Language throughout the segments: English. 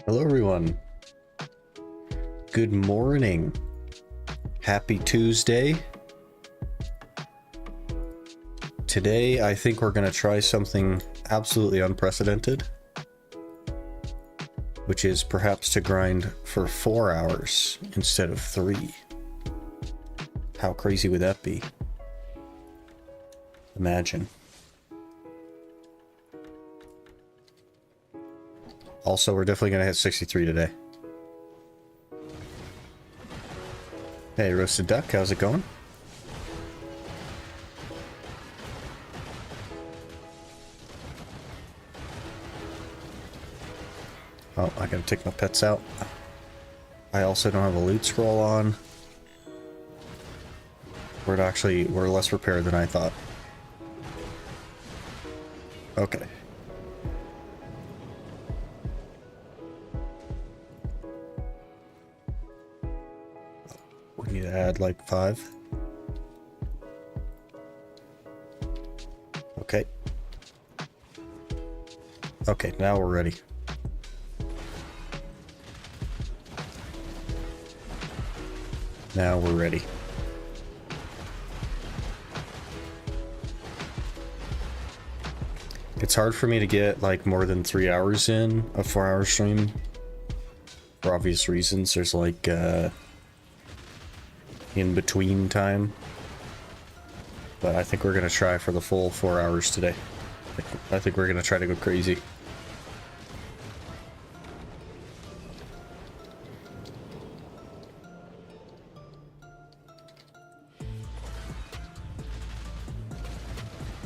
Hello everyone. Good morning. Happy Tuesday. Today I think we're going to try something absolutely unprecedented, which is perhaps to grind for 4 hours instead of 3. How crazy would that be? Imagine. Also, we're definitely going to hit 63 today. Hey, Roasted Duck, how's it going? Oh, I gotta take my pets out. I also don't have a loot scroll on. We're less prepared than I thought. Okay. We need to add like 5. Okay. Okay, now we're ready. Now we're ready. It's hard for me to get like more than 3 hours in a 4-hour stream for obvious reasons. There's like in between time, but I think we're gonna try for the full 4 hours today. I think we're gonna try to go crazy.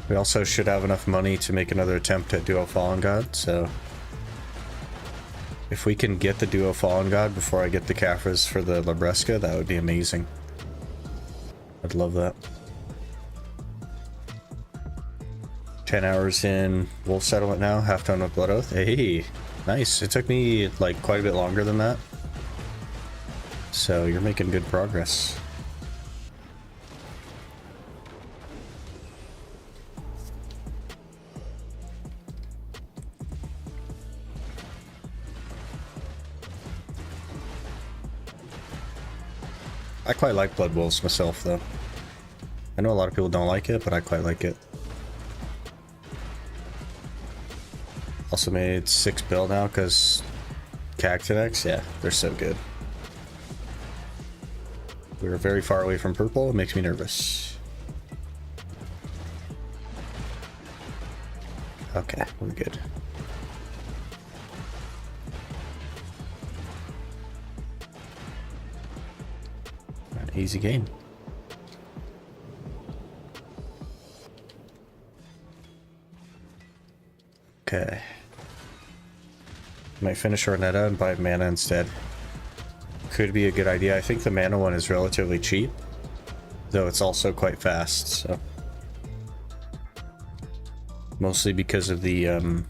We also should have enough money to make another attempt at Duo Fallen God, so if we can get the Duo Fallen God before I get the caphras for the Labresca, that would be amazing. I'd love that. 10 hours in Wolf Settlement now, half done with Blood Oath. Hey, Nice. It took me like quite a bit longer than that. So you're making good progress. I quite like Blood Wolves myself though. I know a lot of people don't like it, but I quite like it. Also made 6 bill now because Cactinex, yeah, they're so good. We were very far away from purple, it makes me nervous. Okay, we're good. An easy game. Okay. Might finish Ornetta and buy mana instead. Could be a good idea. I think the mana one is relatively cheap, though it's also quite fast, so. Mostly because of the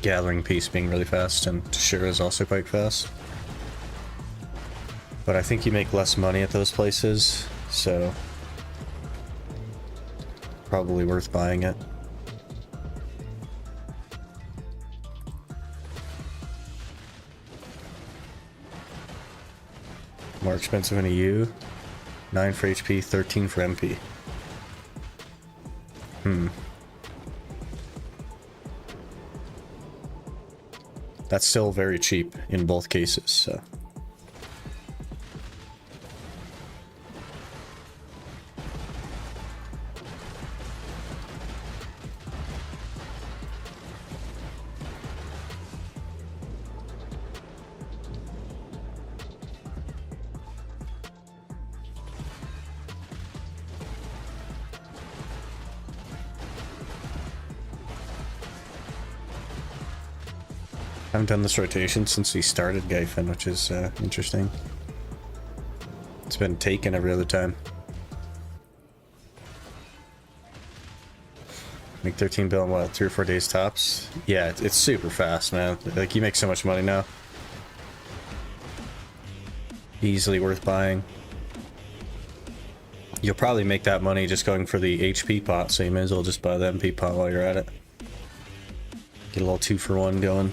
gathering piece being really fast, and Tashira is also quite fast. But I think you make less money at those places, so probably worth buying it. More expensive than a U. 9 for HP, 13 for MP. That's still very cheap in both cases, so. I haven't done this rotation since we started Gyfin, which is interesting. It's been taken every other time. Make 13 bill in what, 3 or 4 days tops? Yeah, it's super fast, man. Like, you make so much money now. Easily worth buying. You'll probably make that money just going for the HP pot, so you may as well just buy the MP pot while you're at it. Get a little 2-for-1 going.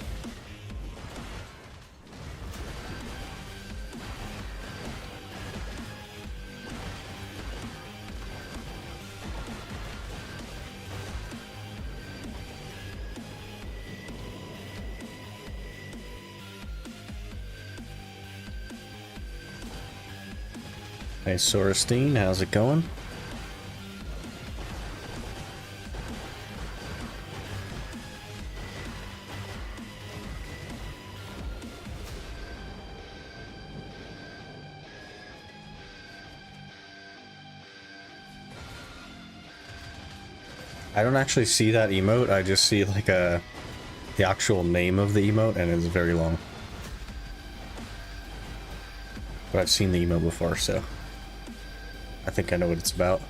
Hey, Sorestine, how's it going? I don't actually see that emote, I just see like the actual name of the emote, and it's very long. But I've seen the emote before, so I think I know what it's about.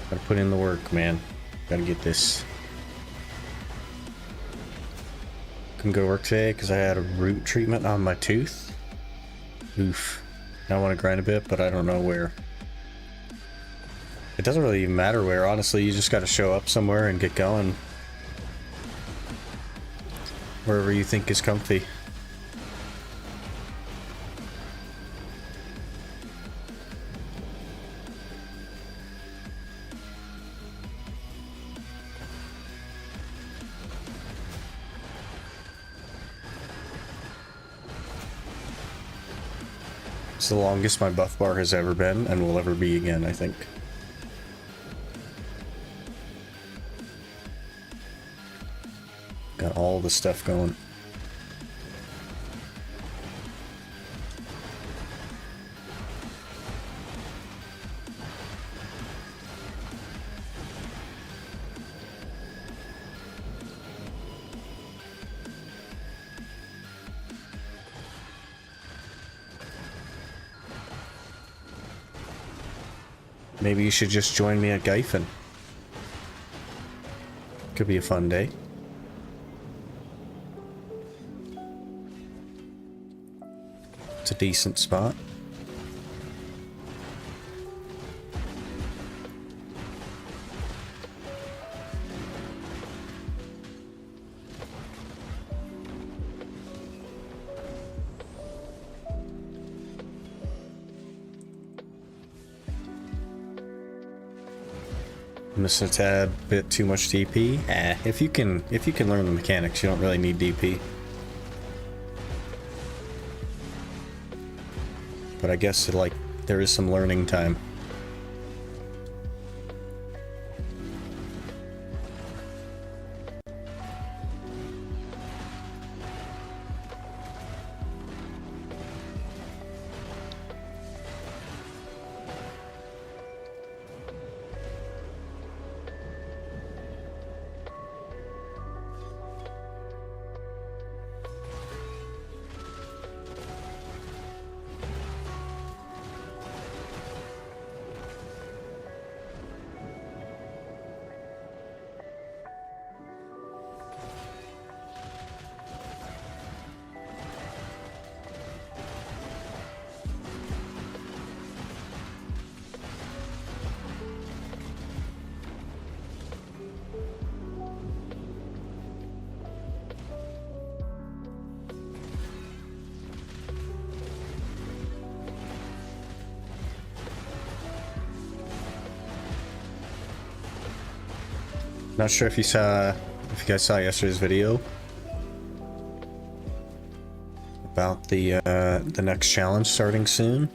Gotta put in the work, man. Gotta get this. Couldn't go to work today because I had a root treatment on my tooth. Oof. I want to grind a bit, but I don't know where. It doesn't really even matter where, honestly. You just got to show up somewhere and get going. Wherever you think is comfy. It's the longest my buff bar has ever been, and will ever be again, I think. Got all the stuff going. Maybe you should just join me at Gyfin. Could be a fun day. It's a decent spot. Missing a tad bit too much DP. If you can learn the mechanics, you don't really need DP. But I guess there is some learning time. Not sure if you guys saw yesterday's video about the next challenge starting soon.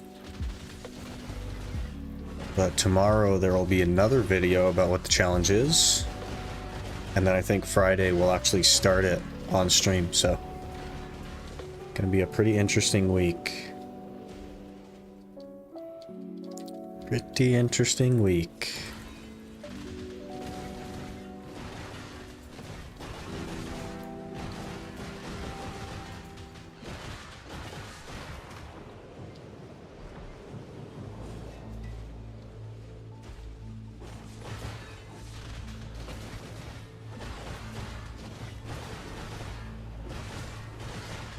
But tomorrow there will be another video about what the challenge is. And then I think Friday we'll actually start it on stream, so gonna be a pretty interesting week. Pretty interesting week.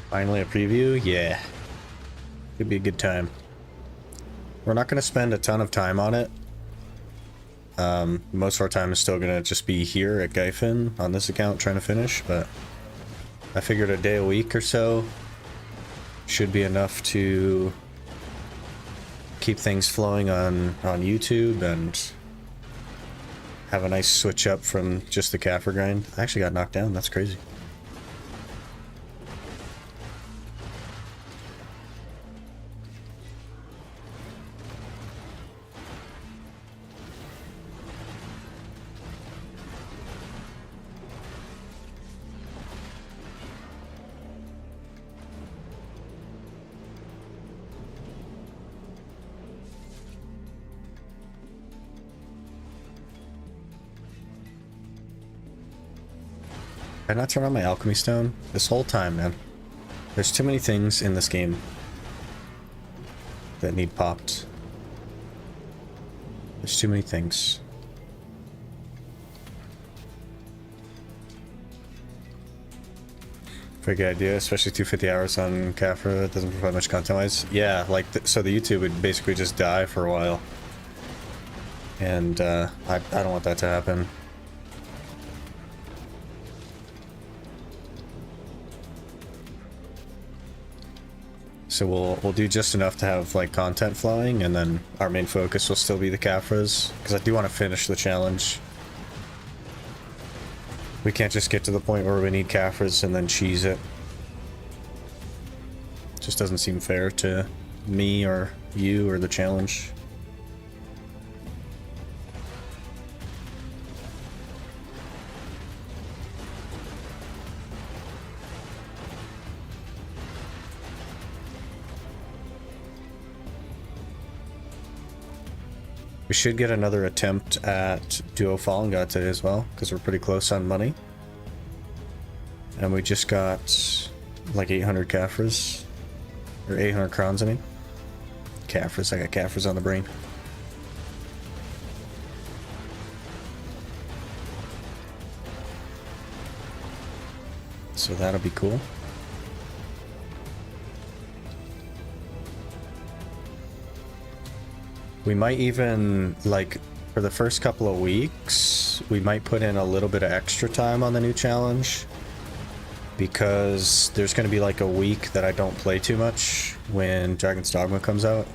Finally a preview? Yeah. Could be a good time. We're not going to spend a ton of time on it. Most of our time is still going to just be here at Gyfin on this account trying to finish, but I figured a day a week or so should be enough to keep things flowing on YouTube and have a nice switch up from just the caphras grind. I actually got knocked down. That's crazy. Did I not turn on my alchemy stone this whole time, man? There's too many things in this game that need popped. There's too many things. Pretty good idea, especially 250 hours on caphras. It doesn't provide much content-wise. Yeah, like, so the YouTube would basically just die for a while. And, I don't want that to happen. So we'll do just enough to have like content flowing, and then our main focus will still be the caphras, because I do want to finish the challenge. We can't just get to the point where we need caphras and then cheese it. Just doesn't seem fair to me or you or the challenge. We should get another attempt at Duo Fallen God today as well, because we're pretty close on money. And we just got like 800 caphras. Or 800 crowns, I mean. Caphras, I got caphras on the brain. So that'll be cool. We might even, like, for the first couple of weeks, we might put in a little bit of extra time on the new challenge, because there's going to be like a week that I don't play too much when Dragon's Dogma comes out.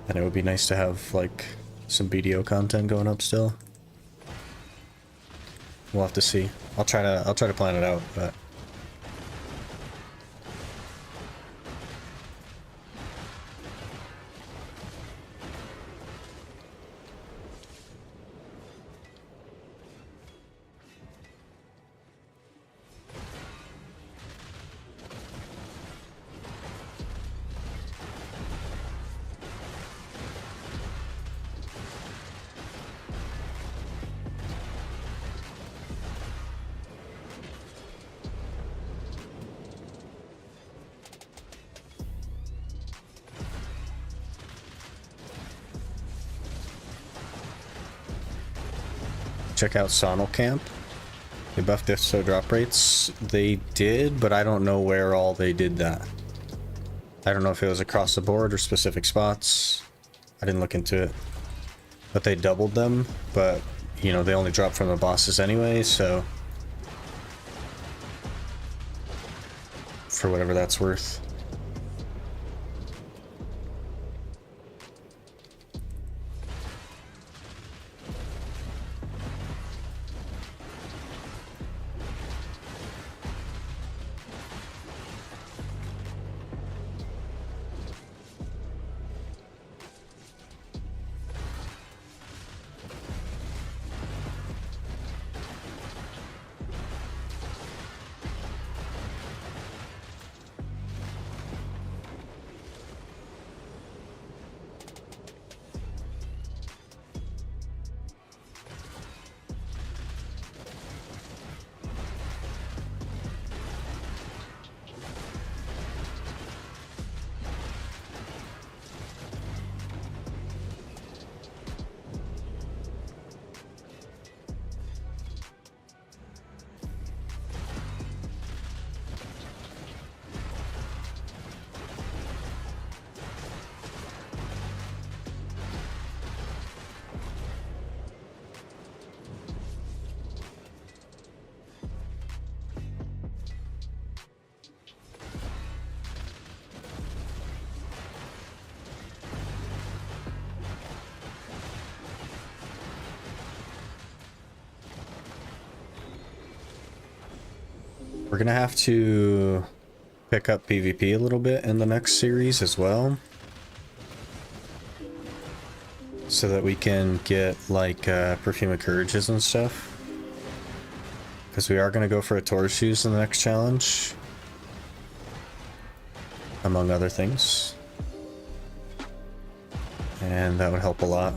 And it would be nice to have like some BDO content going up still. We'll have to see. I'll try to plan it out, but check out Sonal Camp. They buffed Disto drop rates. They did, but I don't know where all they did that. I don't know if it was across the board or specific spots. I didn't look into it. But they doubled them, but, you know, they only drop from the bosses anyway, so for whatever that's worth. We're gonna have to pick up PvP a little bit in the next series as well, so that we can get like Perfume of Courages and stuff, because we are gonna go for a Taurus shoes in the next challenge, among other things, and that would help a lot.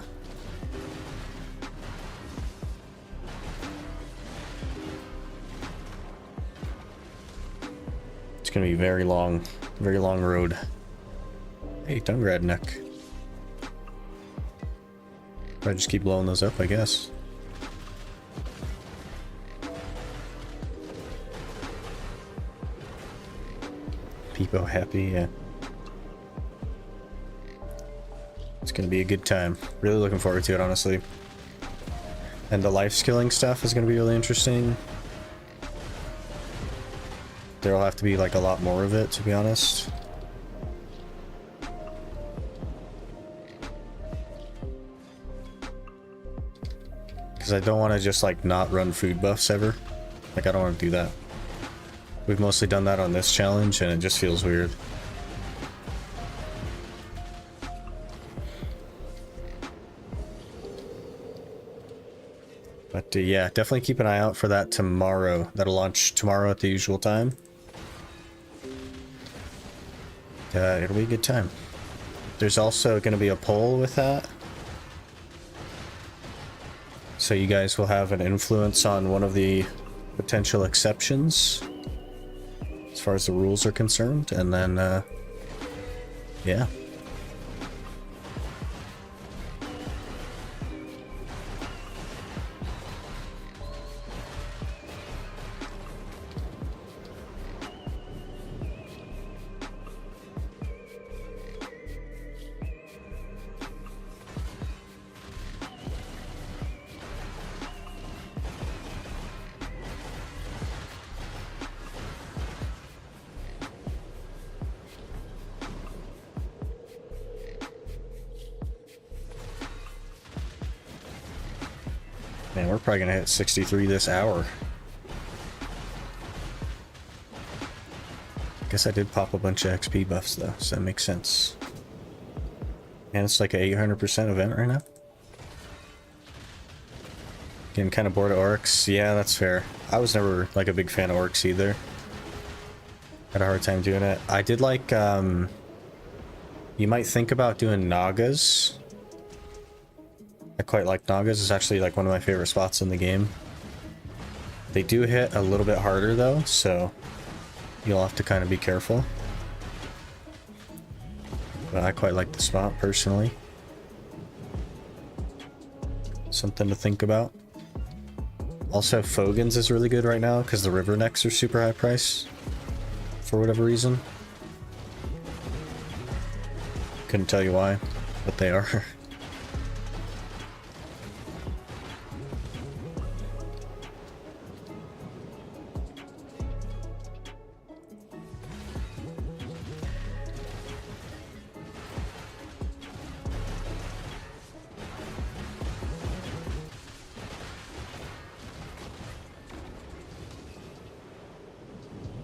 It's gonna be a very long road. Hey, Dungrad neck. I just keep blowing those up, I guess. Peepo happy, yeah. It's gonna be a good time. Really looking forward to it, honestly. And the life skilling stuff is gonna be really interesting. There'll have to be like a lot more of it, to be honest. Because I don't want to just like not run food buffs ever. Like I don't want to do that. We've mostly done that on this challenge and it just feels weird. But yeah, definitely keep an eye out for that tomorrow. That'll launch tomorrow at the usual time. It'll be a good time. There's also going to be a poll with that. So you guys will have an influence on one of the potential exceptions as far as the rules are concerned. And then, yeah. Man, we're probably gonna hit 63 this hour. Guess I did pop a bunch of XP buffs though, so that makes sense. And it's like a 800% event right now. Getting kind of bored of orcs. Yeah, that's fair. I was never like a big fan of orcs either. Had a hard time doing it. I did like, you might think about doing Nagas. I quite like Nagas. It's actually like one of my favorite spots in the game. They do hit a little bit harder though, so you'll have to kind of be careful. But I quite like the spot personally. Something to think about. Also, Fogans is really good right now because the river necks are super high price for whatever reason. Couldn't tell you why, but they are.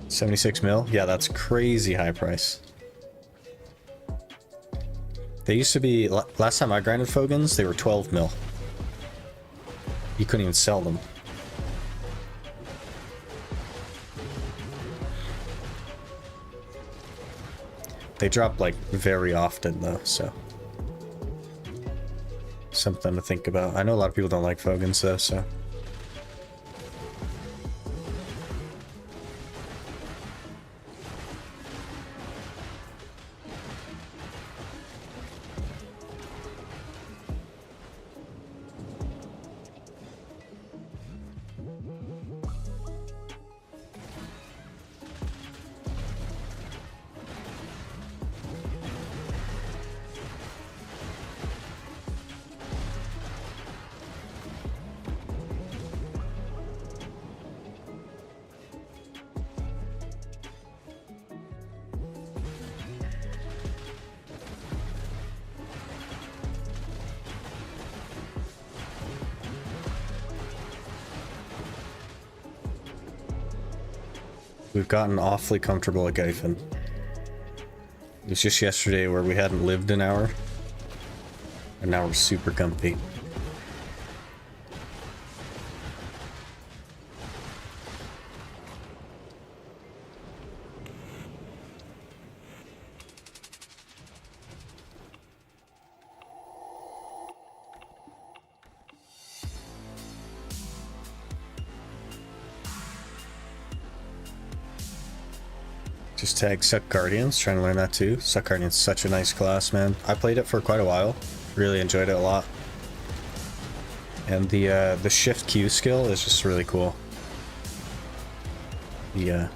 $76 mil? Yeah, that's crazy high price. They used to be, last time I grinded Fogans, they were 12 mil. You couldn't even sell them. They drop like very often though, so. Something to think about. I know a lot of people don't like Fogans though, so. We've gotten awfully comfortable at Gyfin. It was just yesterday where we hadn't lived an hour, and now we're super comfy. Just tag Suck Guardians, trying to learn that too. Suck Guardians is such a nice class, man. I played it for quite a while. Really enjoyed it a lot. And the shift Q skill is just really cool. The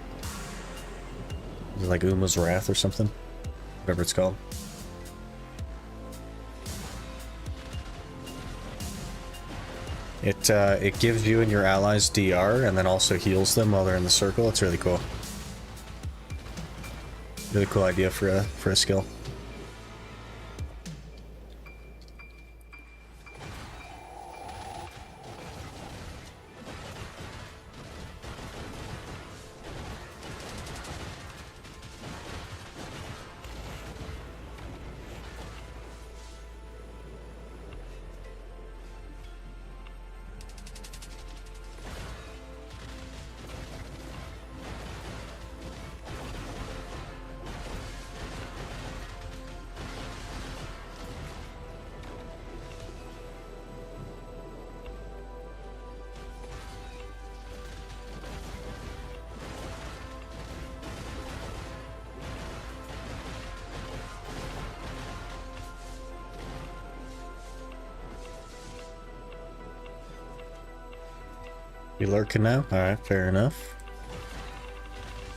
like Uma's Wrath or something. Whatever it's called. It gives you and your allies DR and then also heals them while they're in the circle. It's really cool. Really cool idea for a skill. You lurking now? Alright, fair enough.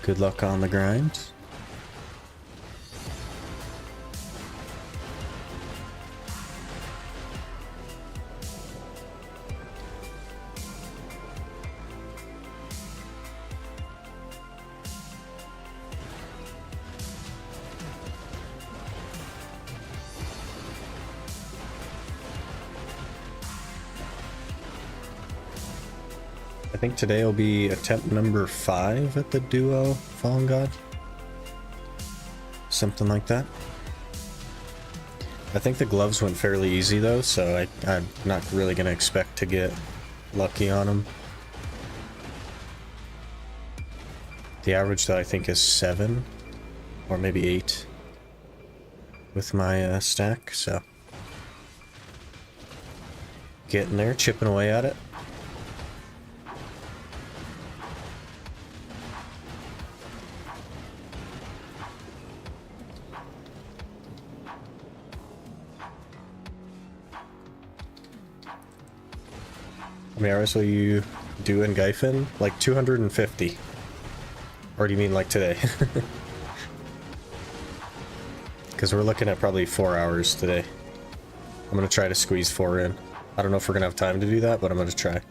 Good luck on the grind. I think today will be attempt number 5 at the duo Fallen God. Something like that. I think the gloves went fairly easy though, so I'm not really going to expect to get lucky on them. The average though I think is 7 or maybe 8 with my stack, so getting there, chipping away at it. How many hours will you do in Gyfin? Like 250. Or do you mean like today? Because we're looking at probably 4 hours today. I'm going to try to squeeze 4 in. I don't know if we're going to have time to do that, but I'm going to try.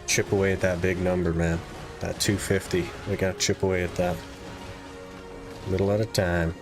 Chip away at that big number, man. That 250. We gotta chip away at that. Little at a time.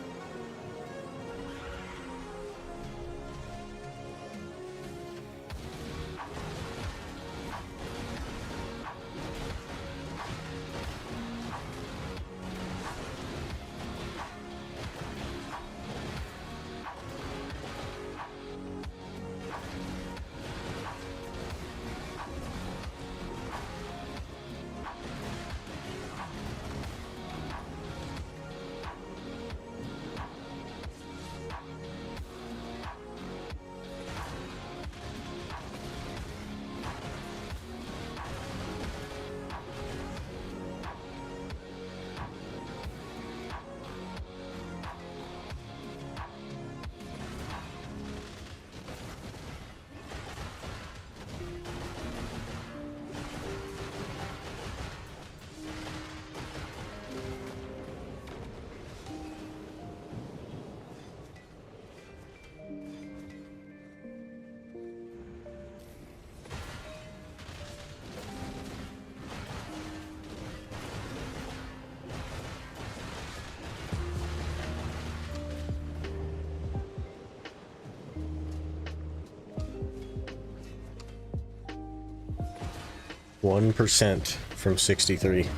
One 1% from 63.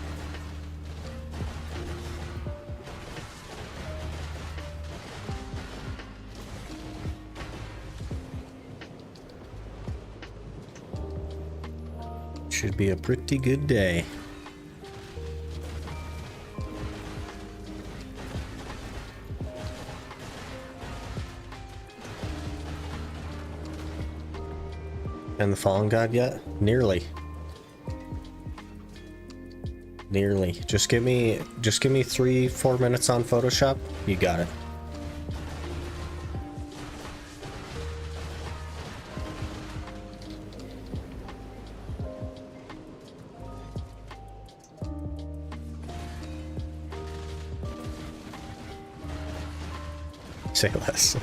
Should be a pretty good day. And the Fallen God yet? Nearly. Nearly. Just give me 3-4 minutes on Photoshop. You got it. Say less.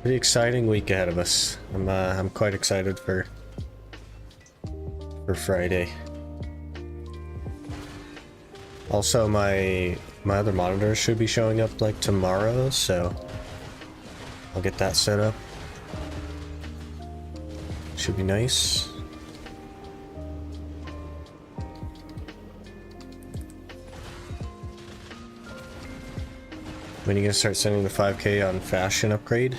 Pretty exciting week ahead of us. I'm quite excited for Friday. Also, my other monitor should be showing up like tomorrow, so I'll get that set up. Should be nice. When are you gonna start sending the 5K on fashion upgrade?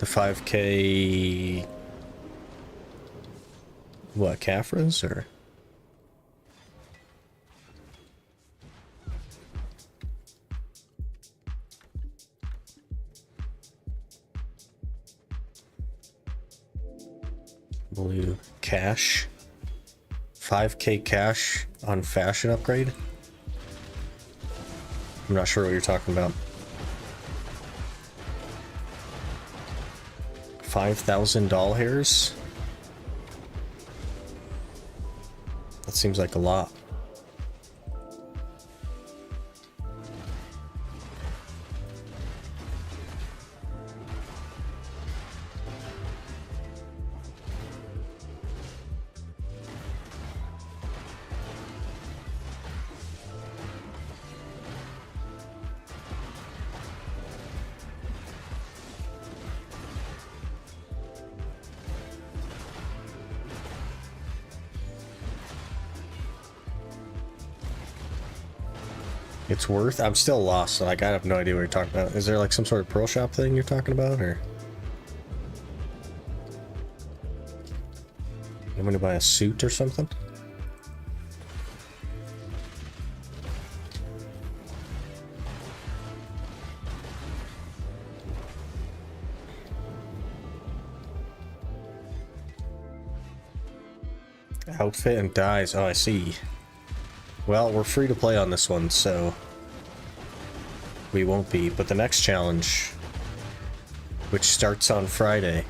5K... What, caphras, or? Blue cash. 5K cash on fashion upgrade? I'm not sure what you're talking about. 5,000 doll hairs? That seems like a lot. It's worth? I'm still lost, like I have no idea what you're talking about. Is there like some sort of pearl shop thing you're talking about, or? You want to buy a suit or something? Outfit and dyes. Oh, I see. Well, we're free to play on this one, so we won't be. But the next challenge, which starts on Friday,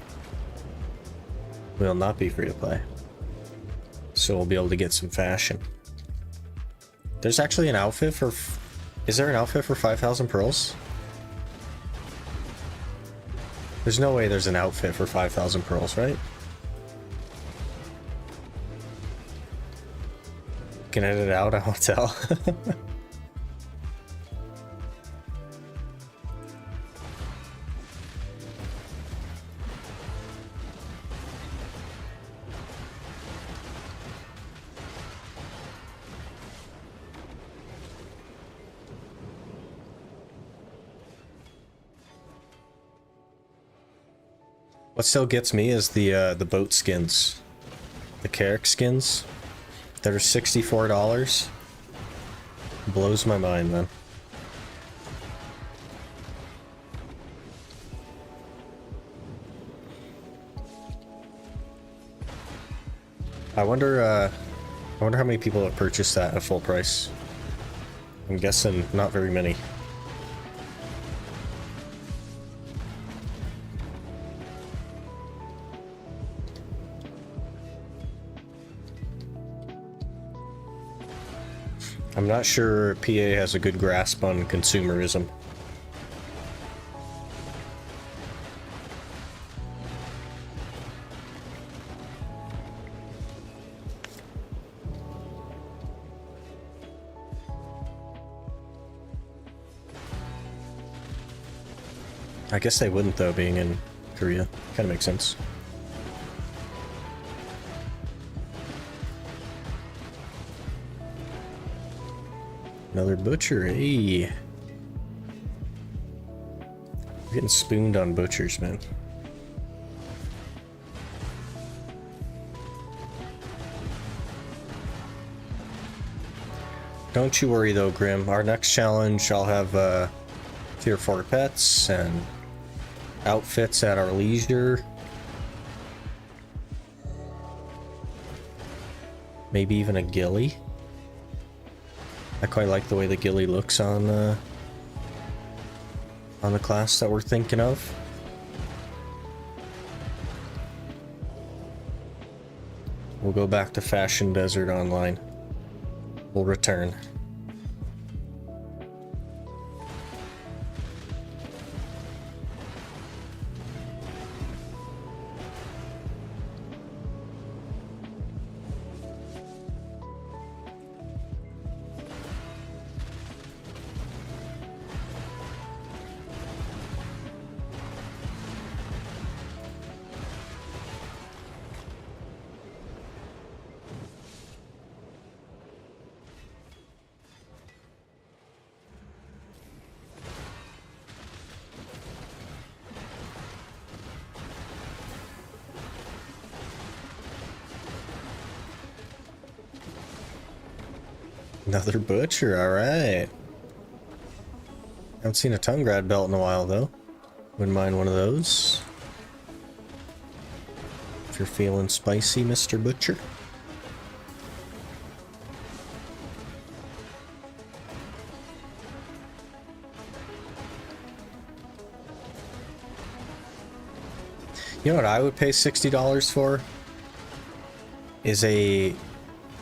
will not be free to play. So we'll be able to get some fashion. There's actually an outfit for... Is there an outfit for 5,000 pearls? There's no way there's an outfit for 5,000 pearls, right? Can edit it out, I won't tell. What still gets me is the boat skins, the Carrick skins. That are $64. Blows my mind, man. I wonder how many people have purchased that at full price. I'm guessing not very many. I'm not sure PA has a good grasp on consumerism. I guess they wouldn't, though, being in Korea. Kind of makes sense. Another butcher, hey. We're getting spooned on butchers, man. Don't you worry though, Grim. Our next challenge, I'll have tier 4 pets and outfits at our leisure. Maybe even a ghillie. I quite like the way the ghillie looks on the class that we're thinking of. We'll go back to Fashion Desert Online. We'll return. Another butcher, alright. Haven't seen a tongue grad belt in a while though. Wouldn't mind one of those. If you're feeling spicy, Mr. Butcher. You know what I would pay $60 for? Is a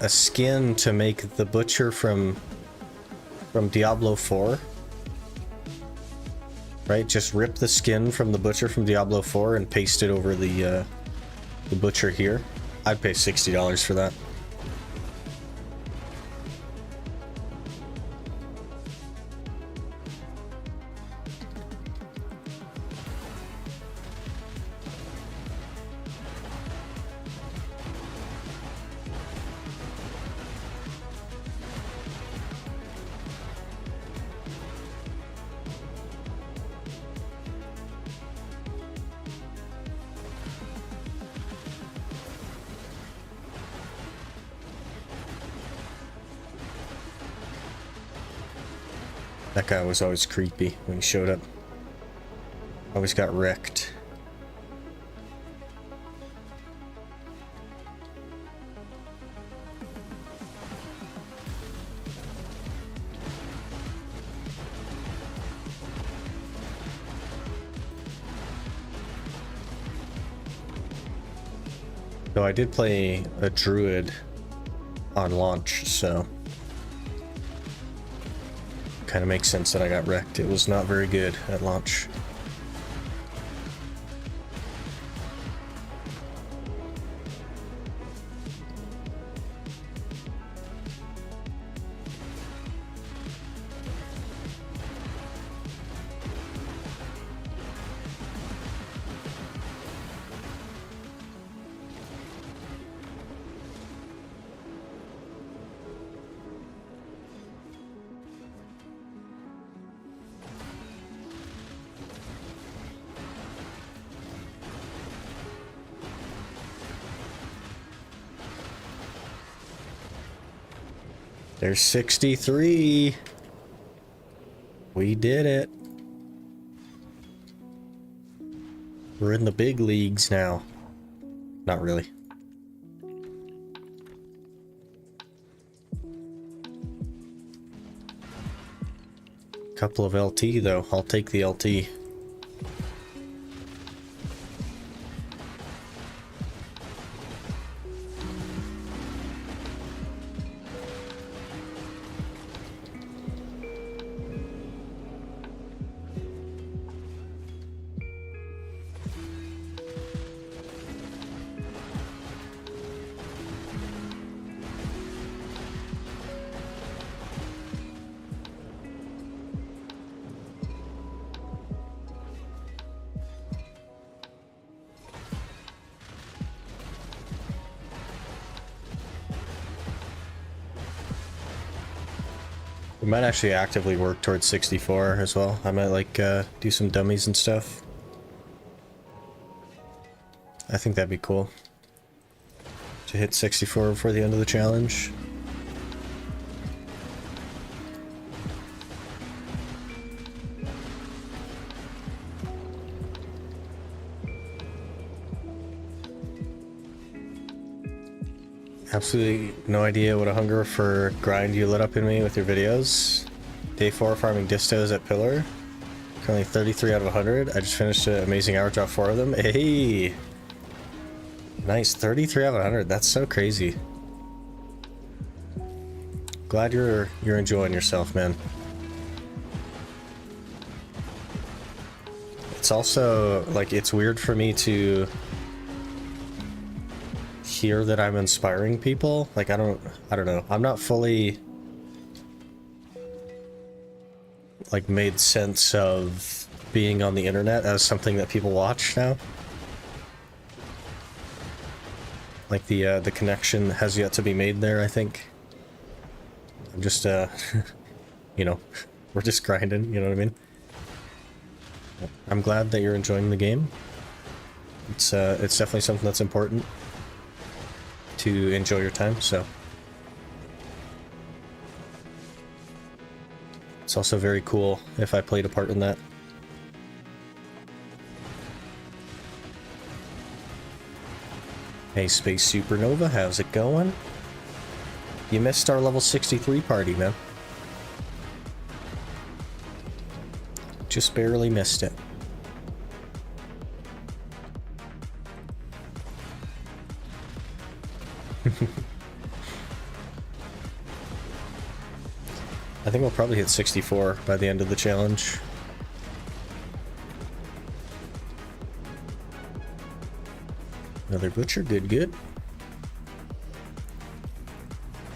skin to make the butcher from Diablo 4. Right? Just rip the skin from the butcher from Diablo 4 and paste it over the butcher here. I'd pay $60 for that. That guy was always creepy when he showed up. Always got wrecked. Though I did play a druid on launch, so kind of makes sense that I got wrecked. It was not very good at launch. There's 63. We did it. We're in the big leagues now. Not really. Couple of LT though. I'll take the LT. We might actually actively work towards 64 as well. I might like do some dummies and stuff. I think that'd be cool to hit 64 before the end of the challenge. Absolutely no idea what a hunger for grind you lit up in me with your videos. Day 4 farming distos at Pillar. Currently 33 out of 100. I just finished an amazing hour drop 4 of them. Hey! Nice, 33 out of 100. That's so crazy. Glad you're enjoying yourself, man. It's also, like, it's weird for me to hear that I'm inspiring people. Like, I don't know. I'm not fully like made sense of being on the internet as something that people watch now. Like the connection has yet to be made there, I think. I'm just you know, we're just grinding, you know what I mean? I'm glad that you're enjoying the game. It's definitely something that's important to enjoy your time, so It's also very cool if I played a part in that. Hey, Space Supernova, how's it going? You missed our level 63 party, man. Just barely missed it. I think we'll probably hit 64 by the end of the challenge. Another butcher, good, good.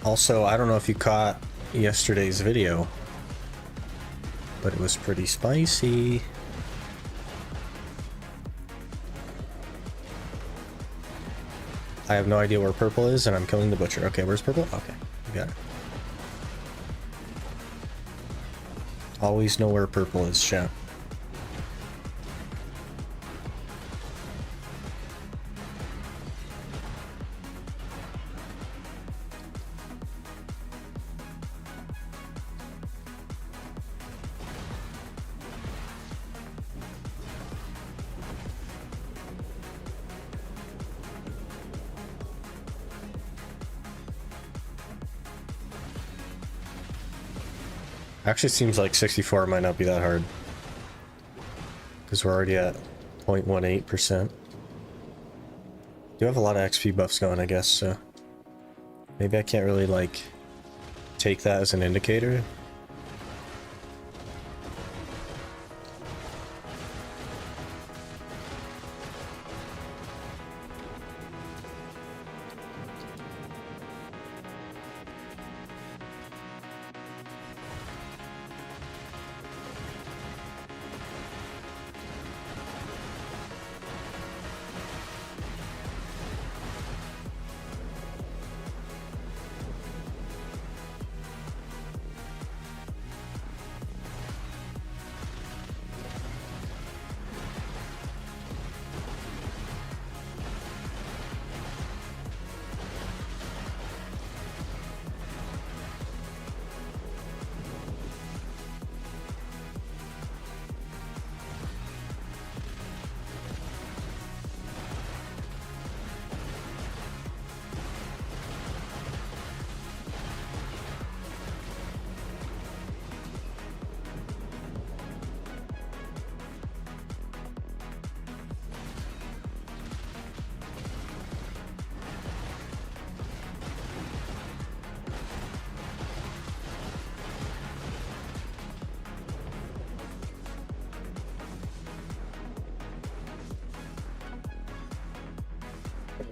Also, I don't know if you caught yesterday's video, but it was pretty spicy. I have no idea where purple is, and I'm killing the butcher. Okay, where's purple? Okay, we got it. Always know where purple is, chat. Actually, seems like 64 might not be that hard, because we're already at 0.18%. Do have a lot of XP buffs going, I guess, so maybe I can't really like take that as an indicator.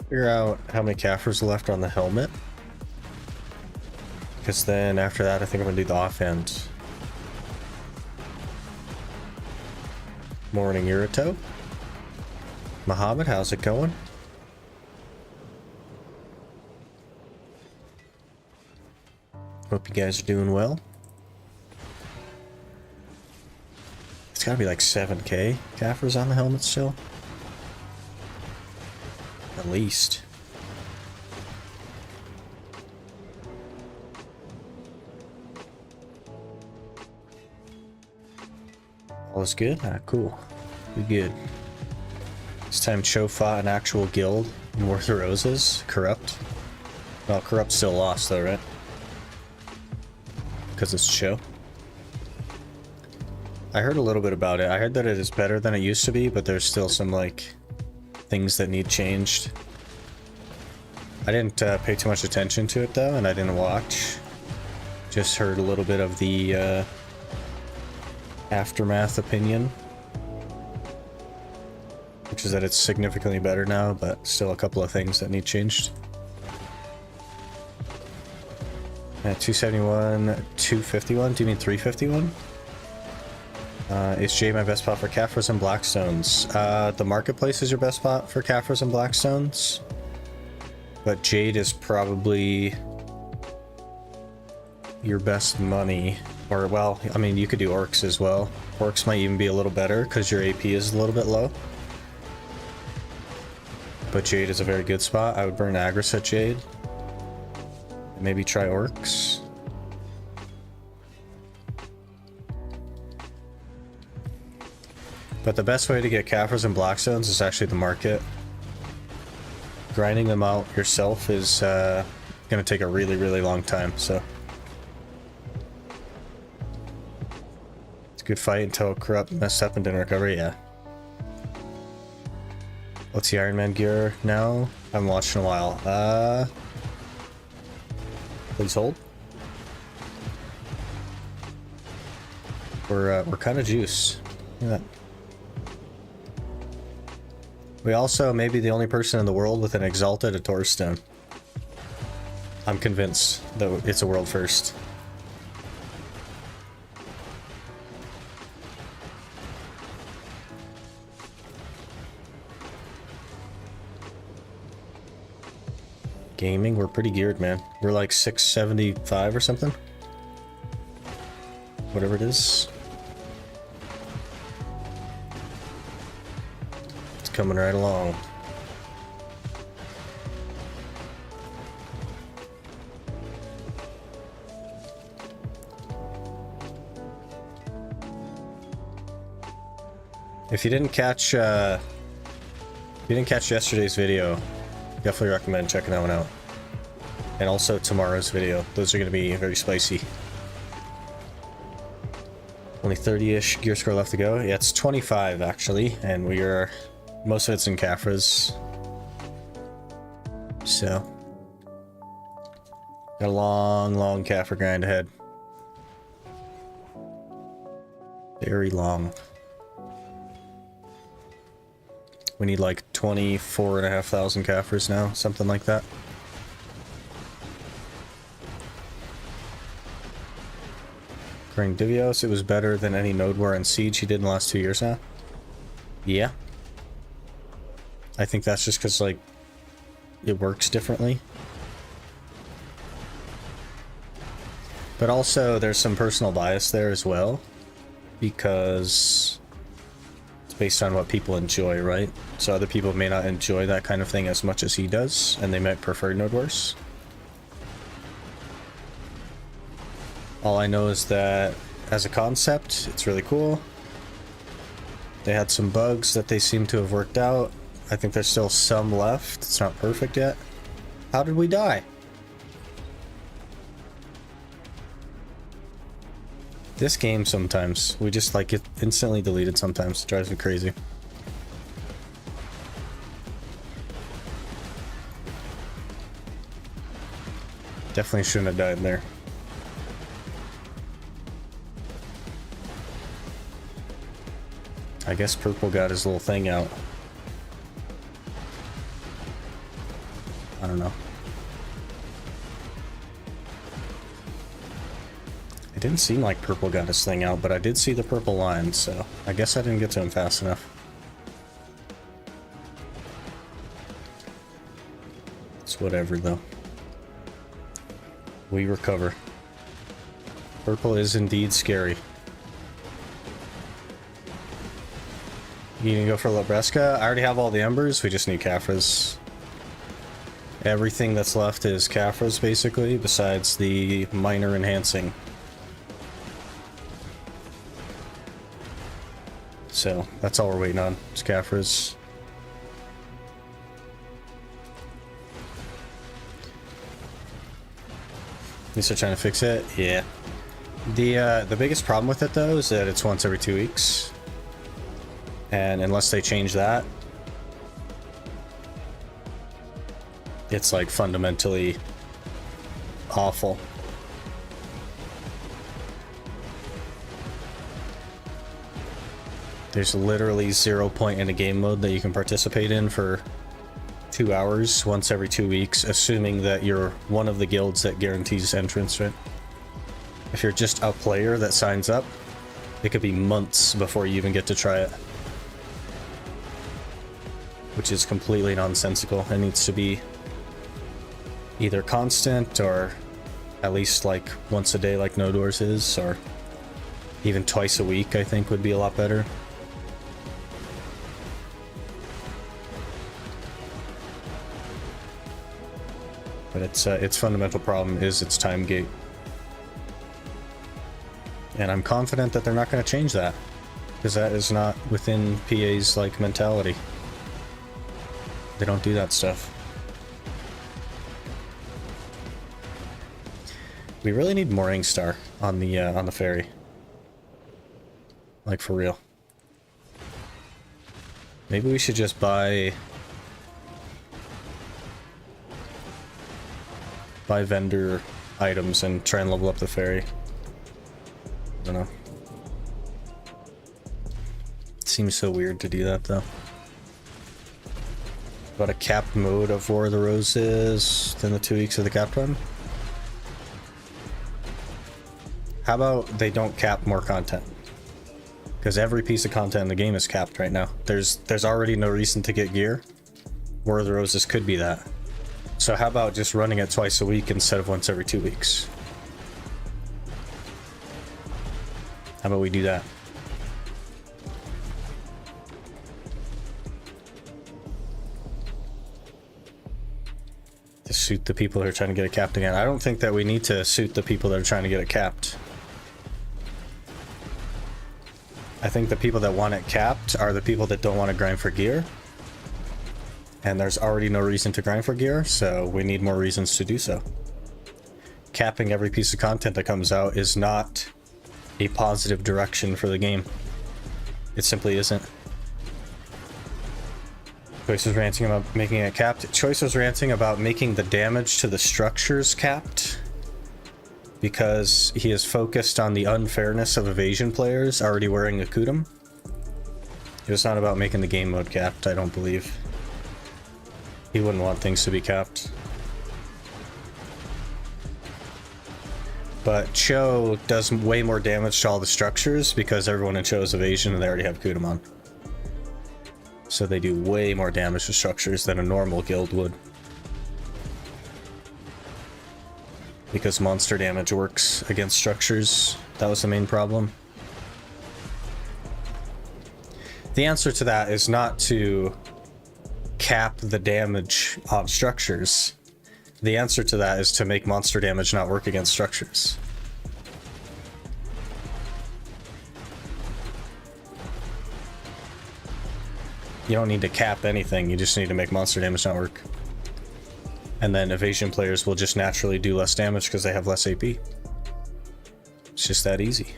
Figure out how many caphras are left on the helmet, because then after that I think I'm gonna do the offhand. Morning, Irito. Mohammed, how's it going? Hope you guys are doing well. It's gotta be like 7k caphras on the helmet still. At least. All is good? Ah, cool. We good. This time Cho fought an actual guild in War of the Roses. Corrupt. Well, Corrupt still lost though, right? Because it's Cho. I heard a little bit about it. I heard that it is better than it used to be, but there's still some like things that need changed. I didn't pay too much attention to it though, and I didn't watch. Just heard a little bit of the aftermath opinion, which is that it's significantly better now, but still a couple of things that need changed. 271, 251, do you mean 351? Is Jade my best spot for caphras and blackstones? The marketplace is your best spot for caphras and blackstones, but Jade is probably your best money. Or, well, I mean, you could do orcs as well. Orcs might even be a little better because your AP is a little bit low. But Jade is a very good spot. I would burn Agris at Jade. And maybe try orcs. But the best way to get caphras and blackstones is actually the market. Grinding them out yourself is going to take a really, really long time, so... It's a good fight until Corrupt messed up and didn't recover, yeah. What's the Iron Man gear now? I haven't watched in a while. Please hold. We're kind of juice. Look at that. We also may be the only person in the world with an exalted Ator stone. I'm convinced that it's a world first. Gaming, we're pretty geared, man. We're like 675 or something. Whatever it is. It's coming right along. If you didn't catch yesterday's video, definitely recommend checking that one out. And also tomorrow's video. Those are going to be very spicy. Only 30-ish gear score left to go. Yeah, it's 25 actually, and we are... most of it's in caphras. So... got a long, long caphra grind ahead. Very long. We need like 24,500 caphras now, something like that. According to Divios, it was better than any node war and siege he did in the last 2 years now. Yeah. I think that's just because, like, it works differently. But also, there's some personal bias there as well. Because... based on what people enjoy, right? So other people may not enjoy that kind of thing as much as he does, and they might prefer node wars. All I know is that as a concept, it's really cool. They had some bugs that they seem to have worked out. I think there's still some left. It's not perfect yet. How did we die? This game sometimes, we just like get instantly deleted sometimes. It drives me crazy. Definitely shouldn't have died there. I guess Purple got his little thing out. I don't know. It didn't seem like Purple got his thing out, but I did see the purple line, so I guess I didn't get to him fast enough. It's whatever, though. We recover. Purple is indeed scary. You gonna go for Labresca? I already have all the embers, we just need caphras. Everything that's left is caphras, basically, besides the minor enhancing. So, that's all we're waiting on, is caphras. You still trying to fix it? Yeah. The biggest problem with it, though, is that it's once every 2 weeks. And unless they change that, it's like fundamentally awful. There's literally 0 point in a game mode that you can participate in for 2 hours once every 2 weeks, assuming that you're one of the guilds that guarantees entrance, right? If you're just a player that signs up, it could be months before you even get to try it. Which is completely nonsensical. It needs to be either constant or at least like once a day like Node Wars is, or even twice a week I think would be a lot better. But its fundamental problem is its time gate. And I'm confident that they're not going to change that. Because that is not within PA's, like, mentality. They don't do that stuff. We really need Morningstar on the ferry. Like, for real. Maybe we should just buy vendor items and try and level up the ferry. I don't know. It seems so weird to do that, though. About a capped mode of War of the Roses, then the 2 weeks of the capped one. How about they don't cap more content? Because every piece of content in the game is capped right now. There's already no reason to get gear. War of the Roses could be that. So how about just running it twice a week instead of once every 2 weeks? How about we do that? To suit the people that are trying to get it capped again. I don't think that we need to suit the people that are trying to get it capped. I think the people that want it capped are the people that don't want to grind for gear. And there's already no reason to grind for gear, so we need more reasons to do so. Capping every piece of content that comes out is not a positive direction for the game. It simply isn't. Choice was ranting about making it capped. Choice was ranting about making the damage to the structures capped because he is focused on the unfairness of evasion players already wearing a Kudum. It was not about making the game mode capped, I don't believe. He wouldn't want things to be capped. But Cho does way more damage to all the structures because everyone in Cho is evasion and they already have Kudum on. So they do way more damage to structures than a normal guild would. Because monster damage works against structures. That was the main problem. The answer to that is not to cap the damage on structures. The answer to that is to make monster damage not work against structures. You don't need to cap anything, you just need to make monster damage not work. And then evasion players will just naturally do less damage because they have less AP. It's just that easy.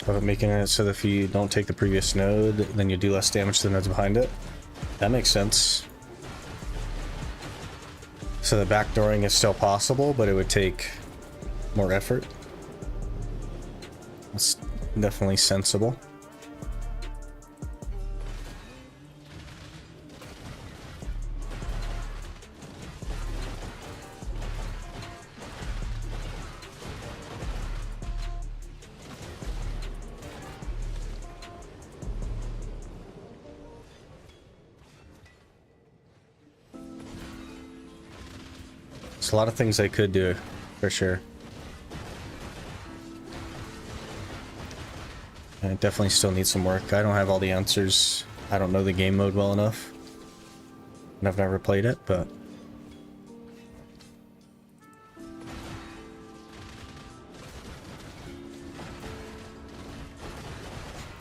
Of making it so that if you don't take the previous node, then you do less damage to the nodes behind it. That makes sense. So the backdooring is still possible, but it would take more effort. That's definitely sensible. There's a lot of things I could do, for sure. I definitely still need some work. I don't have all the answers. I don't know the game mode well enough. And I've never played it, but...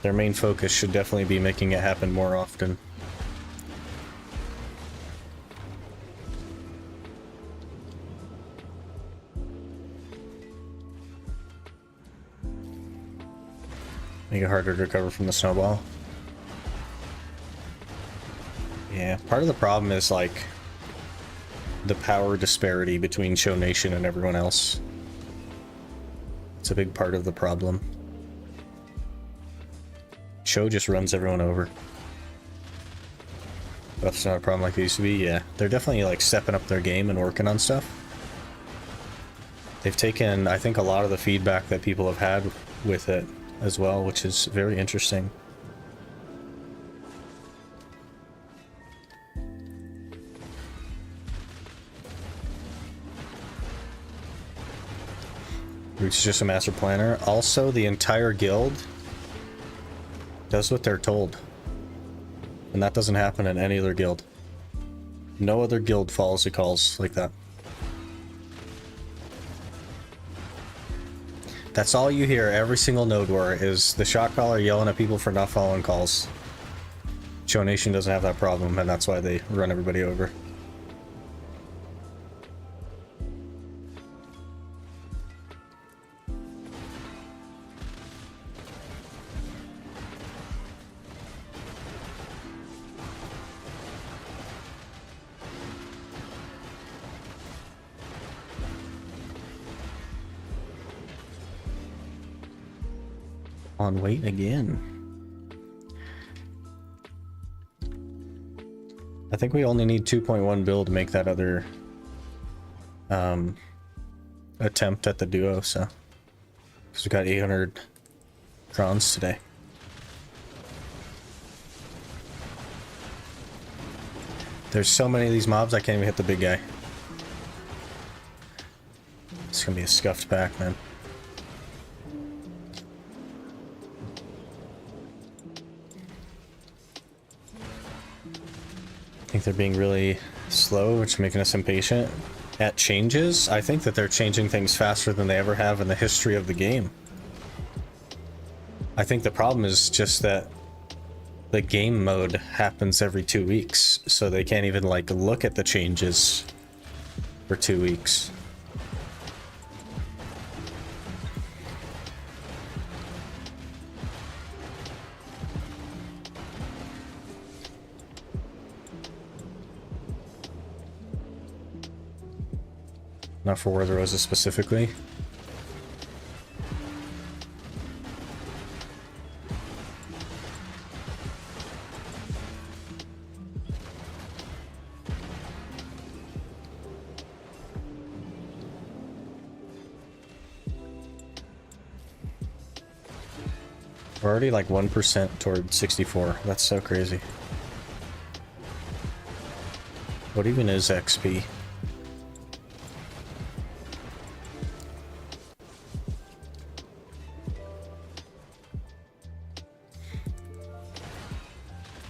their main focus should definitely be making it happen more often. Make it harder to recover from the snowball. Yeah, part of the problem is like the power disparity between Show Nation and everyone else. It's a big part of the problem. Show just runs everyone over. That's not a problem like it used to be. Yeah, they're definitely like stepping up their game and working on stuff. They've taken, I think, a lot of the feedback that people have had with it as well, which is very interesting. Root's just a master planner. Also, the entire guild does what they're told. And that doesn't happen in any other guild. No other guild follows the calls like that. That's all you hear every single node war is the shot caller yelling at people for not following calls. Show Nation doesn't have that problem, and that's why they run everybody over. On wait again. I think we only need 2.1 build to make that other attempt at the duo, so because we got 800 crowns today. There's so many of these mobs I can't even hit the big guy. It's gonna be a scuffed pack, man. I think they're being really slow, which is making us impatient. At changes, I think that they're changing things faster than they ever have in the history of the game. I think the problem is just that the game mode happens every 2 weeks, so they can't even like look at the changes for 2 weeks. Not for War of the Roses specifically. We're already like 1% toward 64. That's so crazy. What even is XP?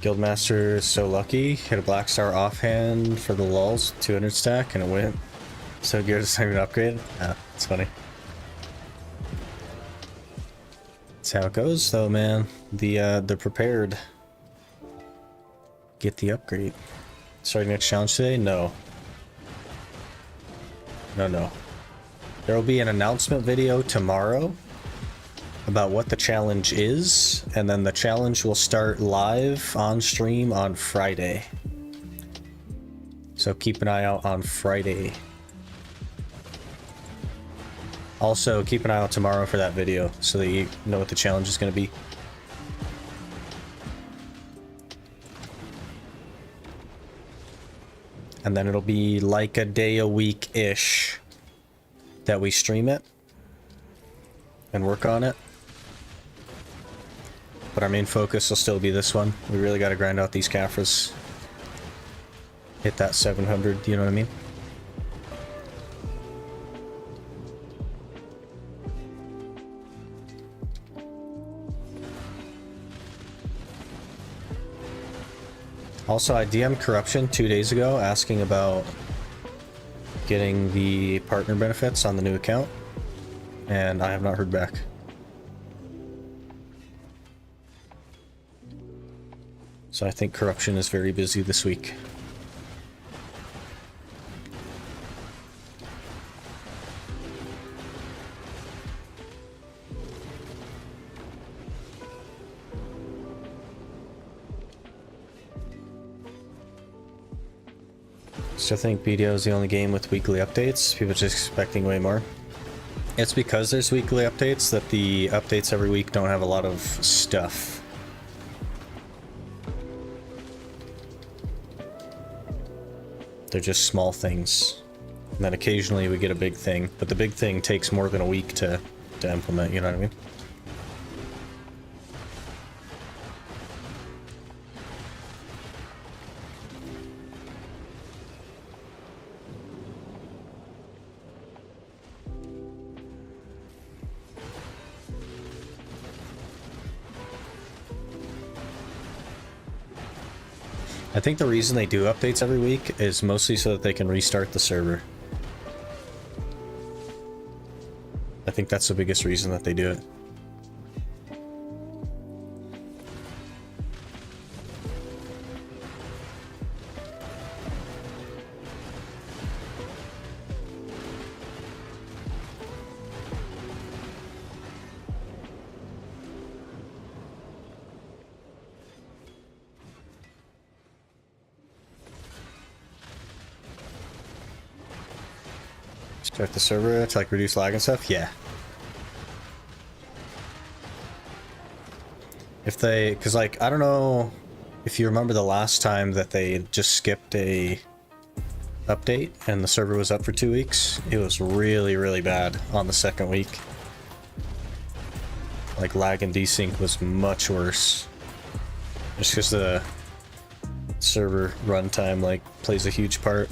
Guildmaster is so lucky. Hit a black star offhand for the lulz, 200 stack, and it went. So good, it's not even an upgrade. Ah, it's funny. That's how it goes, though, man. The prepared get the upgrade. Starting next challenge today? No. No. There will be an announcement video tomorrow about what the challenge is, and then the challenge will start live on stream on Friday. So keep an eye out on Friday. Also, keep an eye out tomorrow for that video so that you know what the challenge is going to be. And then it'll be like a day a week-ish that we stream it and work on it. But our main focus will still be this one. We really got to grind out these caphras. Hit that 700, you know what I mean? Also, I DM'd Corruption 2 days ago asking about getting the partner benefits on the new account, and I have not heard back. So I think Corruption is very busy this week. Still think BDO is the only game with weekly updates. People are just expecting way more. It's because there's weekly updates that the updates every week don't have a lot of stuff. They're just small things. And then occasionally we get a big thing, but the big thing takes more than a week to implement, you know what I mean? I think the reason they do updates every week is mostly so that they can restart the server. I think that's the biggest reason that they do it. Start the server to like reduce lag and stuff? Yeah. If they, cause like, I don't know if you remember the last time that they just skipped a update and the server was up for 2 weeks. It was really, really bad on the second week. Like lag and desync was much worse. Just because the server runtime like plays a huge part.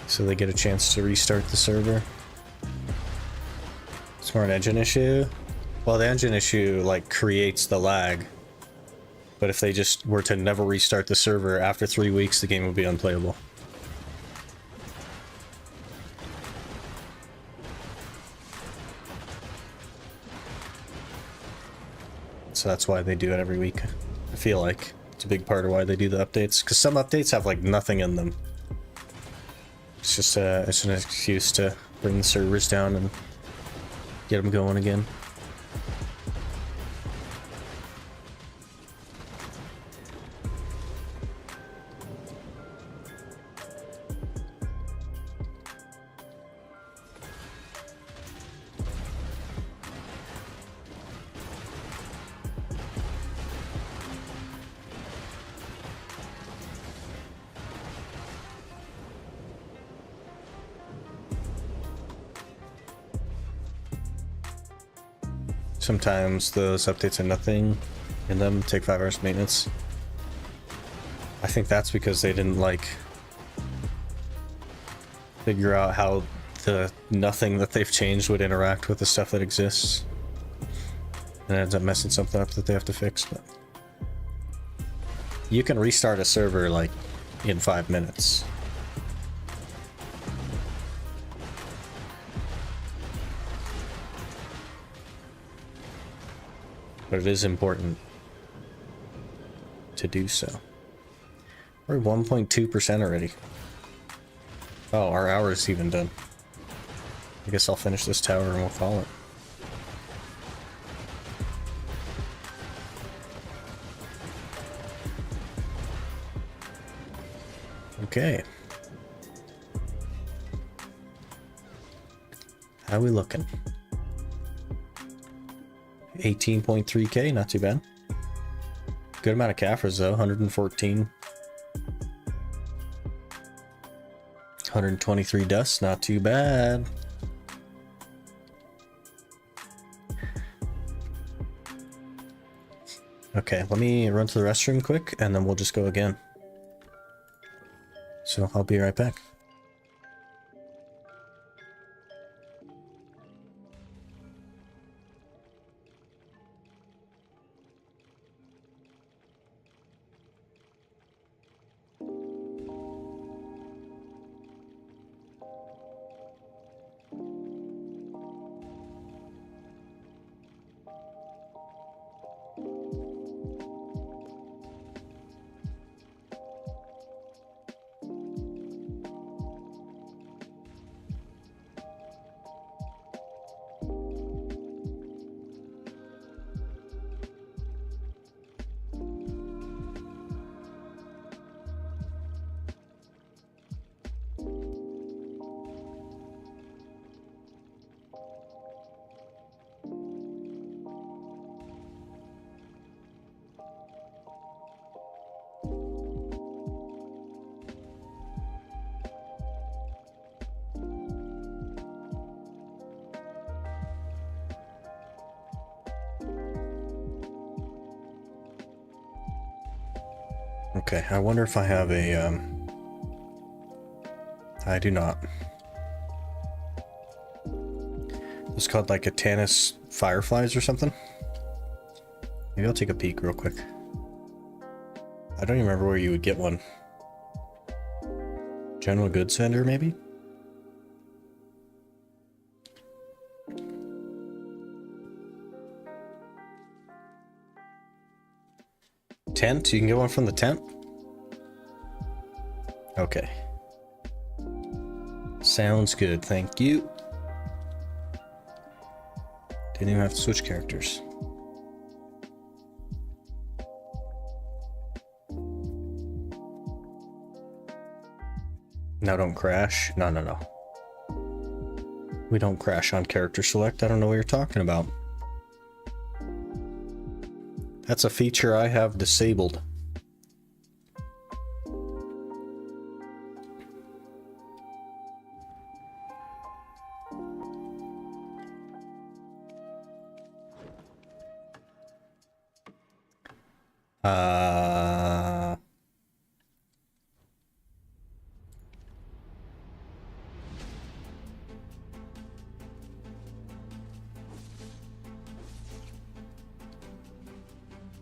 So they get a chance to restart the server. It's more an engine issue. Well, the engine issue like creates the lag. But if they just were to never restart the server, after 3 weeks the game would be unplayable. So that's why they do it every week. I feel like it's a big part of why they do the updates. Because some updates have like nothing in them. It's just it's an excuse to bring the servers down and get them going again. Sometimes those updates are nothing in them, take 5 hours of maintenance. I think that's because they didn't like figure out how the nothing that they've changed would interact with the stuff that exists. And it ends up messing something up that they have to fix. But you can restart a server like in 5 minutes. But it is important to do so. We're 1.2% already. Oh, our hour is even done. I guess I'll finish this tower and we'll call it. Okay. How we looking? 18.3k, not too bad. Good amount of caphras though, 114. 123 dust, not too bad. Okay, let me run to the restroom quick and then we'll just go again. So I'll be right back. Okay, I wonder if I have a, I do not. It's called like a Tannis Fireflies or something. Maybe I'll take a peek real quick. I don't even remember where you would get one. General Goods Center, maybe? Tent? You can get one from the tent? Okay. Sounds good, thank you. Didn't even have to switch characters. Now don't crash. No, no, no. We don't crash on character select. I don't know what you're talking about. That's a feature I have disabled.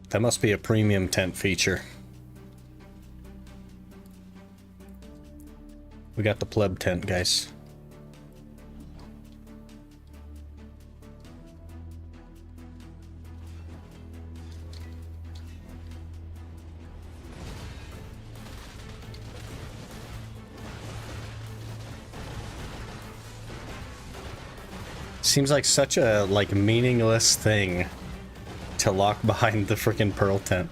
That must be a premium tent feature. We got the pleb tent, guys. Seems like such a meaningless thing to lock behind the freaking pearl tent.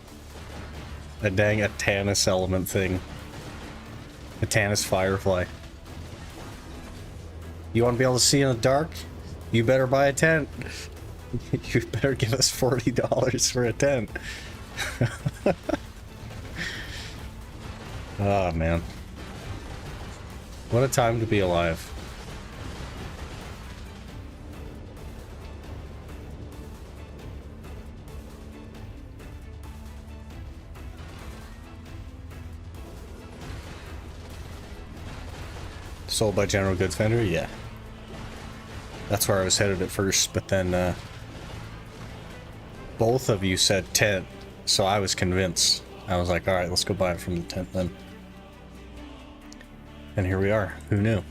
A dang Tannis element thing. A Tannis Firefly. You want to be able to see in the dark? You better buy a tent. You better give us $40 for a tent. Oh man. What a time to be alive. Sold by General Goods Vendor? Yeah. That's where I was headed at first, but then both of you said tent, so I was convinced. I was like, alright, let's go buy it from the tent then. And here we are. Who knew?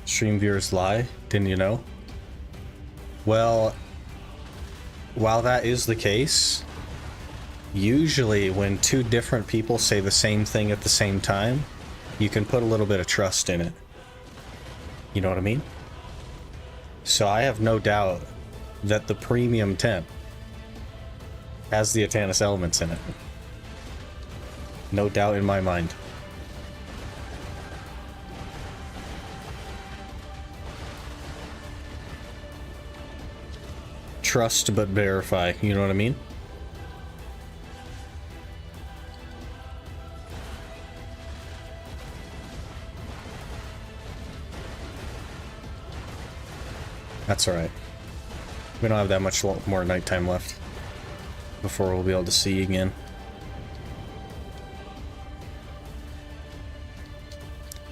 Stream viewers lie, didn't you know? Well, while that is the case, usually when two different people say the same thing at the same time, you can put a little bit of trust in it. You know what I mean? So I have no doubt that the premium tent has the Tannis elements in it. No doubt in my mind. Trust but verify, you know what I mean? That's alright. We don't have that much more nighttime left before we'll be able to see again.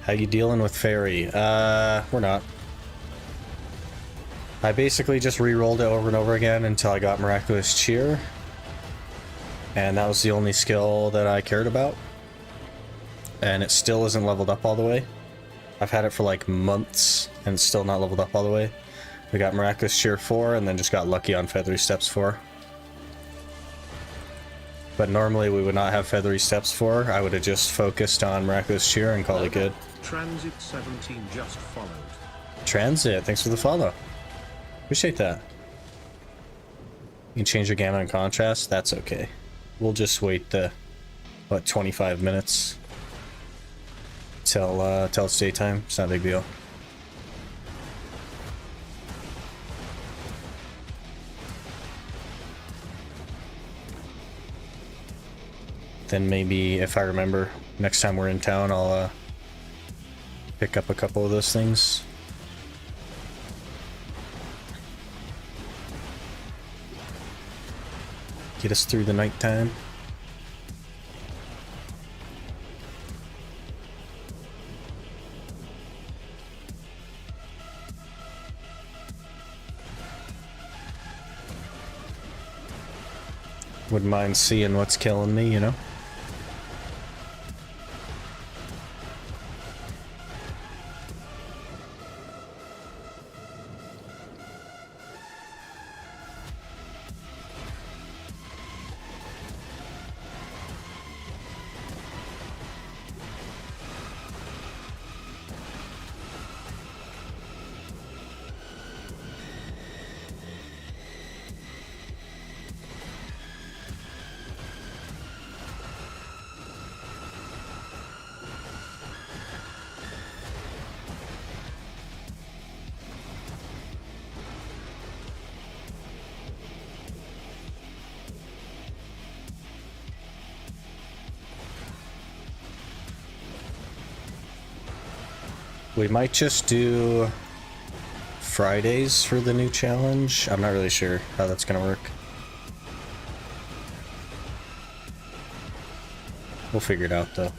How you dealing with Fairy? We're not. I basically just re-rolled it over and over again until I got Miraculous Cheer. And that was the only skill that I cared about. And it still isn't leveled up all the way. I've had it for like months and it's still not leveled up all the way. We got Miraculous Cheer 4 and then just got lucky on Feathery Steps 4. But normally we would not have Feathery Steps 4. I would have just focused on Miraculous Cheer and called it good. Transit 17 just followed. Transit, thanks for the follow. Appreciate that. You can change your gamma and contrast. That's okay. We'll just wait the, what, 25 minutes till it's daytime. It's not a big deal. Then maybe, if I remember, next time we're in town, I'll pick up a couple of those things. Get us through the nighttime. Wouldn't mind seeing what's killing me, you know? We might just do Fridays for the new challenge. I'm not really sure how that's gonna work. We'll figure it out though.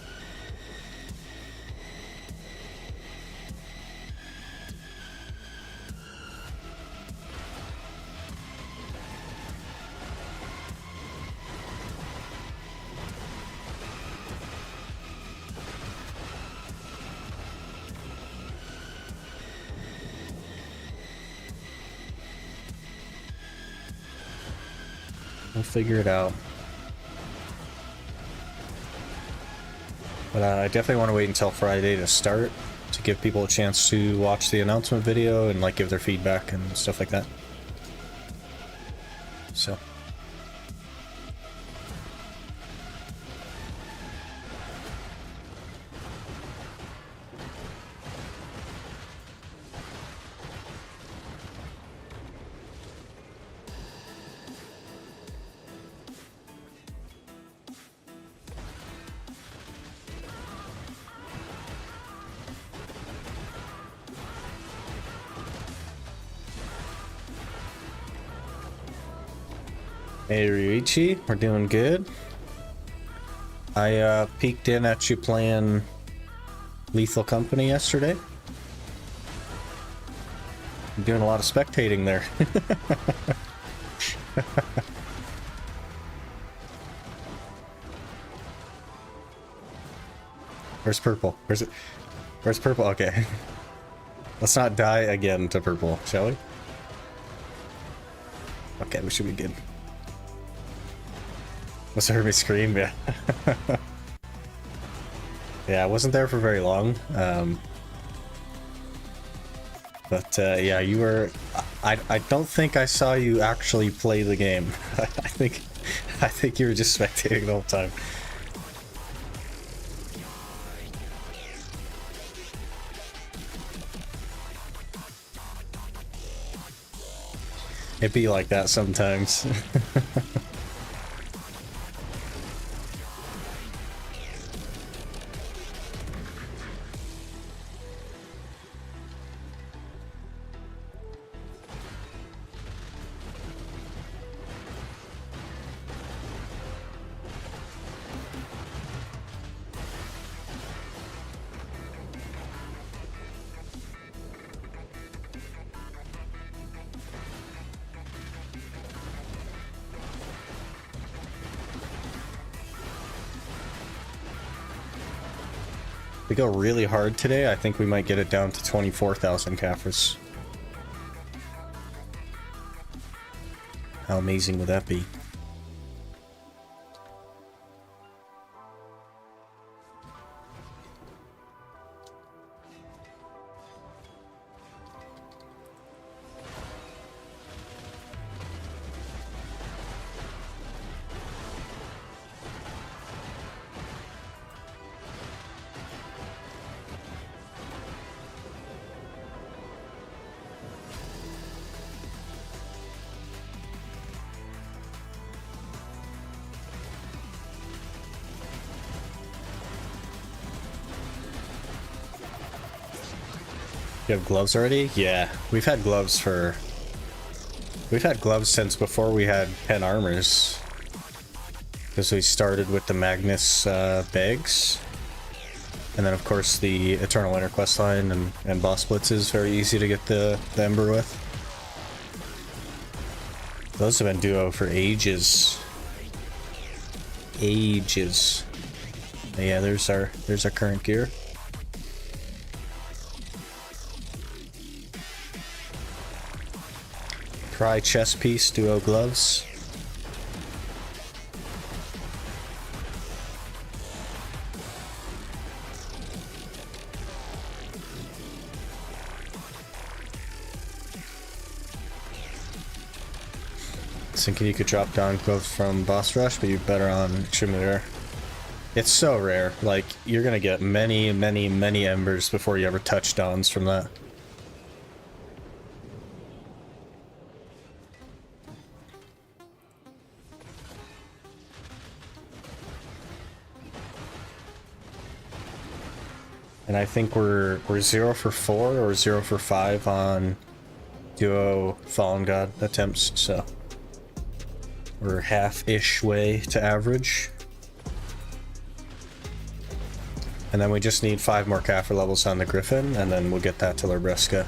We'll figure it out. But I definitely want to wait until Friday to start to give people a chance to watch the announcement video and like give their feedback and stuff like that. So. Hey Ryuichi, we're doing good. I peeked in at you playing Lethal Company yesterday. I'm doing a lot of spectating there. Where's purple? Where's it? Where's purple? Okay. Let's not die again to purple, shall we? Okay, we should be good. Must have heard me scream, yeah. Yeah, I wasn't there for very long. Yeah, you were... I don't think I saw you actually play the game. I think you were just spectating the whole time. It'd be like that sometimes. We go really hard today, I think we might get it down to 24,000 caphras. How amazing would that be? You have gloves already? Yeah, we've had gloves since before we had 10 armors. because we started with the Magnus bags. And then of course the Eternal Inner quest line and boss blitz is very easy to get the Ember with. Those have been duo for ages. Ages. Yeah, there's our current gear. Pry chest piece, duo gloves. Thinking you could drop down gloves from boss rush, but you're better on extremely rare. It's so rare. Like, you're gonna get many, many, many embers before you ever touch dawns from that. And I think we're 0 for 4 or 0 for 5 on duo Fallen God attempts, so we're half-ish way to average. And then we just need 5 more caphras levels on the Gyfin, and then we'll get that to Labreska.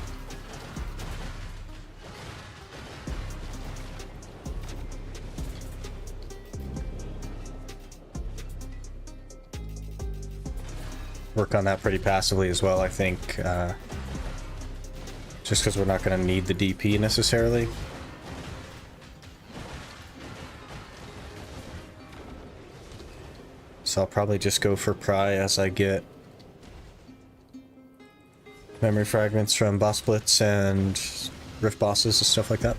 Work on that pretty passively as well, I think. Just because we're not going to need the DP necessarily. So I'll probably just go for Pry as I get memory fragments from boss blitz and rift bosses and stuff like that.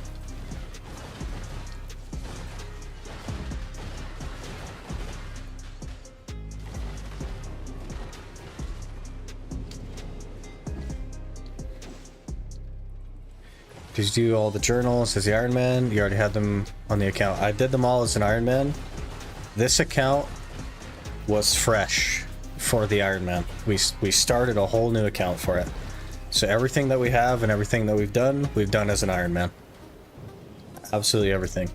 Did you do all the journals as the Iron Man? You already had them on the account. I did them all as an Iron Man. This account was fresh for the Iron Man. We started a whole new account for it. So everything that we have and everything that we've done as an Iron Man. Absolutely everything.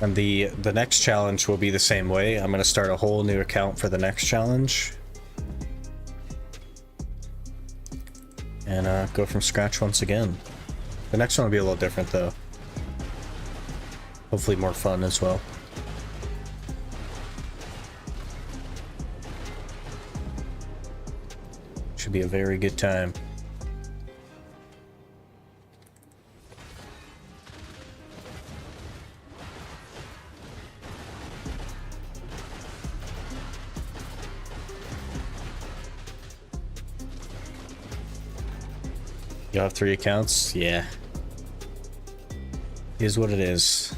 And the next challenge will be the same way. I'm going to start a whole new account for the next challenge. And go from scratch once again. The next one will be a little different though. Hopefully more fun as well. Should be a very good time. You have 3 accounts? Yeah. Is what it is.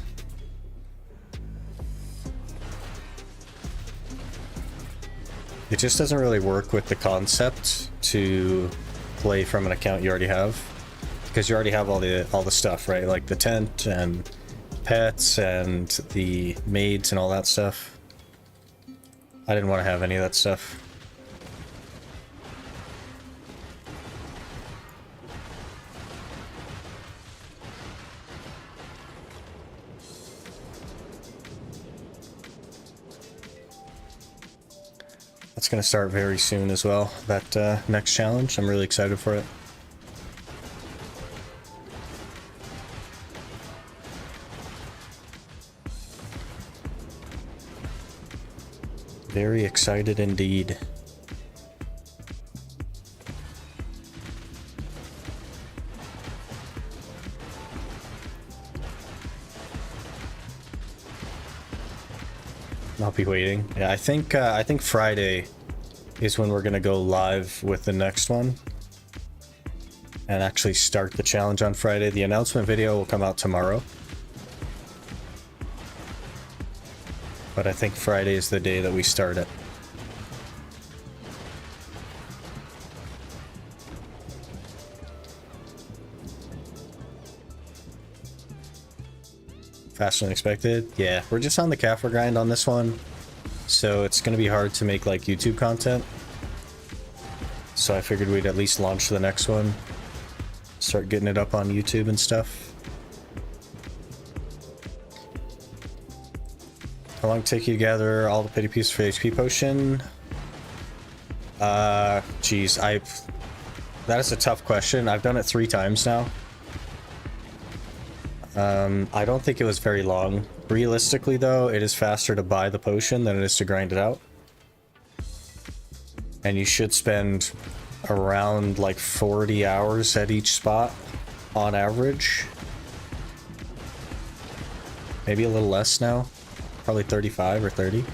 It just doesn't really work with the concept to play from an account you already have, because you already have all the stuff, right? Like the tent and pets and the maids and all that stuff. I didn't want to have any of that stuff. That's going to start very soon as well, that next challenge. I'm really excited for it. Very excited indeed. I'll be waiting. Yeah, I think Friday is when we're gonna go live with the next one and actually start the challenge on Friday. The announcement video will come out tomorrow, but I think Friday is the day that we start it. Faster than expected. Yeah, we're just on the caphras grind on this one, so it's gonna be hard to make like YouTube content. So I figured we'd at least launch the next one, start getting it up on YouTube and stuff. How long take you to gather all the pity pieces for HP potion? Geez, that is a tough question. I've done it 3 times now. I don't think it was very long. Realistically though, it is faster to buy the potion than it is to grind it out. And you should spend around like 40 hours at each spot on average. Maybe a little less now. Probably 35 or 30.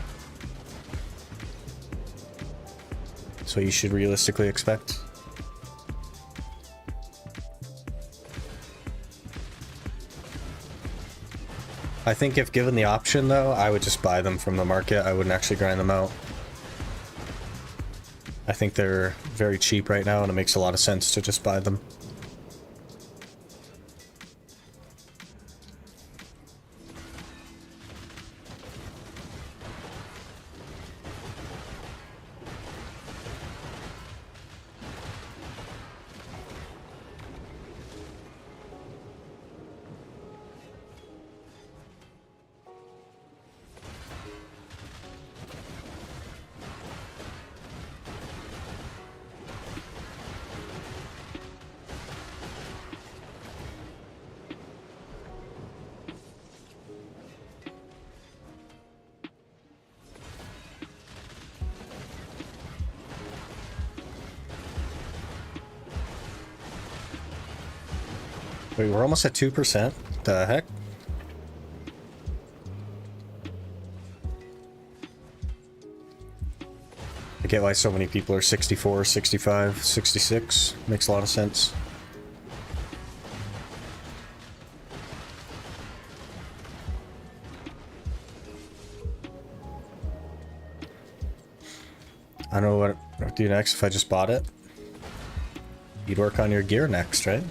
So you should realistically expect. I think if given the option though, I would just buy them from the market. I wouldn't actually grind them out. I think they're very cheap right now and it makes a lot of sense to just buy them. Wait, we're almost at 2%? The heck? I get why so many people are 64, 65, 66. Makes a lot of sense. I don't know what I'd do next if I just bought it. You'd work on your gear next, right?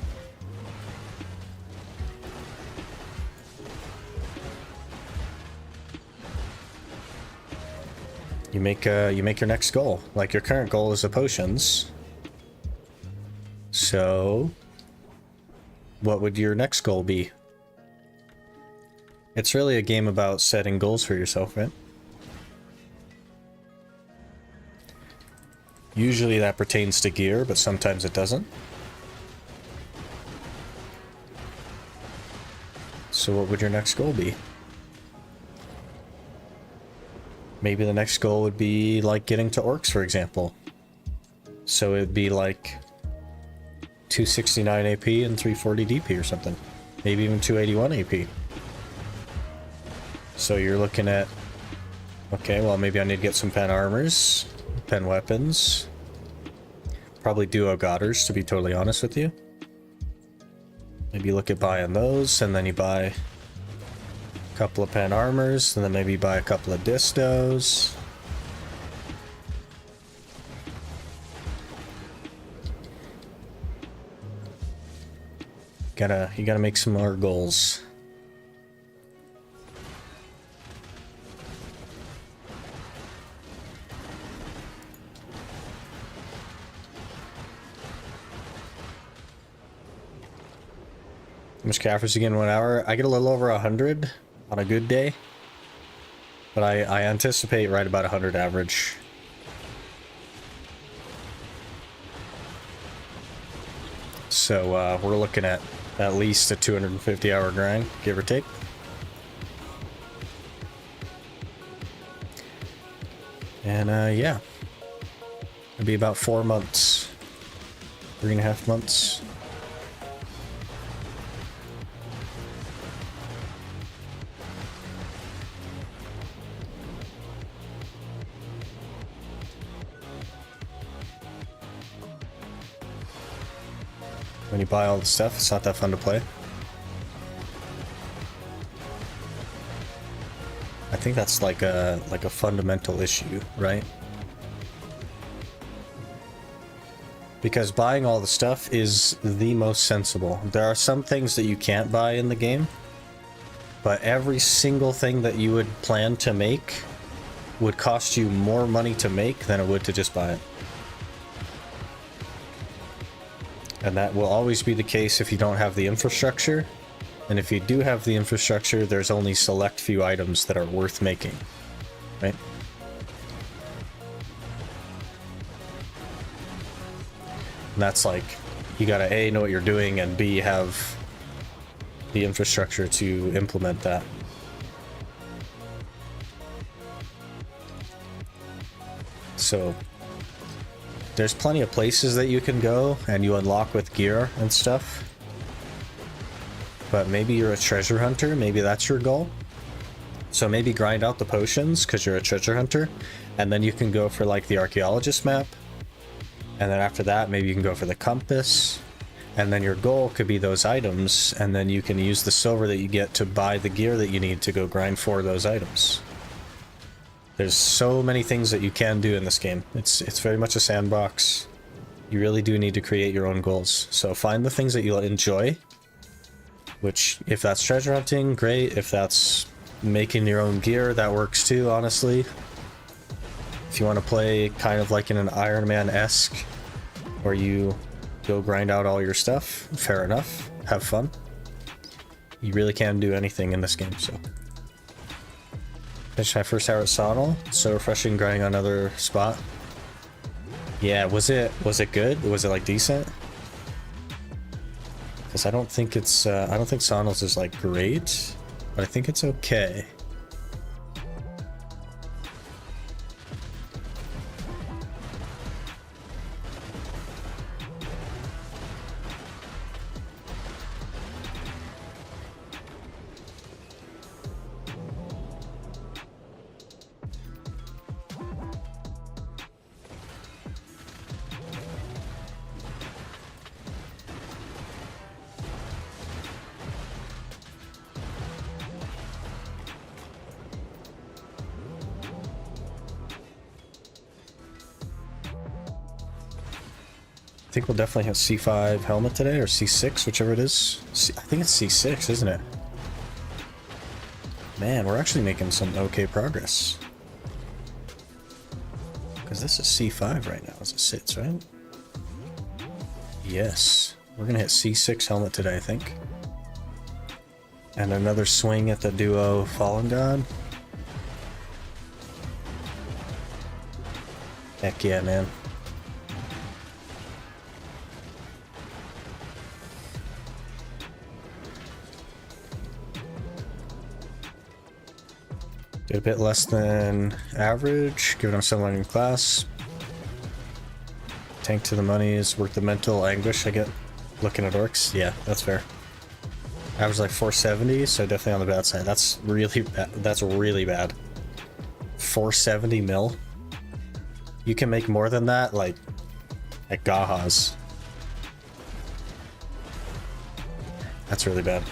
You make your next goal. Like your current goal is the potions. So what would your next goal be? It's really a game about setting goals for yourself, right? Usually that pertains to gear, but sometimes it doesn't. So what would your next goal be? Maybe the next goal would be like getting to orcs, for example. So it'd be like 269 AP and 340 DP or something. Maybe even 281 AP. So you're looking at, okay, well maybe I need to get some pen armors, pen weapons. Probably duo godders, to be totally honest with you. Maybe look at buying those, and then you buy couple of pen armors, and then maybe buy a couple of distos. You gotta make some more goals. How much caphras you get in 1 hour? I get a little over 100 on a good day, but I anticipate right about 100 average. So we're looking at least a 250 hour grind, give or take. And yeah, it'll be about 4 months, 3.5 months. when you buy all the stuff, it's not that fun to play. I think that's like a fundamental issue, right? Because buying all the stuff is the most sensible. There are some things that you can't buy in the game, but every single thing that you would plan to make would cost you more money to make than it would to just buy it. And that will always be the case if you don't have the infrastructure. And if you do have the infrastructure, there's only select few items that are worth making, right? And that's like, you gotta A, know what you're doing, and B, have the infrastructure to implement that. So there's plenty of places that you can go and you unlock with gear and stuff. But maybe you're a treasure hunter, maybe that's your goal. So maybe grind out the potions because you're a treasure hunter, and then you can go for like the archaeologist map. And then after that, maybe you can go for the compass. And then your goal could be those items, and then you can use the silver that you get to buy the gear that you need to go grind for those items. There's so many things that you can do in this game. It's very much a sandbox. You really do need to create your own goals. So find the things that you'll enjoy. Which, if that's treasure hunting, great. If that's making your own gear, that works too, honestly. If you want to play kind of like in an Iron Man-esque, where you go grind out all your stuff, fair enough. Have fun. You really can do anything in this game, so. Finished my first hour at Sonal. So refreshing grinding on another spot. Yeah, was it good? Was it like decent? Because I don't think it's, I don't think Sonal's is like great, but I think it's okay. I think we'll definitely have C5 helmet today, or C6, whichever it is. I think it's C6, isn't it? Man, we're actually making some okay progress. Because this is C5 right now as it sits, right? Yes. We're going to hit C6 helmet today, I think. And another swing at the duo Fallen God. Heck yeah, man. Did a bit less than average, giving him someone in class. Tank to the monies, work the mental anguish I get looking at orcs. Yeah, that's fair. Average like 470, so definitely on the bad side. That's really bad. That's really bad. 470 mil. You can make more than that, like at Gaha's. That's really bad.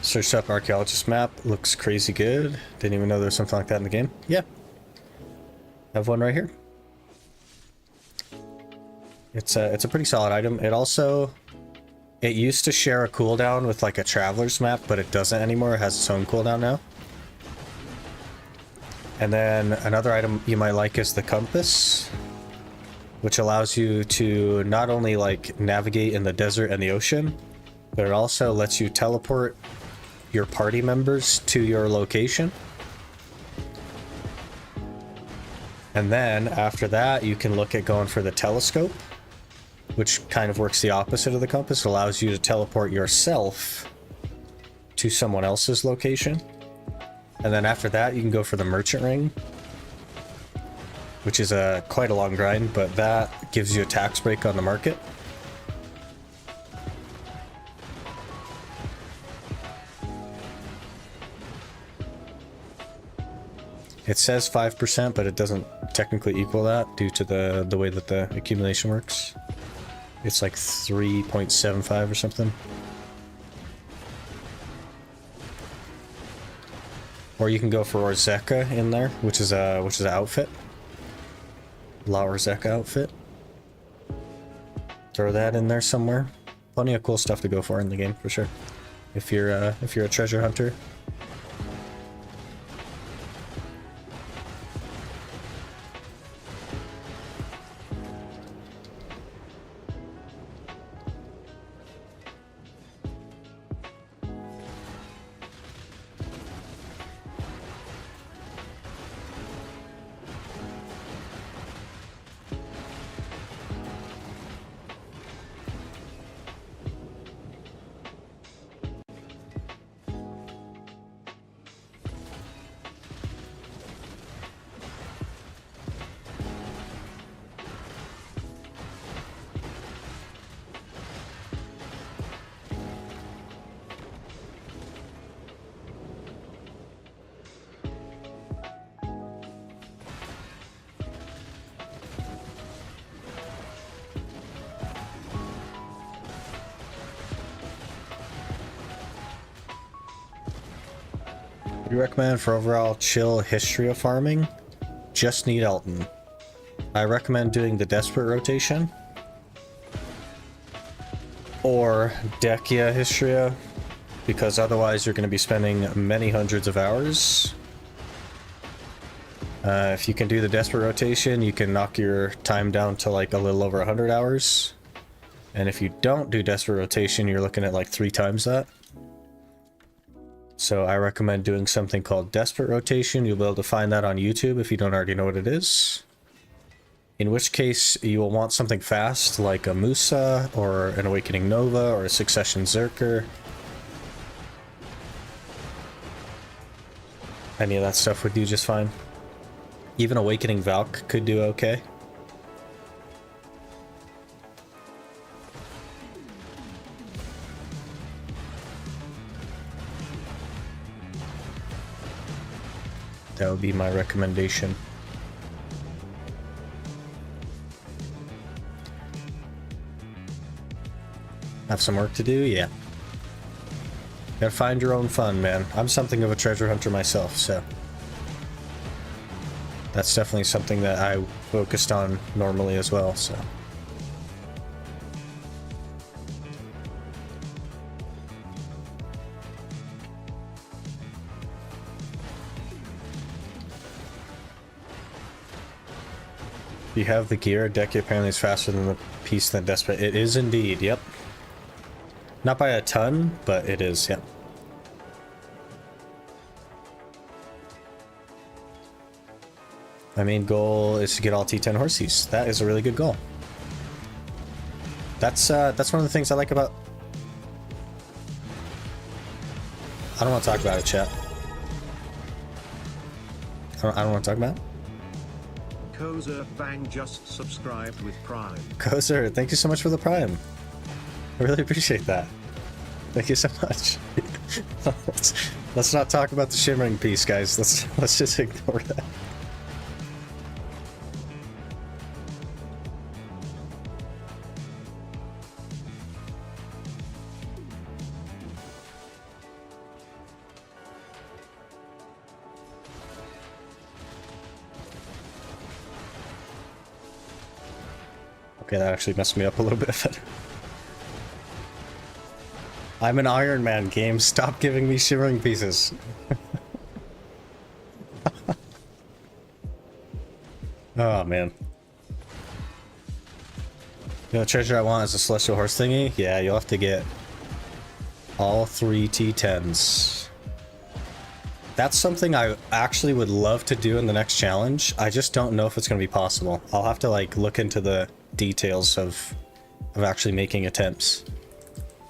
Searched up archaeologist map, looks crazy good. Didn't even know there's something like that in the game. Yeah. Have one right here. It's a pretty solid item. It also, it used to share a cooldown with like a traveler's map, but it doesn't anymore. It has its own cooldown now. And then another item you might like is the compass, which allows you to not only like navigate in the desert and the ocean, but it also lets you teleport your party members to your location. And then after that, you can look at going for the telescope, which kind of works the opposite of the compass. It allows you to teleport yourself to someone else's location. And then after that, you can go for the merchant ring, which is quite a long grind, but that gives you a tax break on the market. It says 5%, but it doesn't technically equal that due to the way that the accumulation works. It's like 3.75 or something. Or you can go for Orzeka in there, which is an outfit. La Orzeka outfit. Throw that in there somewhere. Plenty of cool stuff to go for in the game for sure. If you're a treasure hunter. You recommend for overall chill history of farming? Just need Elton. I recommend doing the Desperate rotation. Or Dekia Histria, because otherwise you're going to be spending many hundreds of hours. If you can do the Desperate rotation, you can knock your time down to like a little over 100 hours. And if you don't do Desperate rotation, you're looking at like 3 times that. So I recommend doing something called Desperate rotation. You'll be able to find that on YouTube if you don't already know what it is. In which case you will want something fast like a Musa or an Awakening Nova or a Succession Zerker. Any of that stuff would do just fine. Even Awakening Valk could do okay. That would be my recommendation. Have some work to do? Yeah. Gotta find your own fun, man. I'm something of a treasure hunter myself, so that's definitely something that I focused on normally as well, so. You have the gear. Decky apparently is faster than the piece than Desperate. It is indeed, yep. Not by a ton, but it is, yep. My main goal is to get all T10 horsies. That is a really good goal. That's one of the things I like about... I don't want to talk about it, chat. I don't want to talk about it. Kozer Bang just subscribed with Prime. Kozer, thank you so much for the Prime. I really appreciate that. Thank you so much. let's not talk about the shimmering piece, guys. Let's just ignore that. Okay, that actually messed me up a little bit. I'm an Iron Man game. Stop giving me shimmering pieces. Oh, man. You know, the treasure I want is a Celestial Horse thingy? Yeah, you'll have to get all 3 T10s. That's something I actually would love to do in the next challenge. I just don't know if it's going to be possible. I'll have to, like, look into the details of actually making attempts.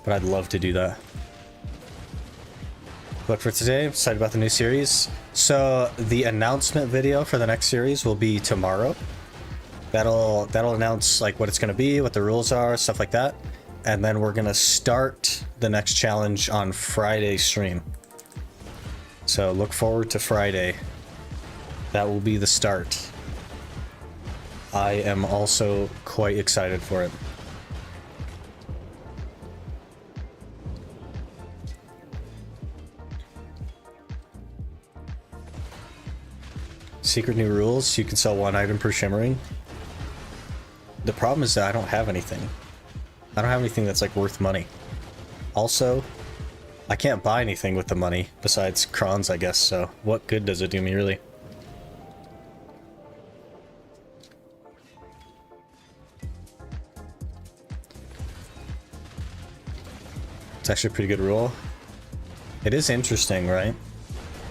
But I'd love to do that. But for today, I'm excited about the new series. So the announcement video for the next series will be tomorrow. That'll announce like what it's gonna be, what the rules are, stuff like that. And then we're gonna start the next challenge on Friday stream. So look forward to Friday. That will be the start. I am also quite excited for it. Secret new rules, you can sell 1 item per shimmering. The problem is that I don't have anything. I don't have anything that's like worth money. Also, I can't buy anything with the money besides crons, I guess, so what good does it do me really? It's actually a pretty good rule. It is interesting, right?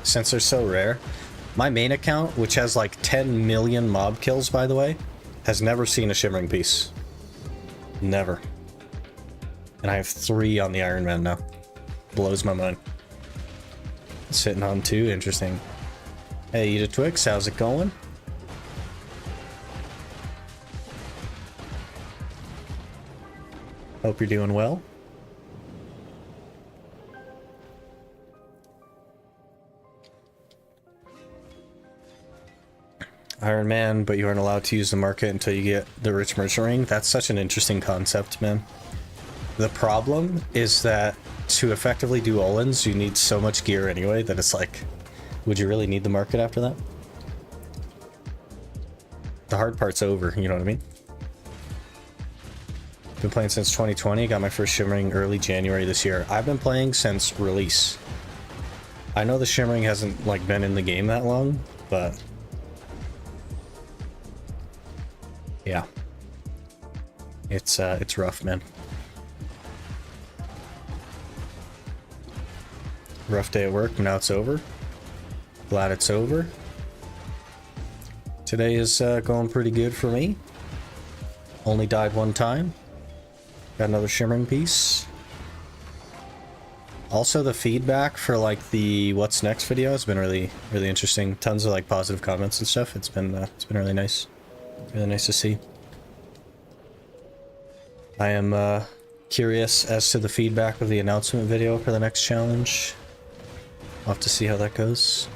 Since they're so rare. My main account, which has like 10 million mob kills, by the way, has never seen a shimmering piece. Never. And I have 3 on the Iron Man now. Blows my mind. Sitting on 2, interesting. Hey, Eat a Twix, how's it going? Hope you're doing well. Iron Man, but you aren't allowed to use the market until you get the rich merchant ring. That's such an interesting concept, man. The problem is that to effectively do Olins, you need so much gear anyway that it's like, would you really need the market after that? The hard part's over, you know what I mean? Been playing since 2020, got my first shimmering early January this year. I've been playing since release. I know the shimmering hasn't like been in the game that long, but yeah, it's rough, man. Rough day at work, but now it's over. Glad it's over. Today is going pretty good for me. Only died 1 time. Got another shimmering piece. Also, the feedback for like the what's next video has been really interesting. Tons of like positive comments and stuff. It's been really nice. Really nice to see. I am curious as to the feedback of the announcement video for the next challenge. I'll have to see how that goes.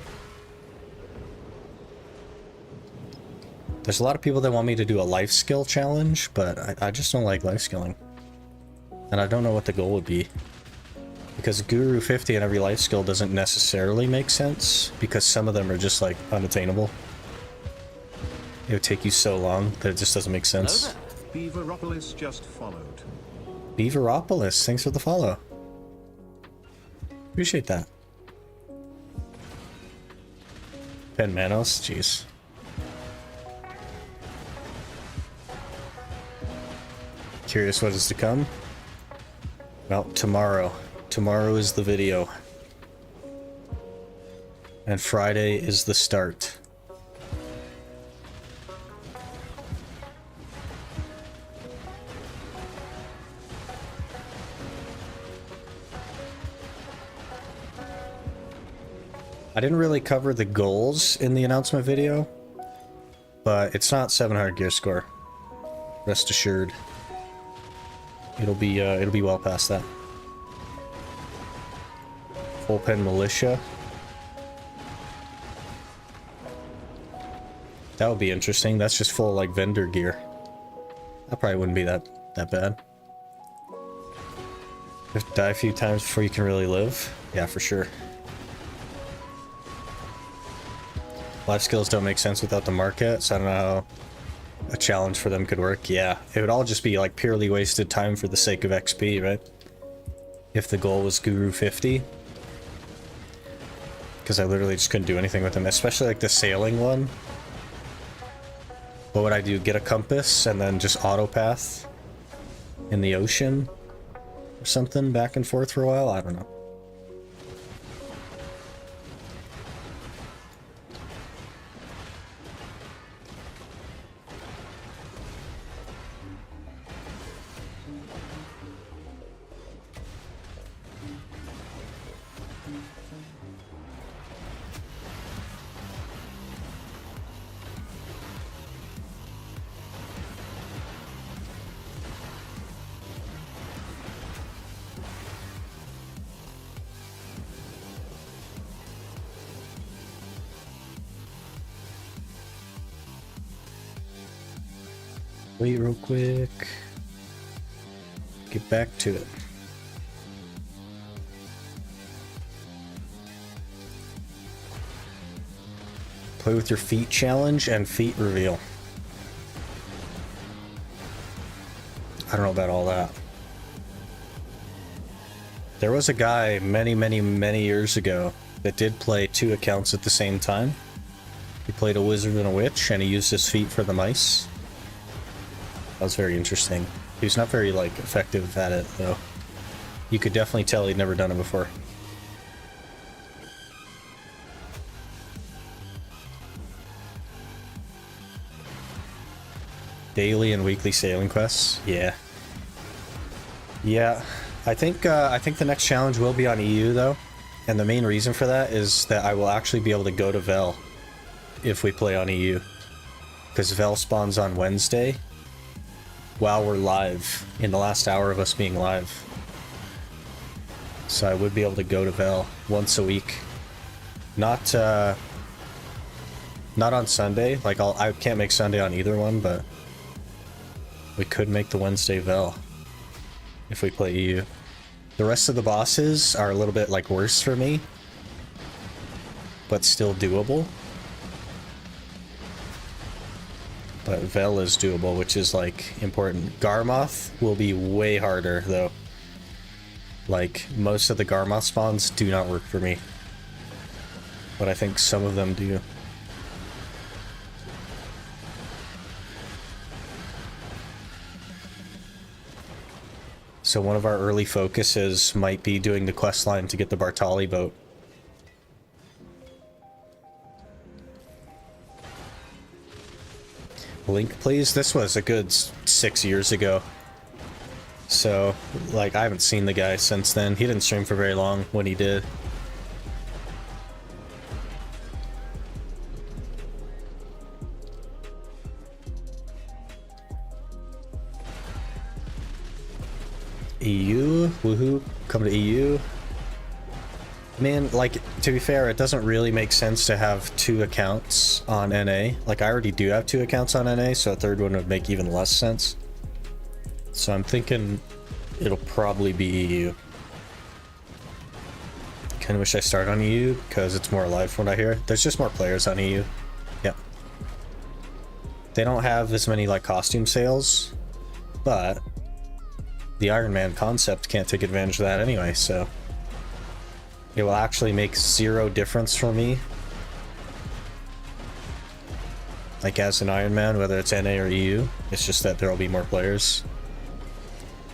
There's a lot of people that want me to do a life skill challenge, but I just don't like life skilling. And I don't know what the goal would be. Because Guru 50 in every life skill doesn't necessarily make sense, because some of them are just like unattainable. It would take you so long that it just doesn't make sense. Beaveropolis just followed. Beaveropolis, thanks for the follow. Appreciate that. Pen Manos, jeez. Curious what is to come? Well, tomorrow. Tomorrow is the video. And Friday is the start. I didn't really cover the goals in the announcement video, but it's not 700 gear score. Rest assured. It'll be well past that. Full pen militia. That would be interesting. That's just full like vendor gear. That probably wouldn't be that bad. You have to die a few times before you can really live. Yeah, for sure. Life skills don't make sense without the market, so I don't know how a challenge for them could work. Yeah, it would all just be like purely wasted time for the sake of XP, right? If the goal was Guru 50. Because I literally just couldn't do anything with them, especially like the sailing one. What would I do? Get a compass and then just auto path in the ocean or something back and forth for a while? I don't know. Wait real quick. Get back to it. Play with your feet challenge and feet reveal. I don't know about all that. There was a guy many years ago that did play 2 accounts at the same time. He played a wizard and a witch, and he used his feet for the mice. That was very interesting. He was not very, like, effective at it, though. You could definitely tell he'd never done it before. Daily and weekly sailing quests? Yeah. Yeah. I think the next challenge will be on EU, though. And the main reason for that is that I will actually be able to go to Vel if we play on EU. Because Vel spawns on Wednesday while we're live, in the last hour of us being live. So I would be able to go to Vel once a week. Not on Sunday. Like, I can't make Sunday on either one, but we could make the Wednesday Vel if we play EU. The rest of the bosses are a little bit, like, worse for me, but still doable. But Vel is doable, which is, like, important. Garmoth will be way harder, though. Like, most of the Garmoth spawns do not work for me, but I think some of them do. So one of our early focuses might be doing the quest line to get the Bartali boat. Link, please? This was a good 6 years ago. So, like, I haven't seen the guy since then. He didn't stream for very long when he did. EU? Woohoo. Come to EU. Man, like, to be fair, it doesn't really make sense to have 2 accounts on NA. Like, I already do have 2 accounts on NA, so a third one would make even less sense. So I'm thinking it'll probably be EU. Kinda wish I started on EU, because it's more alive from what I hear. There's just more players on EU. Yep. They don't have as many, like, costume sales, but the Iron Man concept can't take advantage of that anyway, so it will actually make 0 difference for me, like, as an Iron Man, whether it's NA or EU. It's just that there will be more players,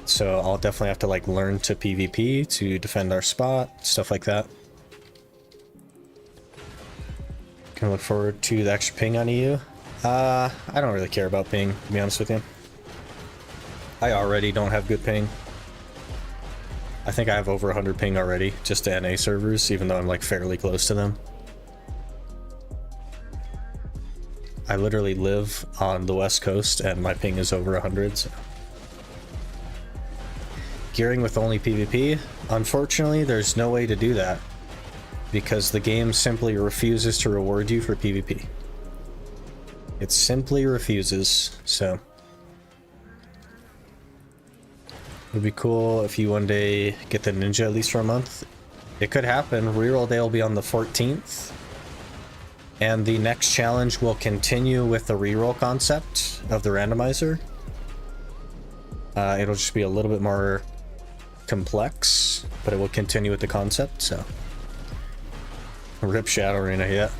so I'll definitely have to, like, learn to PvP to defend our spot, stuff like that. Can look forward to the extra ping on EU. I don't really care about ping, to be honest with you. I already don't have good ping. I think I have over 100 ping already, just to NA servers, even though I'm, like, fairly close to them. I literally live on the West Coast, and my ping is over 100, so. Gearing with only PvP? Unfortunately, there's no way to do that, because the game simply refuses to reward you for PvP. It simply refuses, so. It would be cool if you one day get the ninja at least for a month. It could happen. Reroll day will be on the 14th. And the next challenge will continue with the reroll concept of the randomizer. It'll just be a little bit more complex, but it will continue with the concept, so. Rip Shadow Arena, yeah.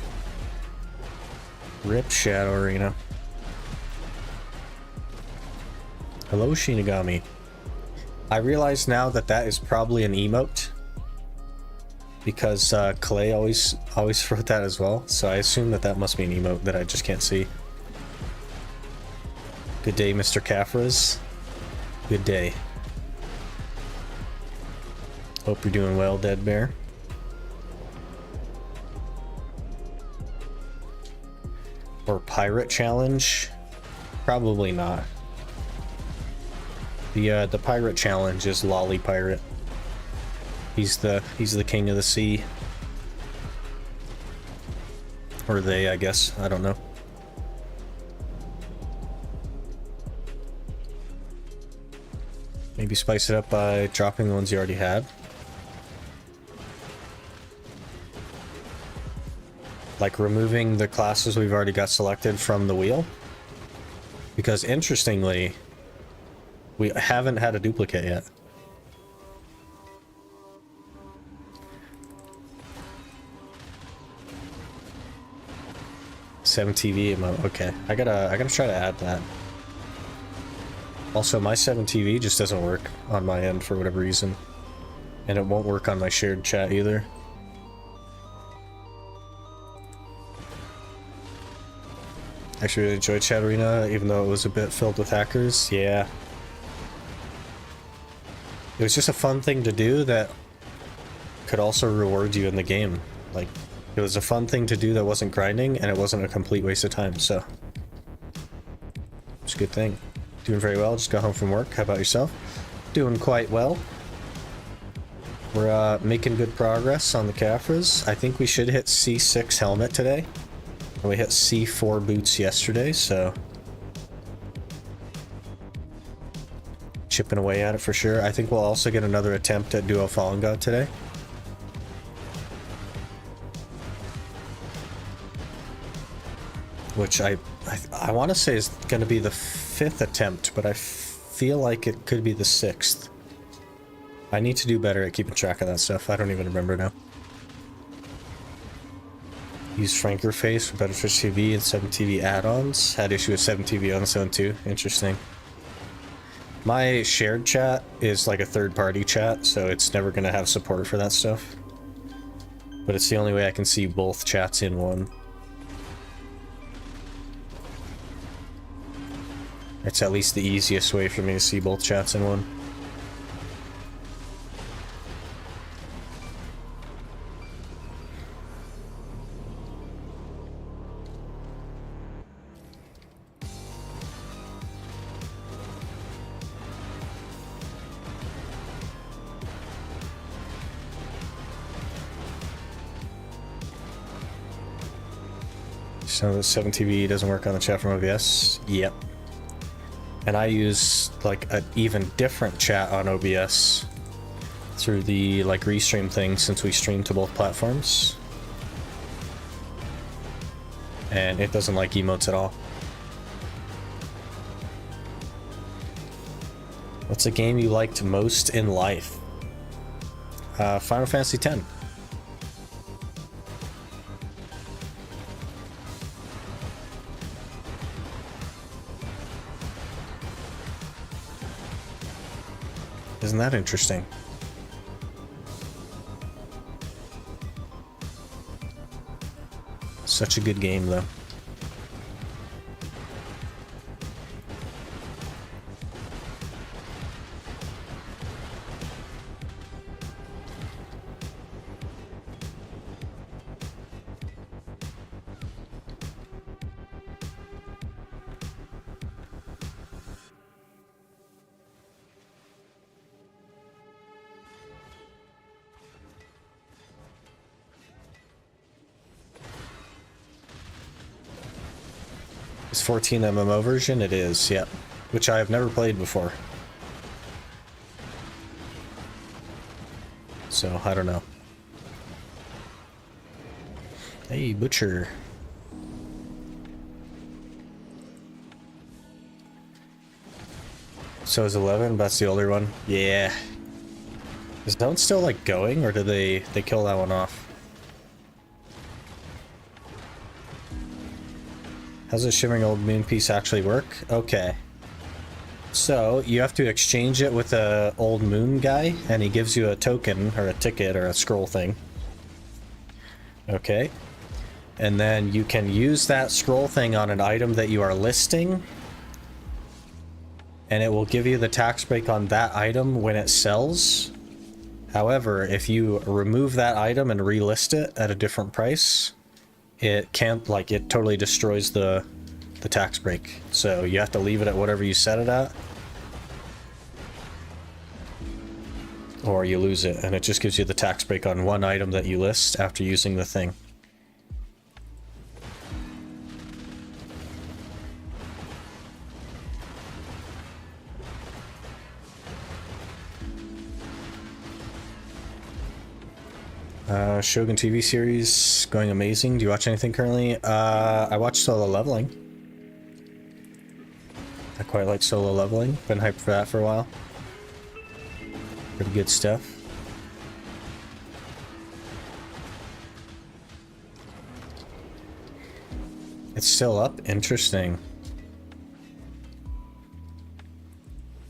Rip Shadow Arena. Hello, Shinigami. I realize now that that is probably an emote, because Clay always wrote that as well, so I assume that that must be an emote that I just can't see. Good day, Mr. Caphras. Good day. Hope you're doing well, Dead Bear. Or Pirate Challenge? Probably not. The pirate challenge is Lolly Pirate. He's the king of the sea. Or they, I guess. I don't know. Maybe spice it up by dropping the ones you already had. Like removing the classes we've already got selected from the wheel. Because interestingly, we haven't had a duplicate yet. Seven TV emote. Okay, I gotta try to add that. Also, my 7 TV just doesn't work on my end for whatever reason, and it won't work on my shared chat either. I actually really enjoyed Chat Arena, even though it was a bit filled with hackers. Yeah. It was just a fun thing to do that could also reward you in the game. Like, it was a fun thing to do that wasn't grinding, and it wasn't a complete waste of time, so. It's a good thing. Doing very well, just got home from work. How about yourself? Doing quite well. We're making good progress on the caphras. I think we should hit C6 helmet today. We hit C4 boots yesterday, so chipping away at it for sure. I think we'll also get another attempt at Duo Fallen God today. Which I want to say is going to be the 5th attempt, but I feel like it could be the 6th. I need to do better at keeping track of that stuff. I don't even remember now. Use Franker Face for Better Fish TV and 7TV add-ons. Had issue with 7TV on 7.2. Interesting. My shared chat is like a third-party chat, so it's never going to have support for that stuff. But it's the only way I can see both chats in one. It's at least the easiest way for me to see both chats in one. So the 7TV doesn't work on the chat from OBS? Yep. And I use like an even different chat on OBS through the like restream thing since we stream to both platforms. And it doesn't like emotes at all. What's a game you liked most in life? Final Fantasy X. Isn't that interesting? Such a good game, though. It's 14 MMO version? It is, yep. Which I have never played before. So, I don't know. Hey, Butcher. So is 11, but that's the older one? Yeah. Is that one still, like, going, or did they kill that one off? How's a Shimmering Old Moon piece actually work? Okay. So, you have to exchange it with a old moon guy, and he gives you a token, or a ticket, or a scroll thing. Okay. And then you can use that scroll thing on an item that you are listing, and it will give you the tax break on that item when it sells. However, if you remove that item and relist it at a different price, it can't, like, it totally destroys the tax break. So you have to leave it at whatever you set it at, or you lose it, and it just gives you the tax break on one item that you list after using the thing. Shogun TV series going amazing. Do you watch anything currently? I watch Solo Leveling. I quite like Solo Leveling. Been hyped for that for a while. Pretty good stuff. It's still up? Interesting.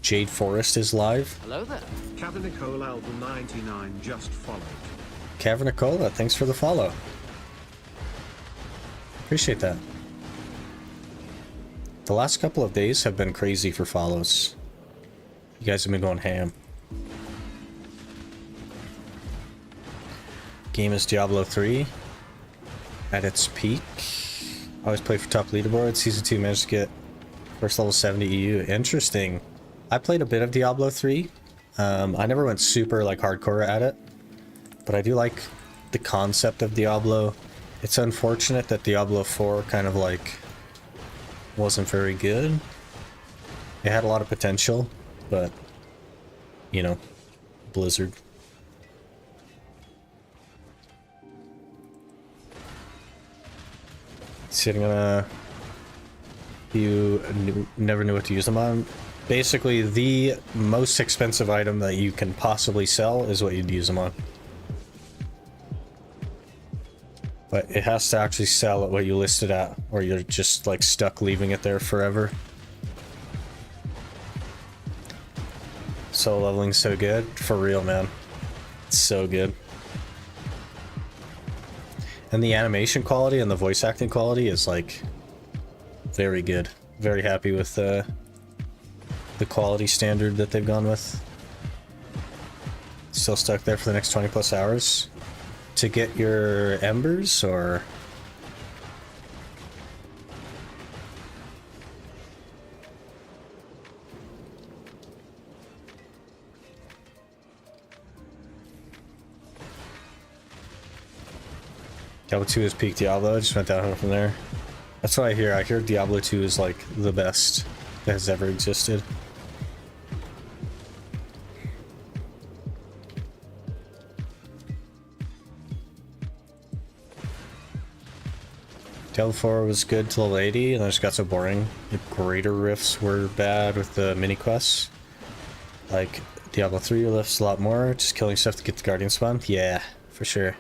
Jade Forest is live. Hello there. Cavernicole Album 99 just followed. Cavernicola, thanks for the follow. Appreciate that. The last couple of days have been crazy for follows. You guys have been going ham. Game is Diablo 3 at its peak. Always play for top leaderboard. Season 2 managed to get first level 70 EU. Interesting. I played a bit of Diablo 3. I never went super like hardcore at it, but I do like the concept of Diablo. It's unfortunate that Diablo 4 kind of like wasn't very good. It had a lot of potential, but you know, Blizzard. Sitting on a never knew what to use them on. Basically, the most expensive item that you can possibly sell is what you'd use them on. But it has to actually sell at what you list it at, or you're just like stuck leaving it there forever. Solo leveling's so good. For real, man. It's so good. And the animation quality and the voice acting quality is like very good. Very happy with the quality standard that they've gone with. Still stuck there for the next 20 plus hours to get your embers, or Diablo 2 is peak Diablo. I just went downhill from there. That's what I hear. I hear Diablo 2 is like the best that has ever existed. Diablo 4 was good till level 80, and then it just got so boring. The greater rifts were bad with the mini quests. Like Diablo 3 lifts a lot more, just killing stuff to get the Guardian spawn. Yeah, for sure.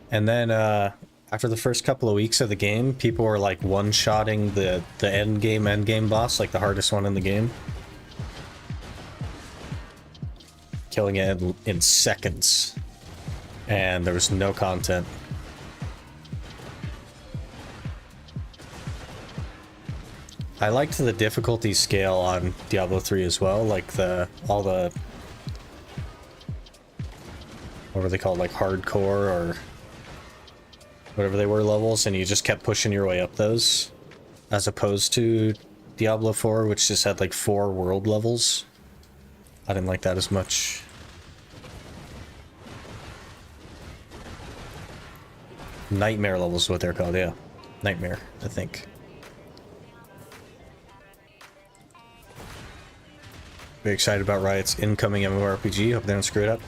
And then after the first couple of weeks of the game, people were like one-shotting the end game boss, like the hardest one in the game. Killing it in seconds. And there was no content. I liked the difficulty scale on Diablo 3 as well, like all the what were they called, like hardcore or whatever they were levels, and you just kept pushing your way up those, as opposed to Diablo 4, which just had like 4 world levels. I didn't like that as much. Nightmare levels is what they're called, yeah. Nightmare, I think. Very excited about Riot's incoming MMORPG. Hope they don't screw it up.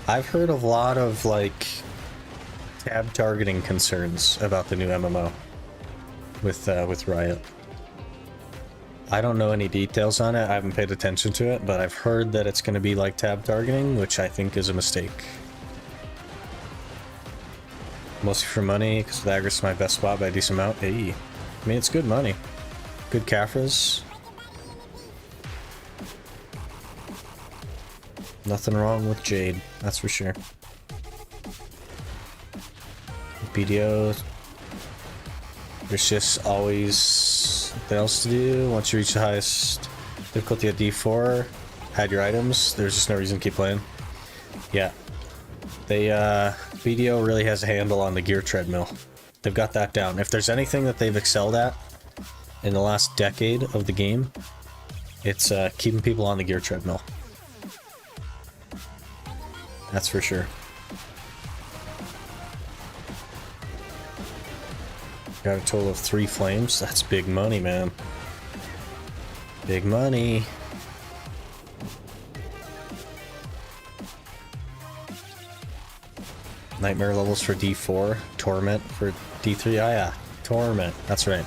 I've heard a lot of like tab targeting concerns about the new MMO with Riot. I don't know any details on it. I haven't paid attention to it, but I've heard that it's going to be like tab targeting, which I think is a mistake. Mostly for money, because the Agris is my best spot by a decent amount. Hey, I mean, it's good money. Good caphras. Nothing wrong with Jade, that's for sure. BDO, there's just always something else to do. Once you reach the highest difficulty at D4, had your items, there's just no reason to keep playing. Yeah. They, BDO really has a handle on the gear treadmill. They've got that down. If there's anything that they've excelled at in the last decade of the game, it's keeping people on the gear treadmill. That's for sure. Got a total of 3 flames. That's big money, man. Big money. Nightmare levels for D4, Torment for D3. Ah, yeah, Torment. That's right.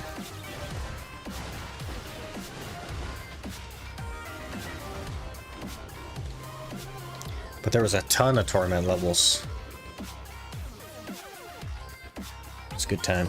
But there was a ton of Torment levels. It's a good time.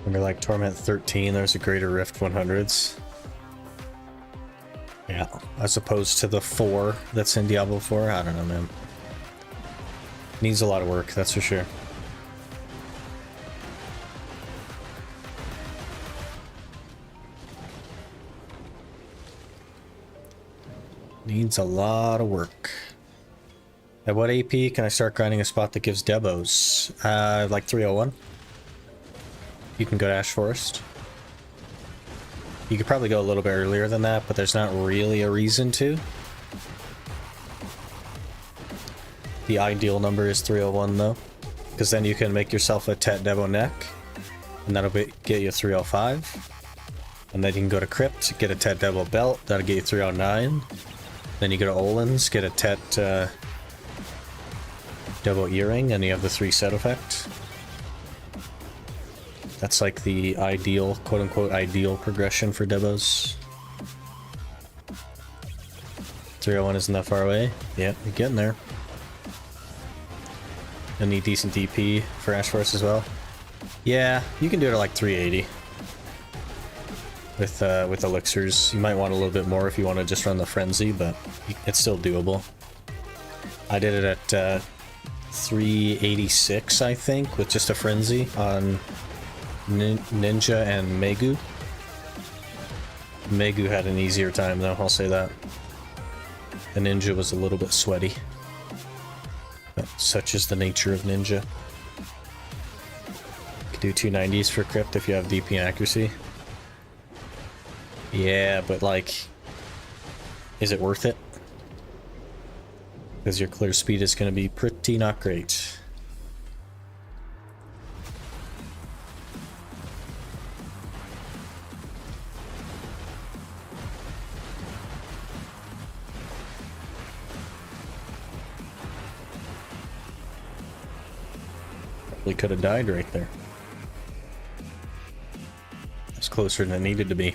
Remember, like Torment 13, there's a Greater Rift 100s. Yeah, as opposed to the 4 that's in Diablo 4. I don't know, man. Needs a lot of work, that's for sure. Needs a lot of work. At what AP can I start grinding a spot that gives Debos? Like 301. You can go to Ash Forest. You could probably go a little bit earlier than that, but there's not really a reason to. The ideal number is 301 though, because then you can make yourself a Tet Devo neck, and that'll get you 305. And then you can go to Crypt, get a Tet Devo belt, that'll get you 309. Then you go to Olin's, get a Tet Devo earring, and you have the 3 set effect. That's like the ideal, quote-unquote, ideal progression for Debos. 301 isn't that far away. Yeah, you're getting there. You'll need decent DP for Ash Force as well. Yeah, you can do it at like 380. With elixirs. You might want a little bit more if you want to just run the Frenzy, but it's still doable. I did it at 386, I think, with just a Frenzy on Ninja and Megu. Megu had an easier time though, I'll say that. The Ninja was a little bit sweaty. But such is the nature of Ninja. You can do 290s for Crypt if you have DP and accuracy. Yeah, but like, is it worth it? Because your clear speed is going to be pretty not great. Probably could have died right there. It's closer than it needed to be.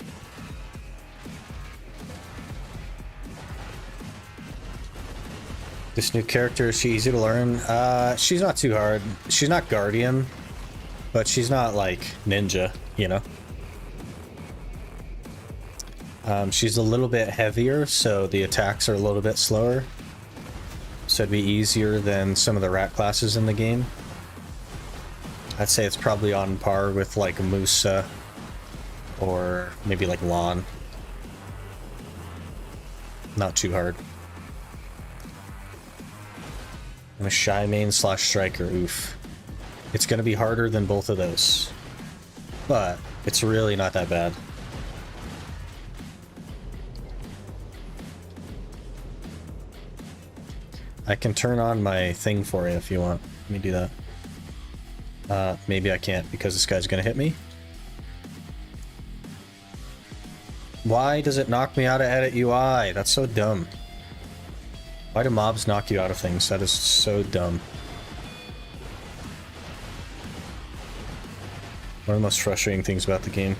This new character, is she easy to learn? She's not too hard. She's not Guardian, but she's not like Ninja, you know? She's a little bit heavier, so the attacks are a little bit slower. So it'd be easier than some of the rat classes in the game. I'd say it's probably on par with like Musa or maybe like Lon. Not too hard. And a Shy main / Striker, oof. It's gonna be harder than both of those. But it's really not that bad. I can turn on my thing for you if you want. Let me do that. Maybe I can't because this guy's gonna hit me. Why does it knock me out of edit UI? That's so dumb. Why do mobs knock you out of things? That is so dumb. One of the most frustrating things about the game.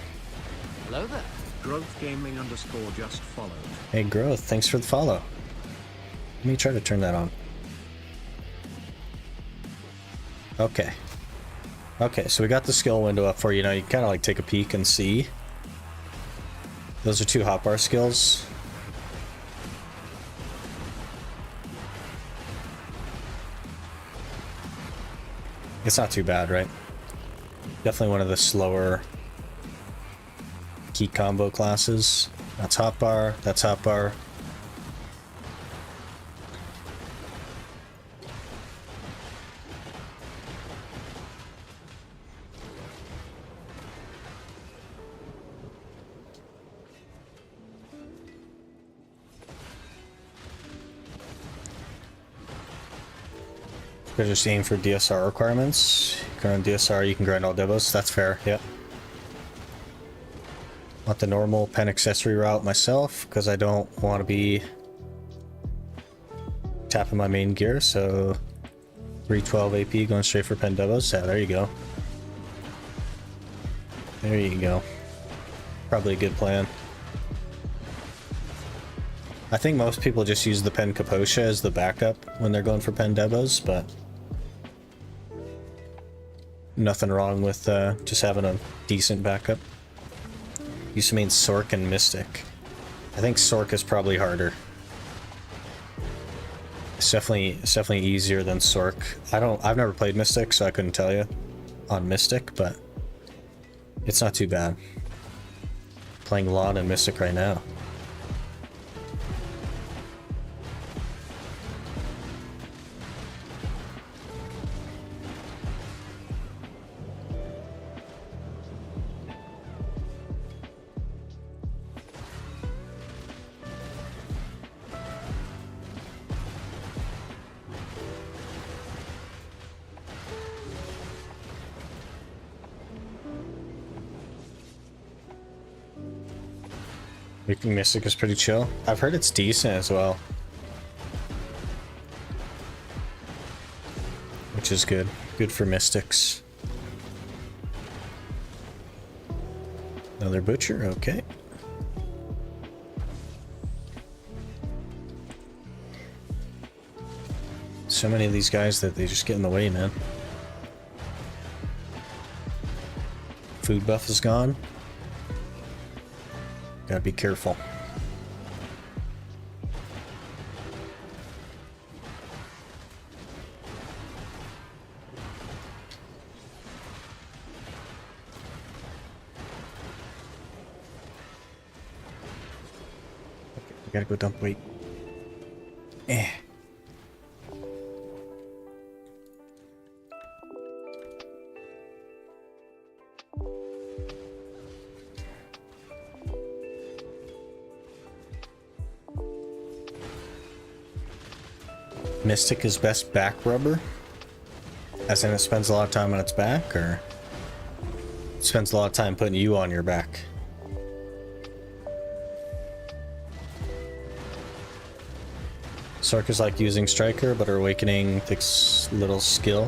Hello there. Growth Gaming _ just followed. Hey Growth, thanks for the follow. Let me try to turn that on. Okay. Okay, so we got the skill window up for you now. You can kind of like take a peek and see. Those are 2 hotbar skills. It's not too bad, right? Definitely one of the slower key combo classes. That's hotbar, that's hotbar. They're just aim for DSR requirements. You can run DSR, you can grind all devos. That's fair, yeah. Want the normal pen accessory route myself, because I don't want to be tapping my main gear, so 312 AP going straight for pen devos. Yeah, there you go. There you go. Probably a good plan. I think most people just use the pen Kaposha as the backup when they're going for pen devos, but nothing wrong with just having a decent backup. Used to mean Sork and Mystic. I think Sork is probably harder. It's definitely easier than Sork. I've never played Mystic, so I couldn't tell you on Mystic, but it's not too bad. Playing Lawn and Mystic right now. Making Mystic is pretty chill. I've heard it's decent as well. Which is good. Good for Mystics. Another Butcher, okay. So many of these guys that they just get in the way, man. Food buff is gone. Gotta be careful. Okay, we gotta go dump weight. Mystic is best back rubber? As in it spends a lot of time on its back, or it spends a lot of time putting you on your back? Sork is like using Striker, but her Awakening takes little skill.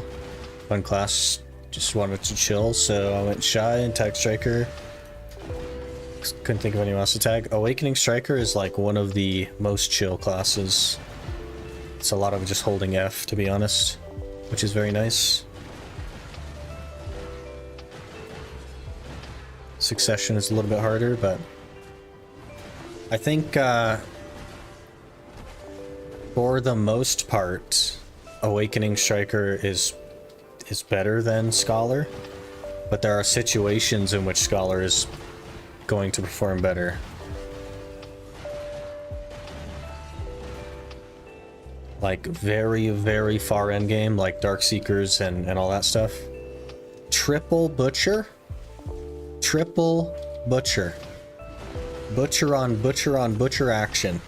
One class just wanted to chill, so I went Shy and tagged Striker. Couldn't think of anyone else to tag. Awakening Striker is like one of the most chill classes. It's a lot of just holding F, to be honest, which is very nice. Succession is a little bit harder, but I think for the most part, Awakening Striker is better than Scholar, but there are situations in which Scholar is going to perform better. Like very, very far endgame, like Darkseekers and all that stuff. Triple Butcher? Triple Butcher. Butcher on Butcher on Butcher action.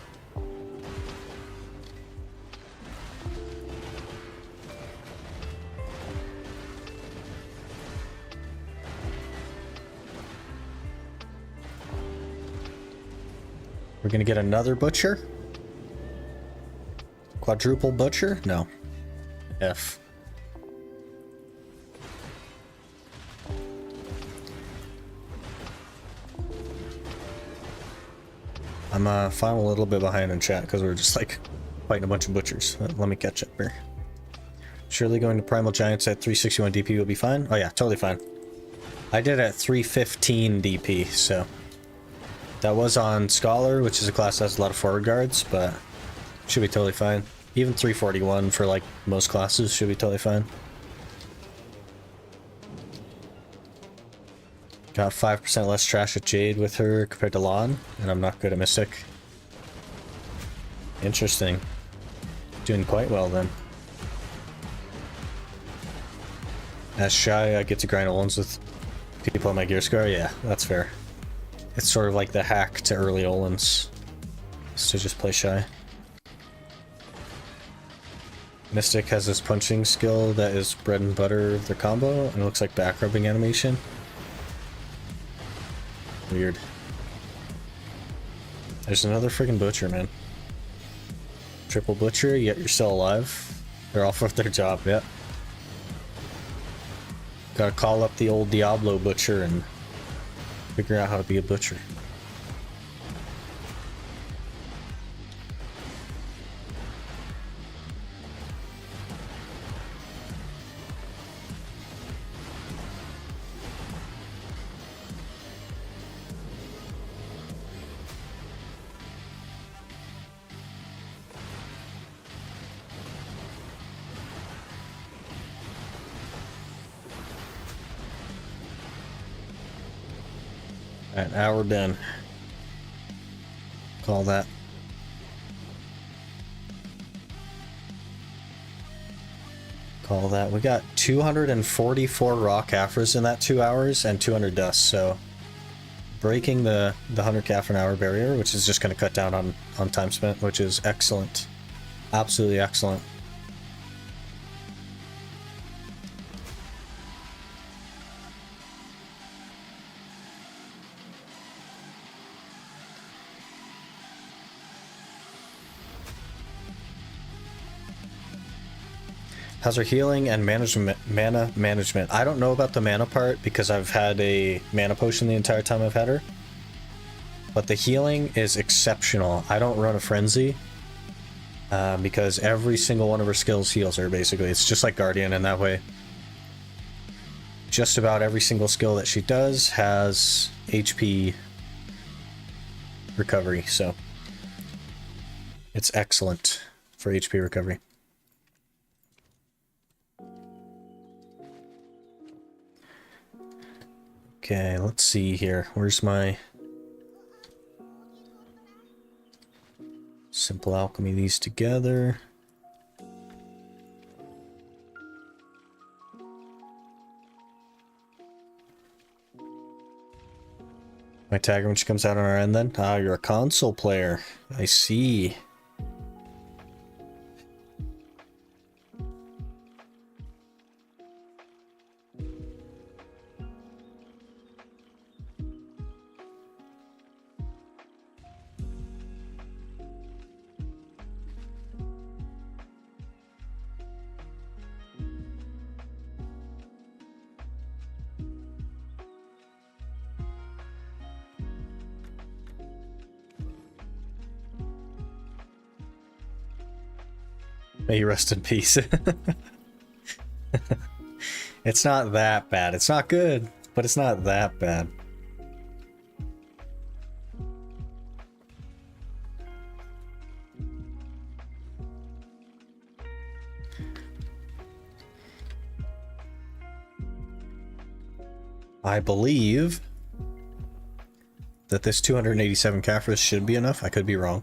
We're gonna get another Butcher? Quadruple Butcher? No. F. I'm fine a little bit behind in chat because we're just like fighting a bunch of butchers. Let me catch up here. Surely going to Primal Giants at 361 DP will be fine? Oh yeah, totally fine. I did at 315 DP, so that was on Scholar, which is a class that has a lot of forward guards, but should be totally fine. Even 341 for like most classes should be totally fine. Got 5% less trash at Jade with her compared to Lon, and I'm not good at Mystic. Interesting. Doing quite well then. As Shy, I get to grind Olins with people on my gear scar. Yeah, that's fair. It's sort of like the hack to early Olins, is to just play Shy. Mystic has this punching skill that is bread and butter of their combo, and it looks like back rubbing animation. Weird. There's another freaking butcher, man. Triple butcher, yet you're still alive. They're off with their job, yeah. Gotta call up the old Diablo butcher and figure out how to be a butcher. Alright, now we're done. Call that. Call that. We got 244 raw caphras in that 2 hours and 200 dust, so breaking the 100 caphra an hour barrier, which is just going to cut down on time spent, which is excellent. Absolutely excellent. How's our healing and mana management? I don't know about the mana part because I've had a mana potion the entire time I've had her. But the healing is exceptional. I don't run a frenzy because every single one of her skills heals her, basically. It's just like Guardian in that way. Just about every single skill that she does has HP recovery, so it's excellent for HP recovery. Okay, let's see here. Where's my simple alchemy these together? My tag which comes out on our end then? Ah, you're a console player. I see. May you rest in peace. It's not that bad. It's not good, but it's not that bad. I believe that this 287 caphras should be enough. I could be wrong.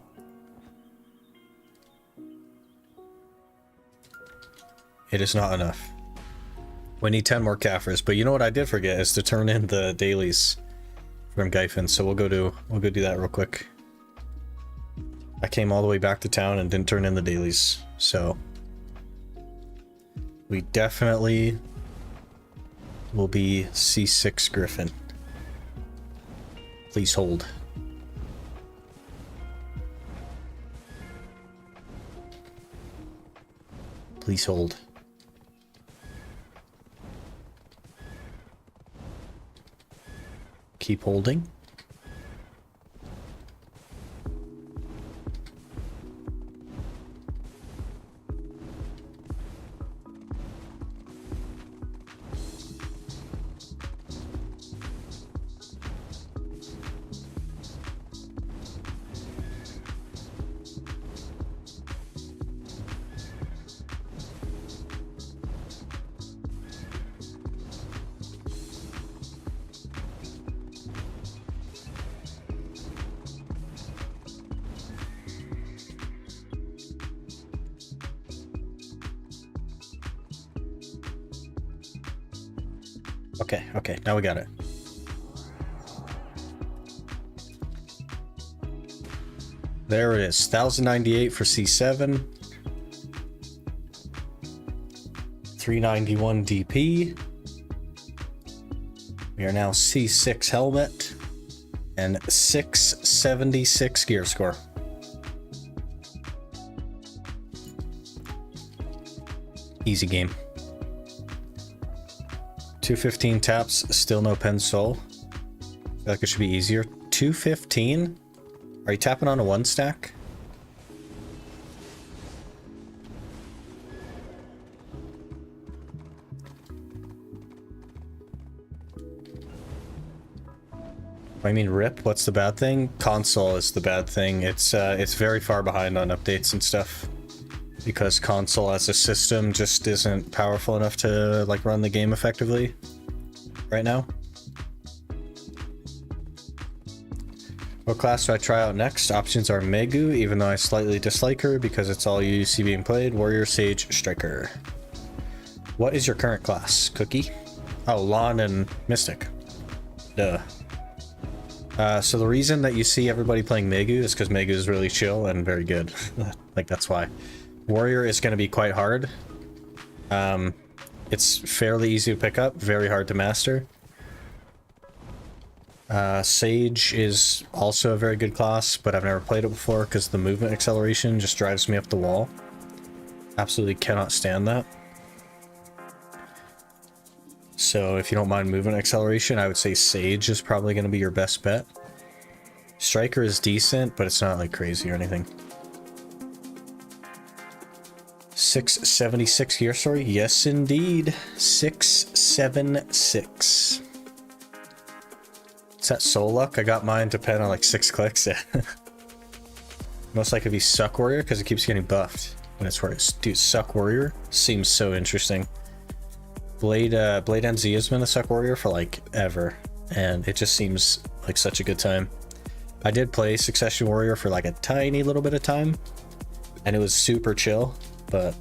It is not enough. We need 10 more caphras, but you know what I did forget is to turn in the dailies from Gyfin, so we'll go do that real quick. I came all the way back to town and didn't turn in the dailies, so we definitely will be C6 Gyfin. Please hold. Please hold. Keep holding. Okay, now we got it. There it is, 1098 for C7. 391 DP. We are now C6 helmet and 676 gear score. Easy game. 215 taps, still no pen soul. I feel like it should be easier. 215? Are you tapping on a 1 stack? I mean, RIP, what's the bad thing? Console is the bad thing. It's very far behind on updates and stuff. Because console as a system just isn't powerful enough to, like, run the game effectively right now. What class do I try out next? Options are Megu, even though I slightly dislike her because it's all you see being played. Warrior, Sage, Striker. What is your current class? Cookie? Oh, Lawn and Mystic. Duh. So the reason that you see everybody playing Megu is because Megu is really chill and very good. Like, that's why. Warrior is going to be quite hard. It's fairly easy to pick up, very hard to master. Sage is also a very good class, but I've never played it before because the movement acceleration just drives me up the wall. Absolutely cannot stand that. So if you don't mind movement acceleration, I would say Sage is probably going to be your best bet. Striker is decent, but it's not like crazy or anything. 676 gear story? Yes, indeed. 676. Is that soul luck? I got mine to pen on like 6 clicks. Most likely be Suck Warrior because it keeps getting buffed when it's Warrior. Dude, Suck Warrior seems so interesting. Blade NZ has been a Suck Warrior for like ever, and it just seems like such a good time. I did play Succession Warrior for like a tiny little bit of time, and it was super chill, but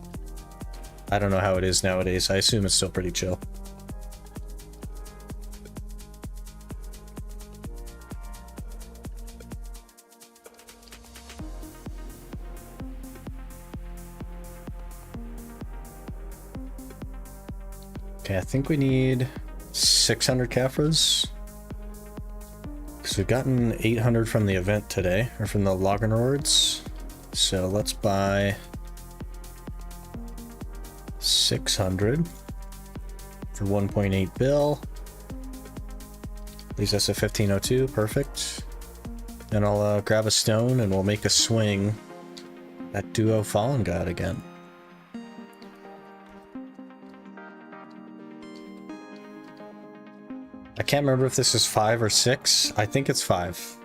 I don't know how it is nowadays. I assume it's still pretty chill. Okay, I think we need 600 caphras. Because we've gotten 800 from the event today, or from the login rewards. So let's buy 600 for 1.8 bill. Leaves us at 1502, perfect. Then I'll grab a stone and we'll make a swing at Duo Fallen God again. I can't remember if this is 5 or 6. I think it's 5.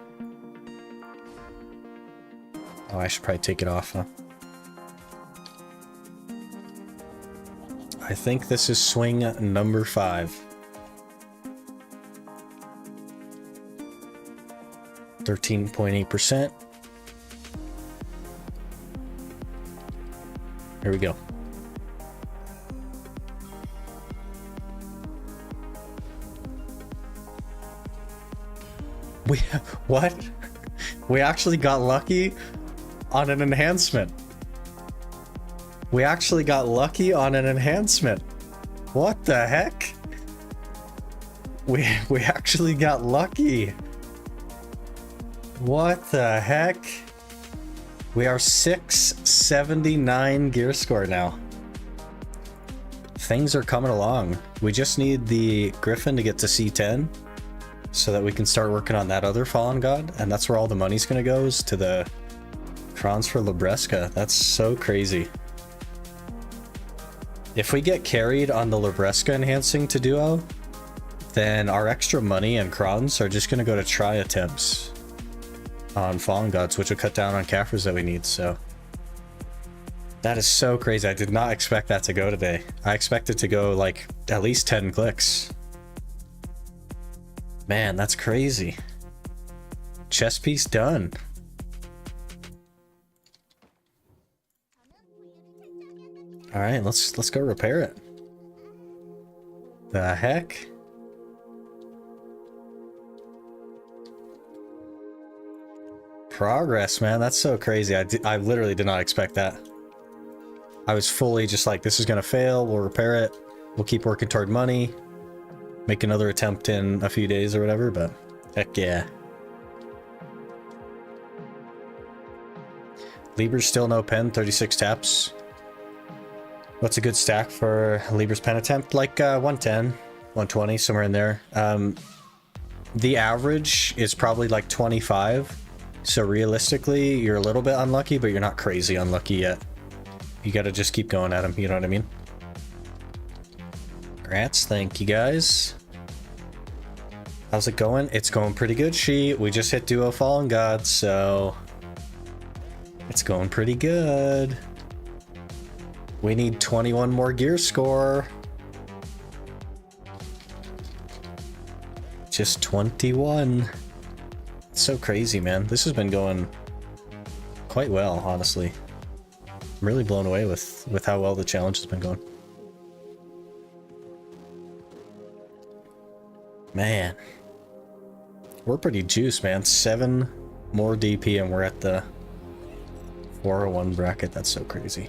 Oh, I should probably take it off, huh? I think this is swing number 5. 13.8%. Here we go. What? We actually got lucky on an enhancement. We actually got lucky on an enhancement. What the heck? We actually got lucky. What the heck? We are 679 gear score now. Things are coming along. We just need the Gyfin to get to C10 so that we can start working on that other Fallen God, and that's where all the money's gonna go, is to the crons for Libresca. That's so crazy. If we get carried on the Libresca enhancing to duo, then our extra money and crons are just gonna go to try attempts on Fallen Gods, which will cut down on caphras that we need. So that is so crazy. I did not expect that to go today. I expected to go like at least 10 clicks. Man, that's crazy. Chess piece done. All right, let's go repair it. The heck? Progress, man. That's so crazy. I literally did not expect that. I was fully just like, this is gonna fail, we'll repair it, we'll keep working toward money, make another attempt in a few days or whatever, but heck yeah. Lieber's still no pen, 36 taps. What's a good stack for Lieber's pen attempt? Like 110, 120, somewhere in there. The average is probably like 25. So realistically, you're a little bit unlucky, but you're not crazy unlucky yet. You gotta just keep going at them, you know what I mean? Congrats, thank you guys. How's it going? It's going pretty good, We just hit Duo Fallen God, so... it's going pretty good. We need 21 more gear score. Just 21. It's so crazy, man. This has been going quite well, honestly. I'm really blown away with how well the challenge has been going. Man. We're pretty juiced, man. 7 more DP and we're at the 401 bracket. That's so crazy.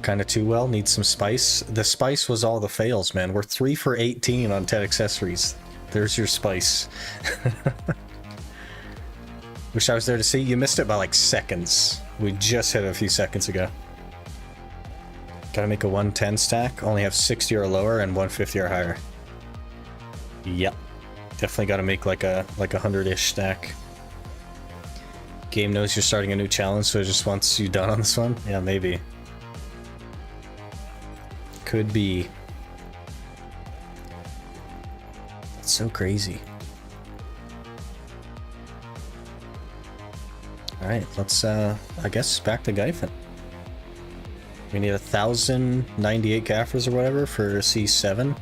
Kind of too well. Need some spice. The spice was all the fails, man. We're 3 for 18 on 10 accessories. There's your spice. Wish I was there to see. You missed it by like seconds. We just hit it a few seconds ago. Gotta make a 110 stack. Only have 60 or lower and 150 or higher. Yep. Definitely gotta make like a 100-ish stack. Game knows you're starting a new challenge, so it just wants you done on this one? Yeah, maybe. Could be. That's so crazy. Alright, let's I guess back to Gyfin. We need 1,098 caphras or whatever for C7.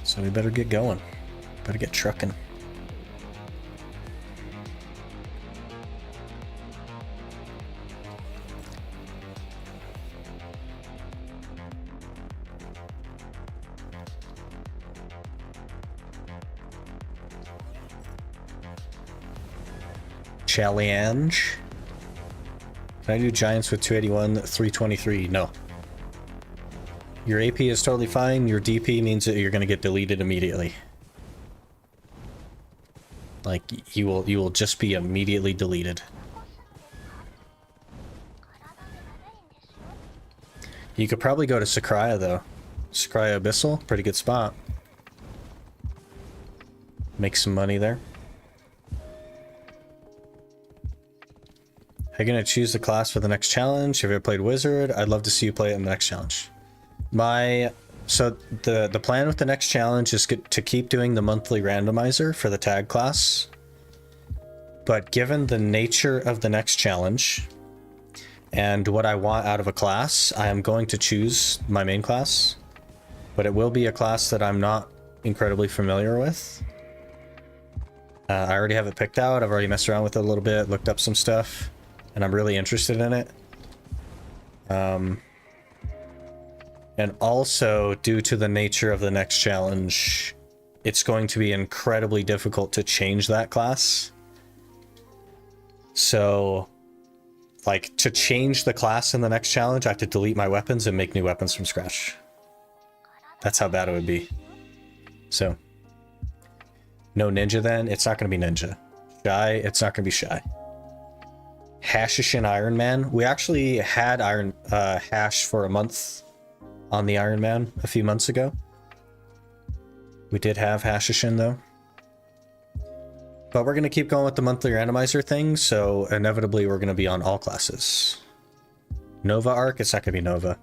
So we better get going. Better get trucking. Challenge. Can I do giants with 281, 323? No. Your AP is totally fine. Your DP means that you're going to get deleted immediately. Like, you will just be immediately deleted. You could probably go to Sakraya, though. Sakraya Abyssal, pretty good spot. Make some money there. Are you gonna choose the class for the next challenge? Have you ever played Wizard? I'd love to see you play it in the next challenge. So the plan with the next challenge is to keep doing the monthly randomizer for the tag class. But given the nature of the next challenge and what I want out of a class, I am going to choose my main class. But it will be a class that I'm not incredibly familiar with. I already have it picked out. I've already messed around with it a little bit, looked up some stuff. And I'm really interested in it. And also, due to the nature of the next challenge, it's going to be incredibly difficult to change that class. So, like, to change the class in the next challenge, I have to delete my weapons and make new weapons from scratch. That's how bad it would be. So, no ninja then? It's not going to be ninja. Shy? It's not going to be shy. Hashishin Iron Man. We actually had Hash for a month on the Iron Man a few months ago. We did have Hashishin though. But we're going to keep going with the monthly randomizer thing, so inevitably we're going to be on all classes. Nova Arc, it's not going to be Nova.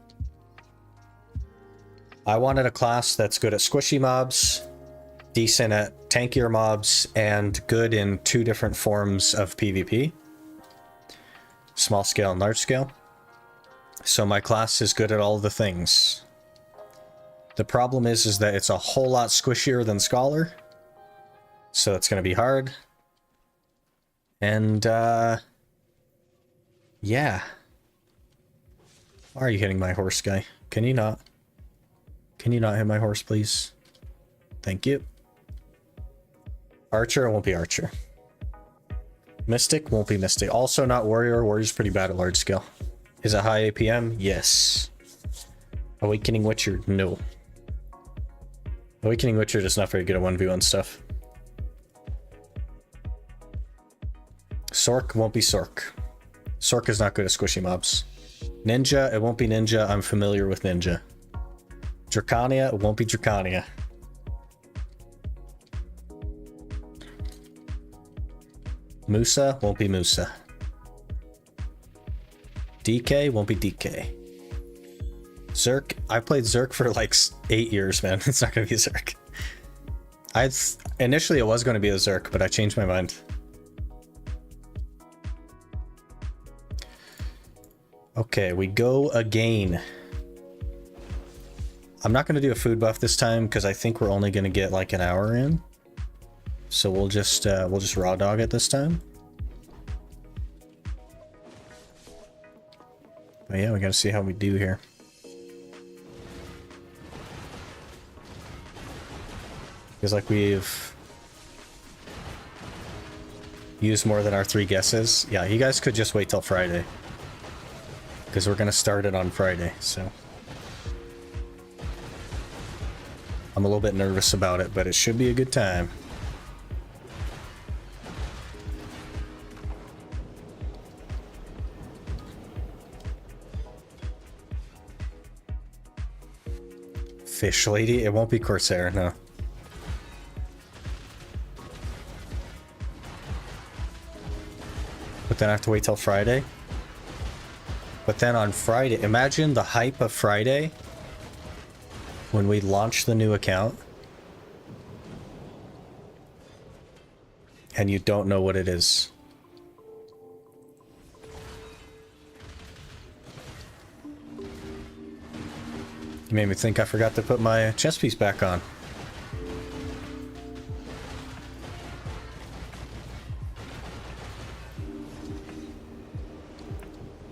I wanted a class that's good at squishy mobs, decent at tankier mobs, and good in 2 different forms of PvP. Small scale and large scale. So my class is good at all the things. The problem is that it's a whole lot squishier than Scholar. So it's going to be hard. And, yeah. Why are you hitting my horse, guy? Can you not? Can you not hit my horse, please? Thank you. Archer, it won't be Archer. Mystic won't be Mystic. Also not Warrior. Warrior's pretty bad at large scale. Is it high APM? Yes. Awakening Witcher? No. Awakening Witcher is not very good at 1v1 stuff. Sork won't be Sork. Sork is not good at squishy mobs. Ninja, it won't be Ninja. I'm familiar with Ninja. Dracania, it won't be Dracania. Musa won't be Musa. DK won't be DK. Zerk, I played Zerk for like 8 years, man. It's not gonna be Zerk. Initially it was gonna be a Zerk, but I changed my mind. Okay, we go again. I'm not gonna do a food buff this time because I think we're only gonna get like an hour in. So we'll just raw dog it this time. But yeah, we gotta see how we do here. Feels like we've used more than our 3 guesses. Yeah, you guys could just wait till Friday. Because we're gonna start it on Friday, so. I'm a little bit nervous about it, but it should be a good time. Fish Lady? It won't be Corsair, no. But then I have to wait till Friday. But then on Friday, imagine the hype of Friday when we launch the new account and you don't know what it is. You made me think I forgot to put my chess piece back on.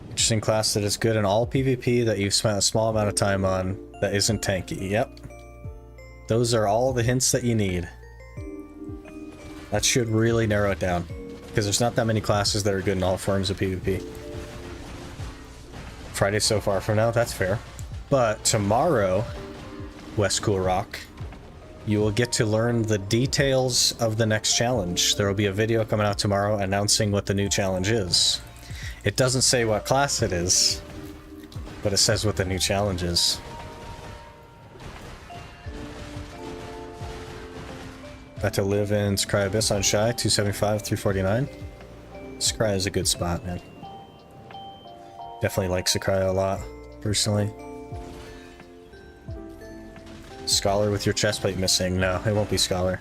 Interesting class that is good in all PvP that you've spent a small amount of time on that isn't tanky. Yep. Those are all the hints that you need. That should really narrow it down. Because there's not that many classes that are good in all forms of PvP. Friday's so far from now, that's fair. But tomorrow, West Cool Rock, you will get to learn the details of the next challenge. There will be a video coming out tomorrow announcing what the new challenge is. It doesn't say what class it is, but it says what the new challenge is. Got to live in Sakurai Abyss on Shy, 275, 349. Sakurai is a good spot, man. Definitely like Sakurai a lot, personally. Scholar with your chestplate missing. No, it won't be Scholar.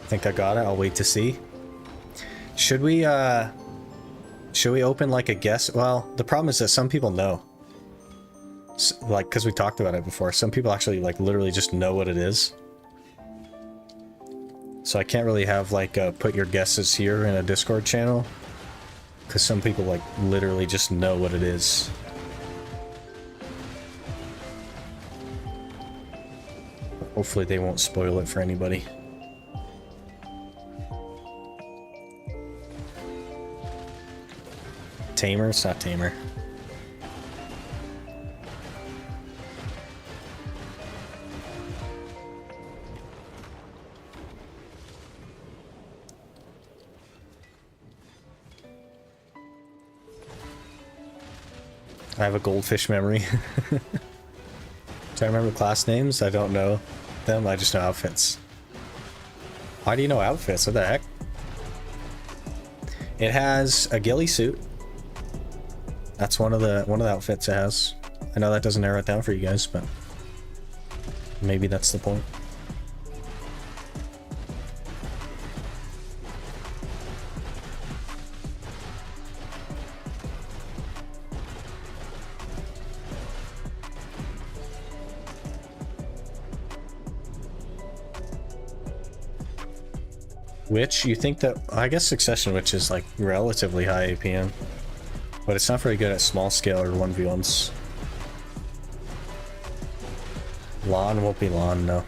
I think I got it. I'll wait to see. Should we open like a guess? Well, the problem is that some people know. Like, because we talked about it before. Some people actually, like, literally just know what it is. So I can't really have, like, put your guesses here in a Discord channel. Because some people, like, literally just know what it is. Hopefully they won't spoil it for anybody. Tamer? It's not Tamer. I have a goldfish memory. Do I remember class names? I don't know them, I just know outfits. Why do you know outfits? What the heck? It has a ghillie suit. That's one of the outfits it has. I know that doesn't narrow it down for you guys, but maybe that's the point. Witch, you think that... I guess Succession Witch is like relatively high APM. But it's not very good at small scale or 1v1s. Lawn won't be Lawn, no.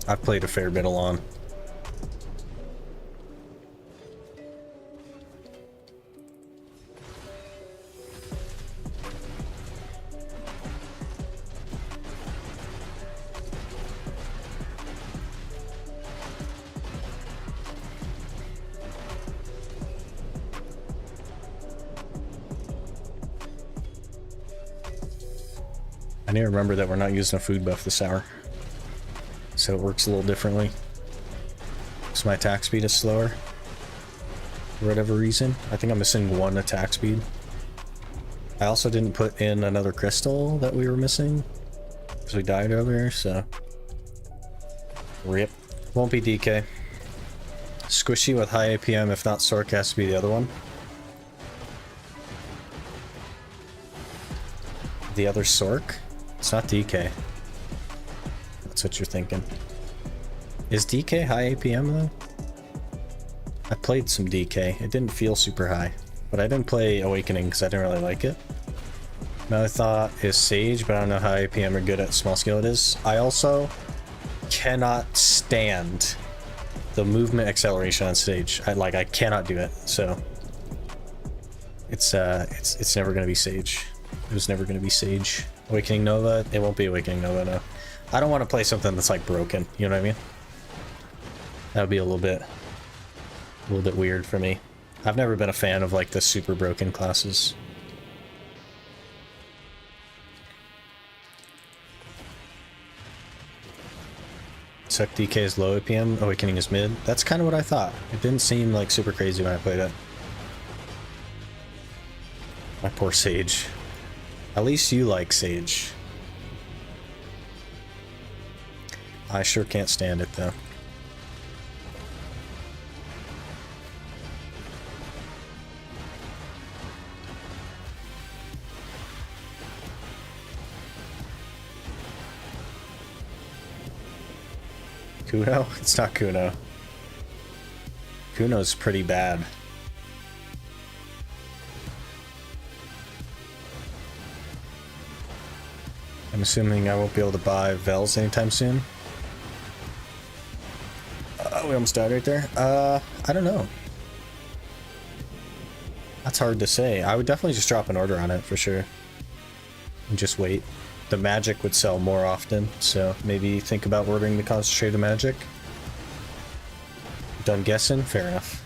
I've played a fair bit along. I need to remember that we're not using a food buff this hour, so it works a little differently. So my attack speed is slower for whatever reason. I think I'm missing 1 attack speed. I also didn't put in another crystal that we were missing because we died earlier, so rip. Won't be DK. Squishy with high APM, if not Sork has to be the other one. The other Sork? It's not DK. That's what you're thinking. Is DK high APM though? I played some DK. It didn't feel super high. But I didn't play Awakening because I didn't really like it. Another thought is Sage, but I don't know how APM or good at small scale it is. I also cannot stand the movement acceleration on Sage. I cannot do it. So it's never gonna be Sage. It was never gonna be Sage. Awakening Nova, it won't be Awakening Nova, no. I don't want to play something that's like broken, you know what I mean? That would be a little bit weird for me. I've never been a fan of like the super broken classes. Suck DK is low APM, Awakening is mid. That's kind of what I thought. It didn't seem like super crazy when I played it. My poor Sage. At least you like Sage. I sure can't stand it though. Kuno? It's not Kuno. Kuno's pretty bad. I'm assuming I won't be able to buy Vels anytime soon. We almost died right there. I don't know. That's hard to say. I would definitely just drop an order on it for sure. And just wait. The magic would sell more often, so maybe think about ordering the concentrated magic. Done guessing? Fair enough.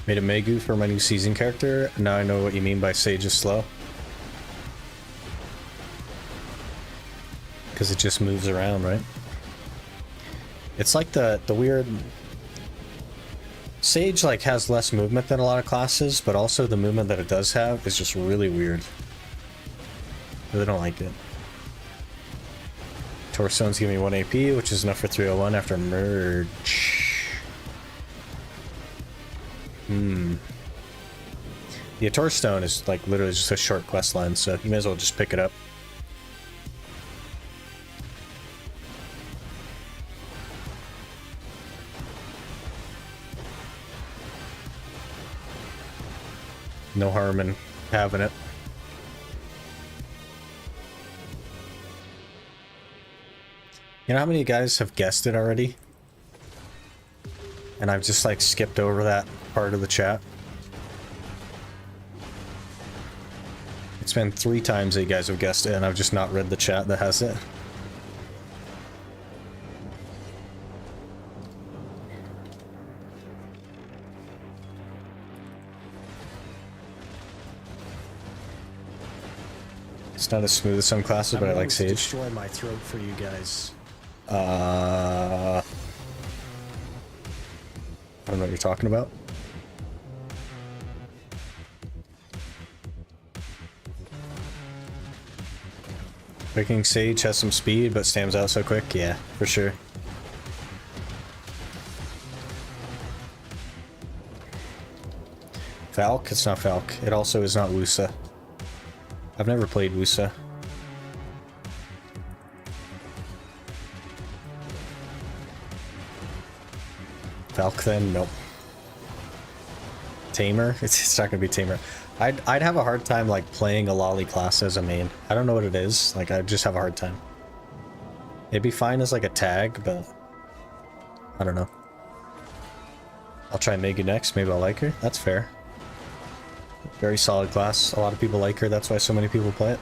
Made a Megu for my new season character. Now I know what you mean by Sage is slow. Because it just moves around, right? It's like the weird... Sage like has less movement than a lot of classes, but also the movement that it does have is just really weird. Really don't like it. Torstone's giving me 1 AP, which is enough for 301 after merge. The Torstone is like literally just a short quest line, so you may as well just pick it up. No harm in having it. You know how many guys have guessed it already? And I've just like skipped over that part of the chat. It's been 3 times that you guys have guessed it and I've just not read the chat that has it. It's not as smooth as some classes, but I like Sage. Destroy my throat for you guys. I don't know what you're talking about. Breaking Sage has some speed, but stamps out so quick. Yeah, for sure. Falk? It's not Falk. It also is not Wusa. I've never played Wusa. Valk then? Nope. Tamer? It's not gonna be Tamer. I'd have a hard time like playing a lolly class as a main. I don't know what it is. Like I just have a hard time. It'd be fine as like a tag, but I don't know. I'll try Megu next. Maybe I'll like her. That's fair. Very solid class. A lot of people like her. That's why so many people play it.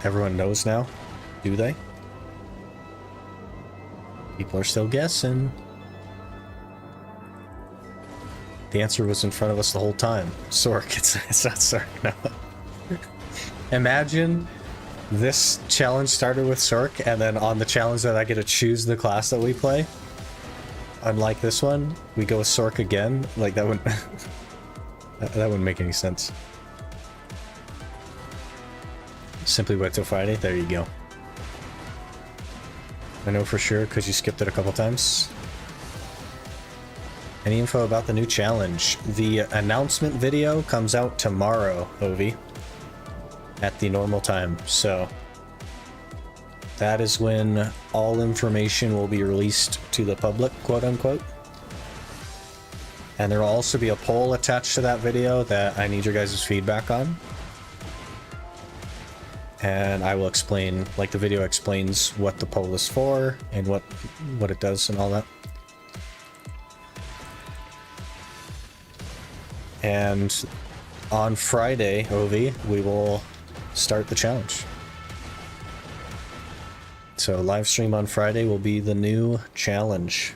Everyone knows now. Do they? People are still guessing. The answer was in front of us the whole time. Sork. It's not Sork, no. Imagine this challenge started with Sork, and then on the challenge that I get to choose the class that we play. Unlike this one, we go with Sork again. Like that wouldn't that wouldn't make any sense. Simply wait till Friday. There you go. I know for sure because you skipped it a couple times. Any info about the new challenge? The announcement video comes out tomorrow, Ovi, at the normal time. So that is when all information will be released to the public, quote unquote. And there will also be a poll attached to that video that I need your guys' feedback on. And I will explain, like the video explains what the poll is for and what it does and all that. And on Friday, Ovi, we will start the challenge. So live stream on Friday will be the new challenge.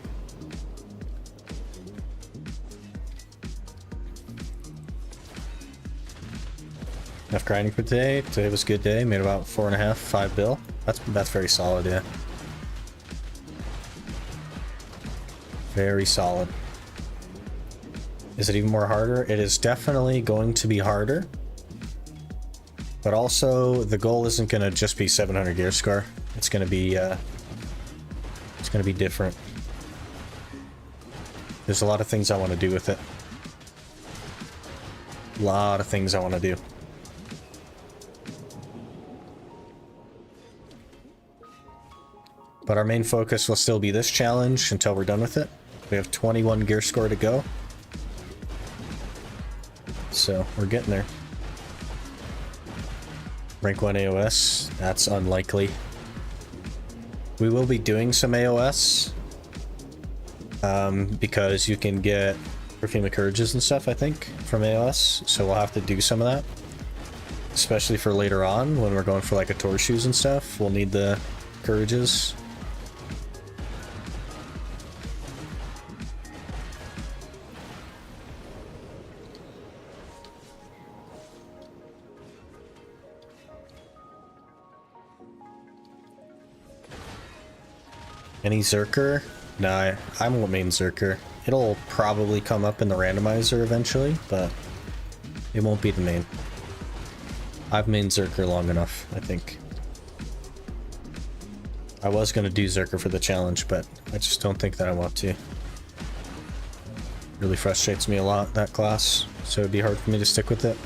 Enough grinding for today. Today was a good day. Made about 4.5, 5 bill. That's very solid, yeah. Very solid. Is it even more harder? It is definitely going to be harder. But also, the goal isn't going to just be 700 gear score. It's going to be different. There's a lot of things I want to do with it. A lot of things I want to do. But our main focus will still be this challenge until we're done with it. We have 21 gear score to go. So we're getting there. Rank 1 AOS, that's unlikely. We will be doing some AOS. Because you can get Perfume of Courages and stuff, I think, from AOS. So we'll have to do some of that. Especially for later on, when we're going for like a tour shoes and stuff. We'll need the Courages. Any Zerker? Nah, I won't main Zerker. It'll probably come up in the randomizer eventually, but it won't be the main. I've mained Zerker long enough, I think. I was going to do Zerker for the challenge, but I just don't think that I want to. Really frustrates me a lot, that class, so it'd be hard for me to stick with it.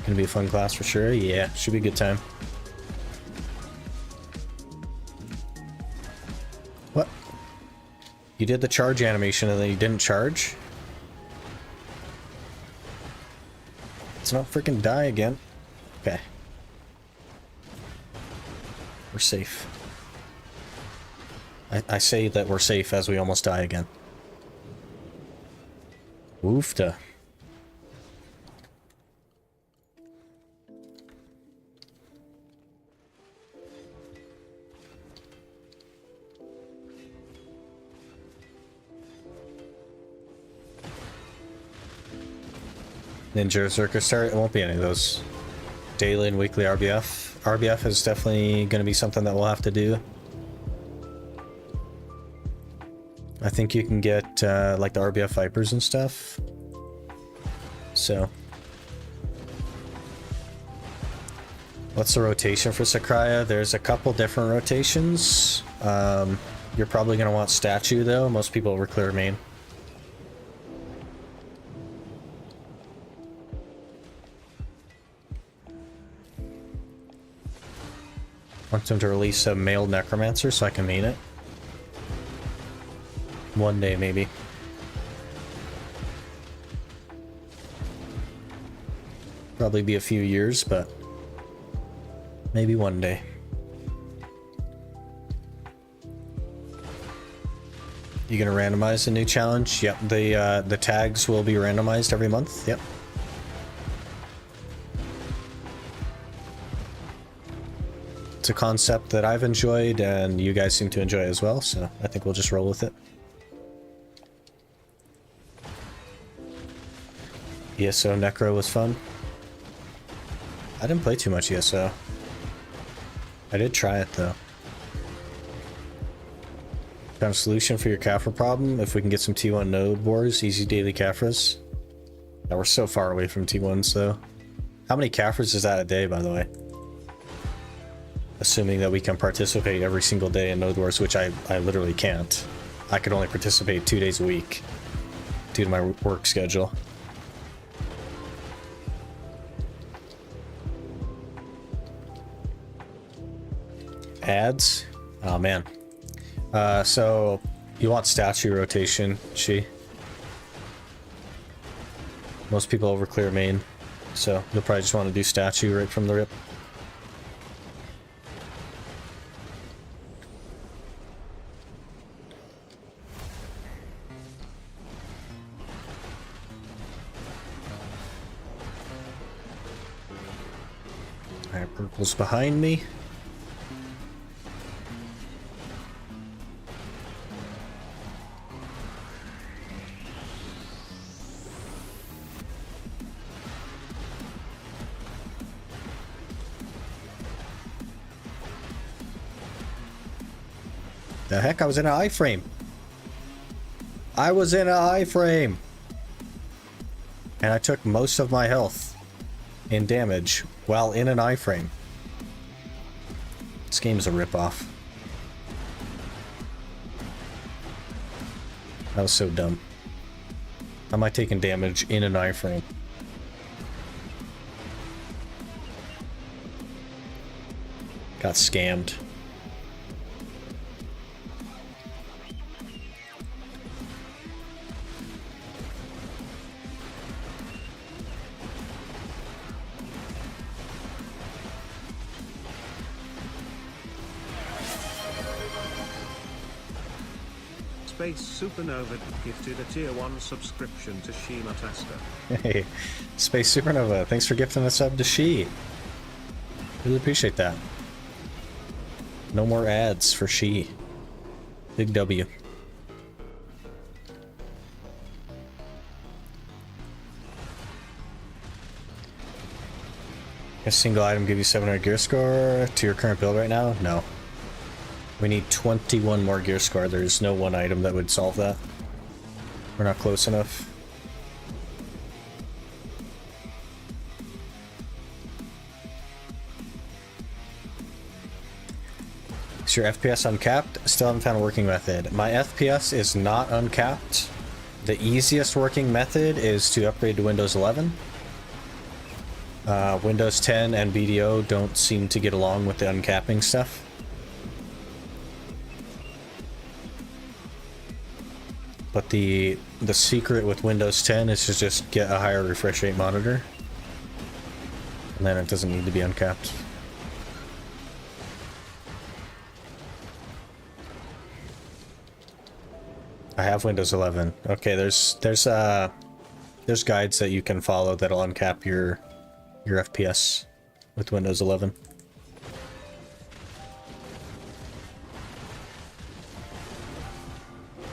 Gonna be a fun class for sure. Yeah, should be a good time. What? You did the charge animation and then you didn't charge? Let's not freaking die again. Okay. We're safe. I say that we're safe as we almost die again. Woofta. Ninja Circus start. It won't be any of those. Daily and weekly RBF. RBF is definitely going to be something that we'll have to do. I think you can get like the RBF Vipers and stuff. So. What's the rotation for Sakraya? There's a couple different rotations. You're probably going to want statue though. Most people were clear main. Want them to release a male necromancer so I can main it. One day, maybe. Probably be a few years, but maybe one day. You gonna randomize a new challenge? Yep, the tags will be randomized every month. Yep. It's a concept that I've enjoyed and you guys seem to enjoy as well, so I think we'll just roll with it. ESO Necro was fun. I didn't play too much ESO. I did try it though. Found a solution for your caphra problem. If we can get some T1 node wars, easy daily caphras. Now we're so far away from T1s though. How many caphras is that a day, by the way? Assuming that we can participate every single day in node wars, which I literally can't. I could only participate 2 days a week due to my work schedule. Ads? Oh man. So you want statue rotation, she. Most people over clear main, so you'll probably just want to do statue right from the rip. Alright, purple's behind me. The heck, I was in an iframe. I was in an iframe. And I took most of my health in damage while in an iframe. This game is a ripoff. That was so dumb. How am I taking damage in an iframe? Got scammed. Space Supernova gifted a tier 1 subscription to Sheila Tasker. Hey, Space Supernova, thanks for gifting a sub to She. Really appreciate that. No more ads for She. Big W. A single item give you 700 gear score to your current build right now? No. We need 21 more gear score. There's no one item that would solve that. We're not close enough. Is your FPS uncapped? Still haven't found a working method. My FPS is not uncapped. The easiest working method is to upgrade to Windows 11. Windows 10 and BDO don't seem to get along with the uncapping stuff. But the secret with Windows 10 is to just get a higher refresh rate monitor. And then it doesn't need to be uncapped. I have Windows 11. Okay, there's guides that you can follow that'll uncap your FPS with Windows 11.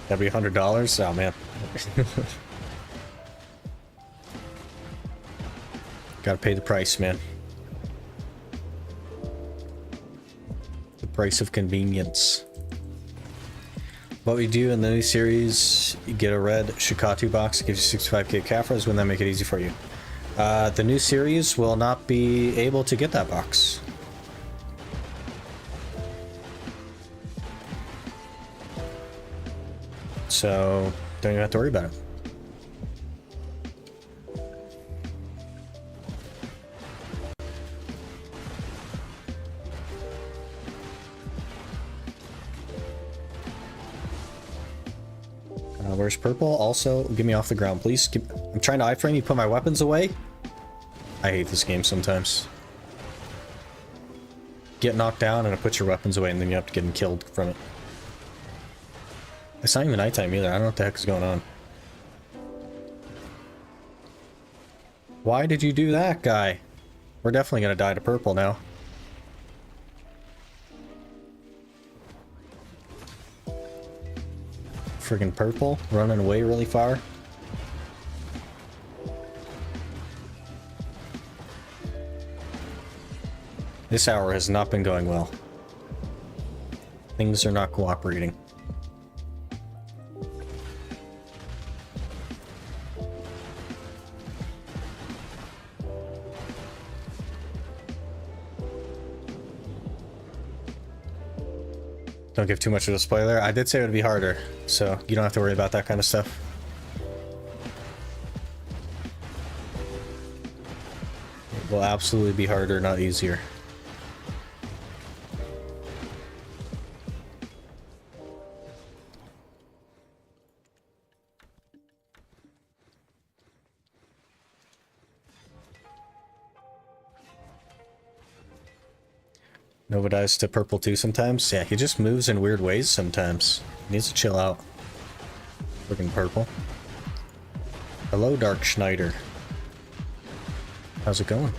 That'd be $100? Oh man. Gotta pay the price, man. The price of convenience. What we do in the new series, you get a red Shikatu box, it gives you 65k caphras. Wouldn't that make it easy for you? The new series will not be able to get that box. So, don't even have to worry about it. Where's purple? Also, get me off the ground, please. I'm trying to iframe you, put my weapons away. I hate this game sometimes. Get knocked down and it puts your weapons away and then you have to get them killed from it. It's not even nighttime either. I don't know what the heck is going on. Why did you do that, guy? We're definitely gonna die to purple now. Friggin' purple, running away really far. This hour has not been going well. Things are not cooperating. Don't give too much of a spoiler. I did say it would be harder, so you don't have to worry about that kind of stuff. It will absolutely be harder, not easier. Nova dies to purple too sometimes. Yeah, he just moves in weird ways sometimes. He needs to chill out. Looking purple. Hello, Dark Schneider. How's it going?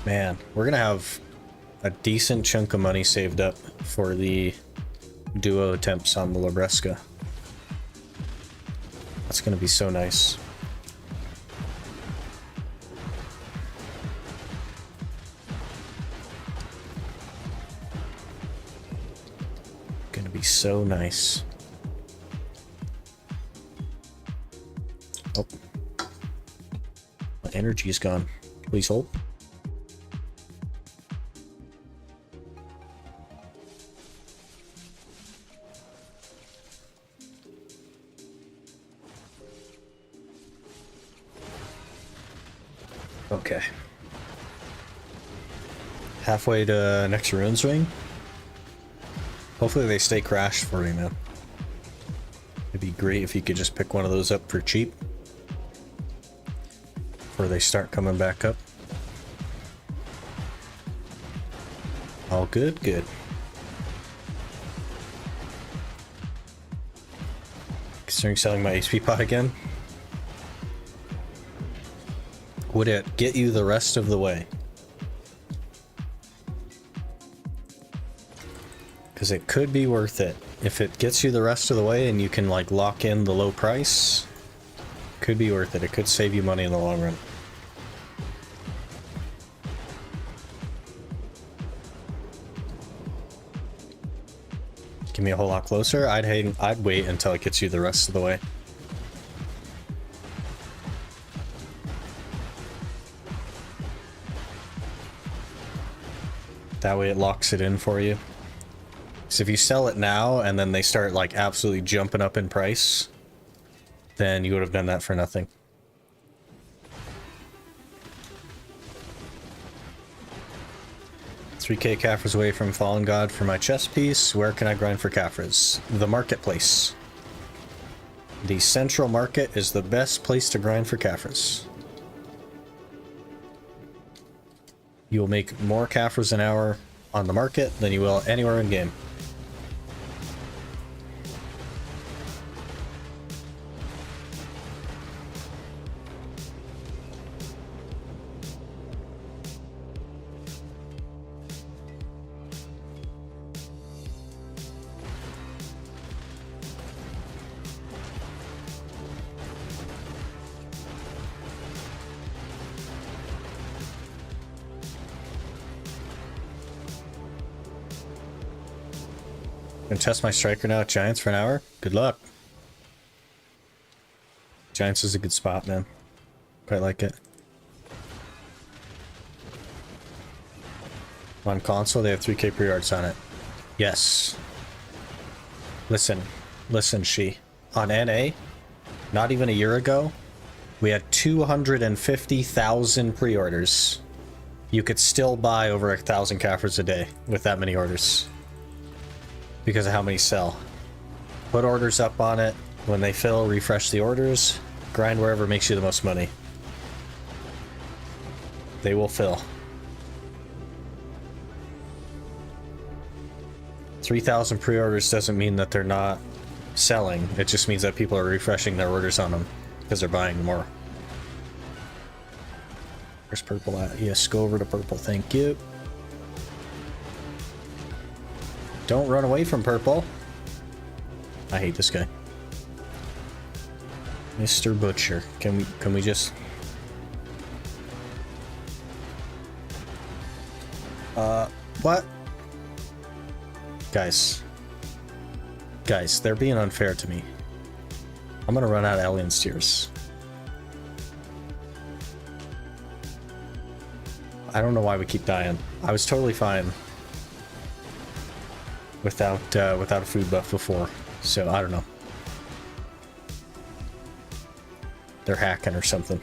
Man, we're gonna have a decent chunk of money saved up for the duo attempts on the Labresca. That's gonna be so nice. Gonna be so nice. Oh. My energy's gone. Please hold. Okay. Halfway to next ruins ring. Hopefully they stay crashed for me, man. It'd be great if you could just pick one of those up for cheap before they start coming back up. All good, good. Considering selling my HP pot again. Would it get you the rest of the way? Because it could be worth it. If it gets you the rest of the way and you can like lock in the low price, could be worth it. It could save you money in the long run. Give me a whole lot closer. I'd wait until it gets you the rest of the way. That way it locks it in for you. So if you sell it now and then they start like absolutely jumping up in price, then you would have done that for nothing. $3K caphras away from Fallen God for my chest piece. Where can I grind for caphras? The marketplace. The central market is the best place to grind for caphras. You will make more caphras an hour on the market than you will anywhere in game. Gonna test my striker now at Giants for an hour. Good luck. Giants is a good spot, man. Quite like it. On console, they have 3K pre-orders on it. Yes. Listen, she. On NA, not even a year ago, we had 250,000 pre-orders. You could still buy over 1,000 caphras a day with that many orders. Because of how many sell. Put orders up on it. When they fill, refresh the orders. Grind wherever makes you the most money. They will fill. 3,000 pre-orders doesn't mean that they're not selling. It just means that people are refreshing their orders on them because they're buying more. Where's purple at? Yes, go over to purple. Thank you. Don't run away from purple. I hate this guy. Mr. Butcher. Can we just... What? Guys, they're being unfair to me. I'm gonna run out of Alien's Tears. I don't know why we keep dying. I was totally fine without a food buff before, so I don't know. They're hacking or something.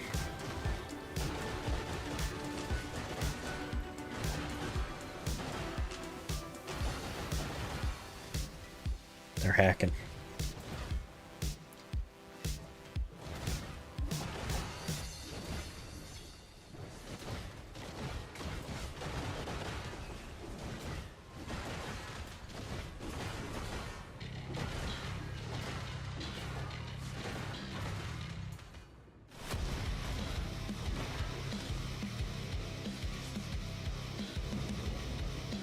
They're hacking.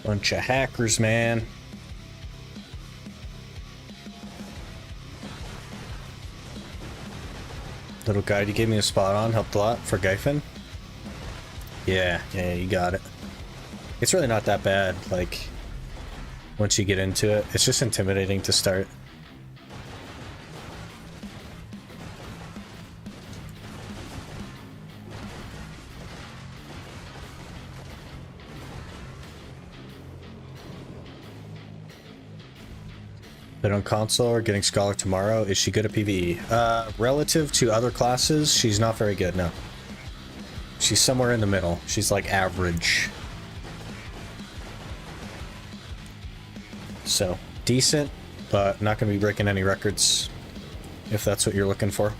Bunch of hackers, man. Little guide you gave me a spot on helped a lot for Gyfin. Yeah, you got it. It's really not that bad, like, once you get into it. It's just intimidating to start. But on console or getting Scholar tomorrow, is she good at PvE? Relative to other classes, she's not very good, no. She's somewhere in the middle. She's like average. So, decent, but not going to be breaking any records, if that's what you're looking for.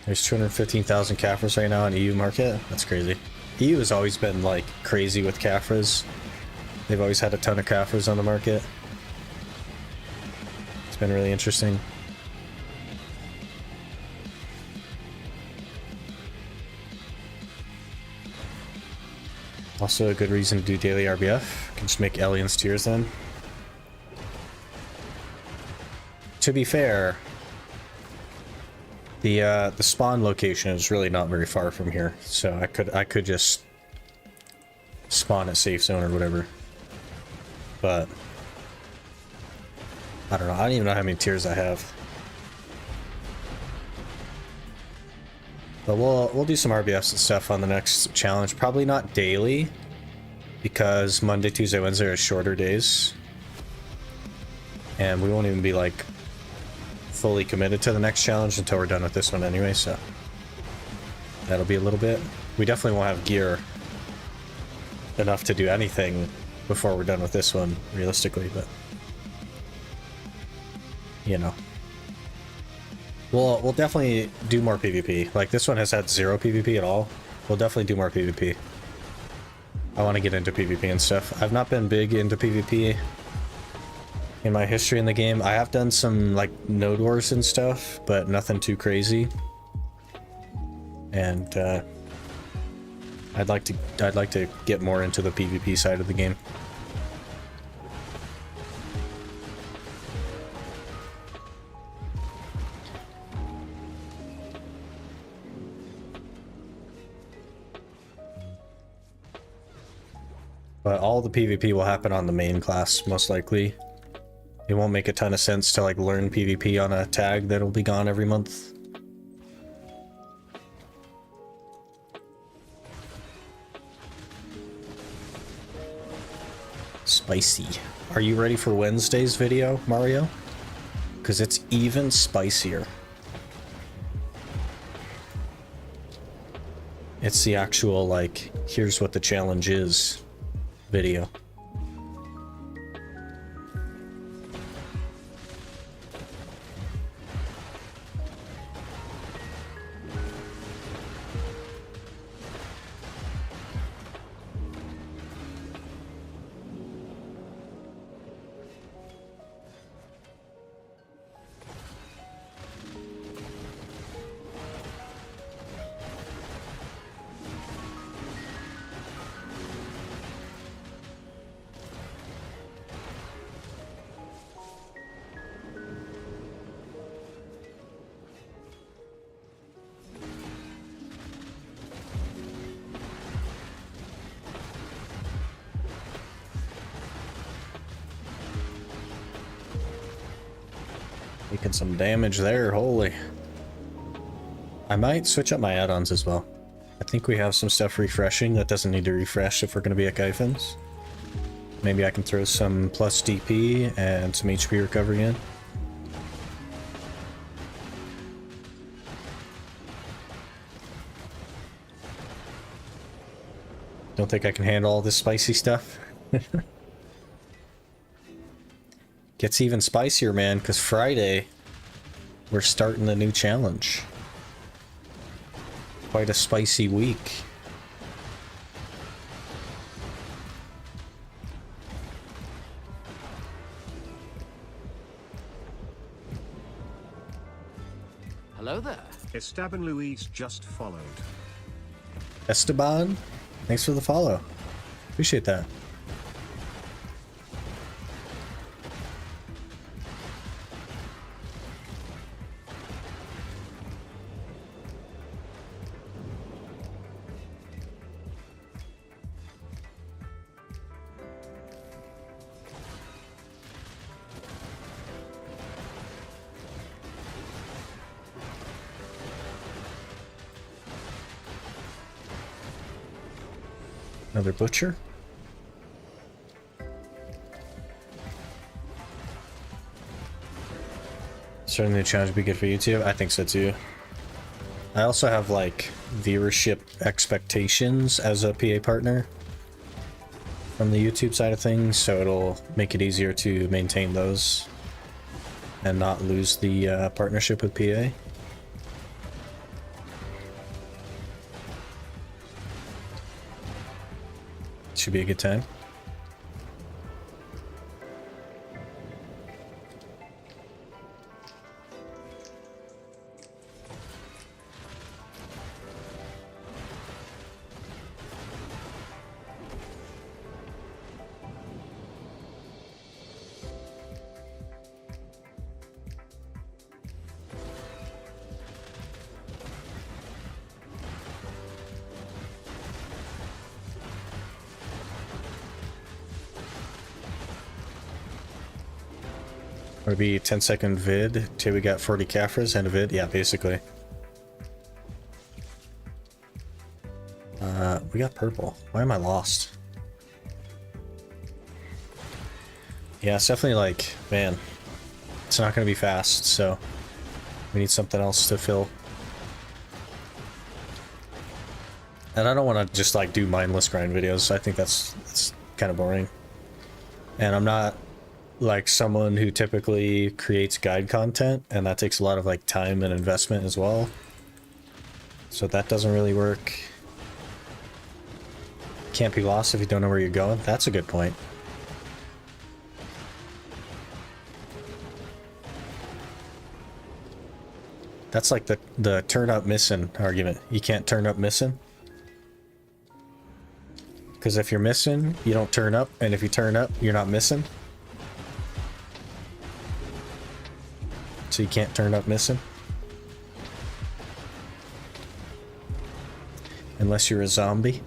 There's 215,000 caphras right now on EU market. That's crazy. EU has always been like crazy with caphras. They've always had a ton of caphras on the market. It's been really interesting. Also a good reason to do daily RBF. Can just make Alien's Tears then. To be fair, the spawn location is really not very far from here, so I could just spawn at safe zone or whatever. But I don't know. I don't even know how many tiers I have. But we'll do some RBFs and stuff on the next challenge. Probably not daily, because Monday, Tuesday, Wednesday are shorter days, and we won't even be like fully committed to the next challenge until we're done with this one anyway, so that'll be a little bit. We definitely won't have gear enough to do anything before we're done with this one, realistically, but you know. We'll definitely do more PvP. Like, this one has had 0 PvP at all. We'll definitely do more PvP. I want to get into PvP and stuff. I've not been big into PvP in my history in the game. I have done some like node wars and stuff, but nothing too crazy. And I'd like to get more into the PvP side of the game. But all the PvP will happen on the main class, most likely. It won't make a ton of sense to like learn PvP on a tag that'll be gone every month. spicy. Are you ready for Wednesday's video, Mario? Because it's even spicier. It's the actual, like, here's what the challenge is video. Making some damage there, holy. I might switch up my add-ons as well. I think we have some stuff refreshing that doesn't need to refresh if we're going to be at Gyfin's. Maybe I can throw some plus DP and some HP recovery in. Don't think I can handle all this spicy stuff. Gets even spicier, man, because Friday, we're starting the new challenge. Quite a spicy week. Hello there. Esteban Luis just followed. Esteban, thanks for the follow. Appreciate that. Another butcher. Certainly the challenge would be good for YouTube. I think so too. I also have like viewership expectations as a PA partner from the YouTube side of things, so it'll make it easier to maintain those and not lose the partnership with PA. Should be a good time. Would be a 10-second vid till we got 40 caphras and a vid. Yeah, basically. We got purple. Why am I lost? Yeah, it's definitely like, man, it's not going to be fast, so we need something else to fill. And I don't want to just like do mindless grind videos. I think that's kind of boring. And I'm not like someone who typically creates guide content, and that takes a lot of like time and investment as well. So that doesn't really work. Can't be lost if you don't know where you're going. That's a good point. That's like the turn up missing argument. You can't turn up missing. Because if you're missing, you don't turn up, and if you turn up, you're not missing. So you can't turn up missing. Unless you're a zombie.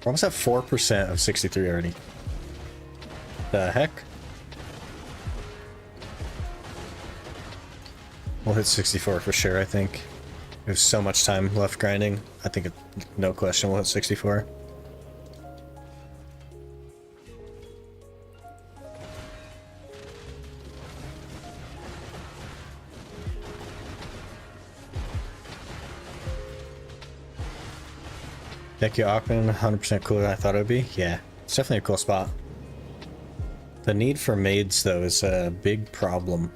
We're almost at 4% of 63 already. The heck? We'll hit 64 for sure, I think. There's so much time left grinding. I think no question we'll hit 64. Thank you, Aukman. 100% cooler than I thought it would be. Yeah, it's definitely a cool spot. The need for maids, though, is a big problem.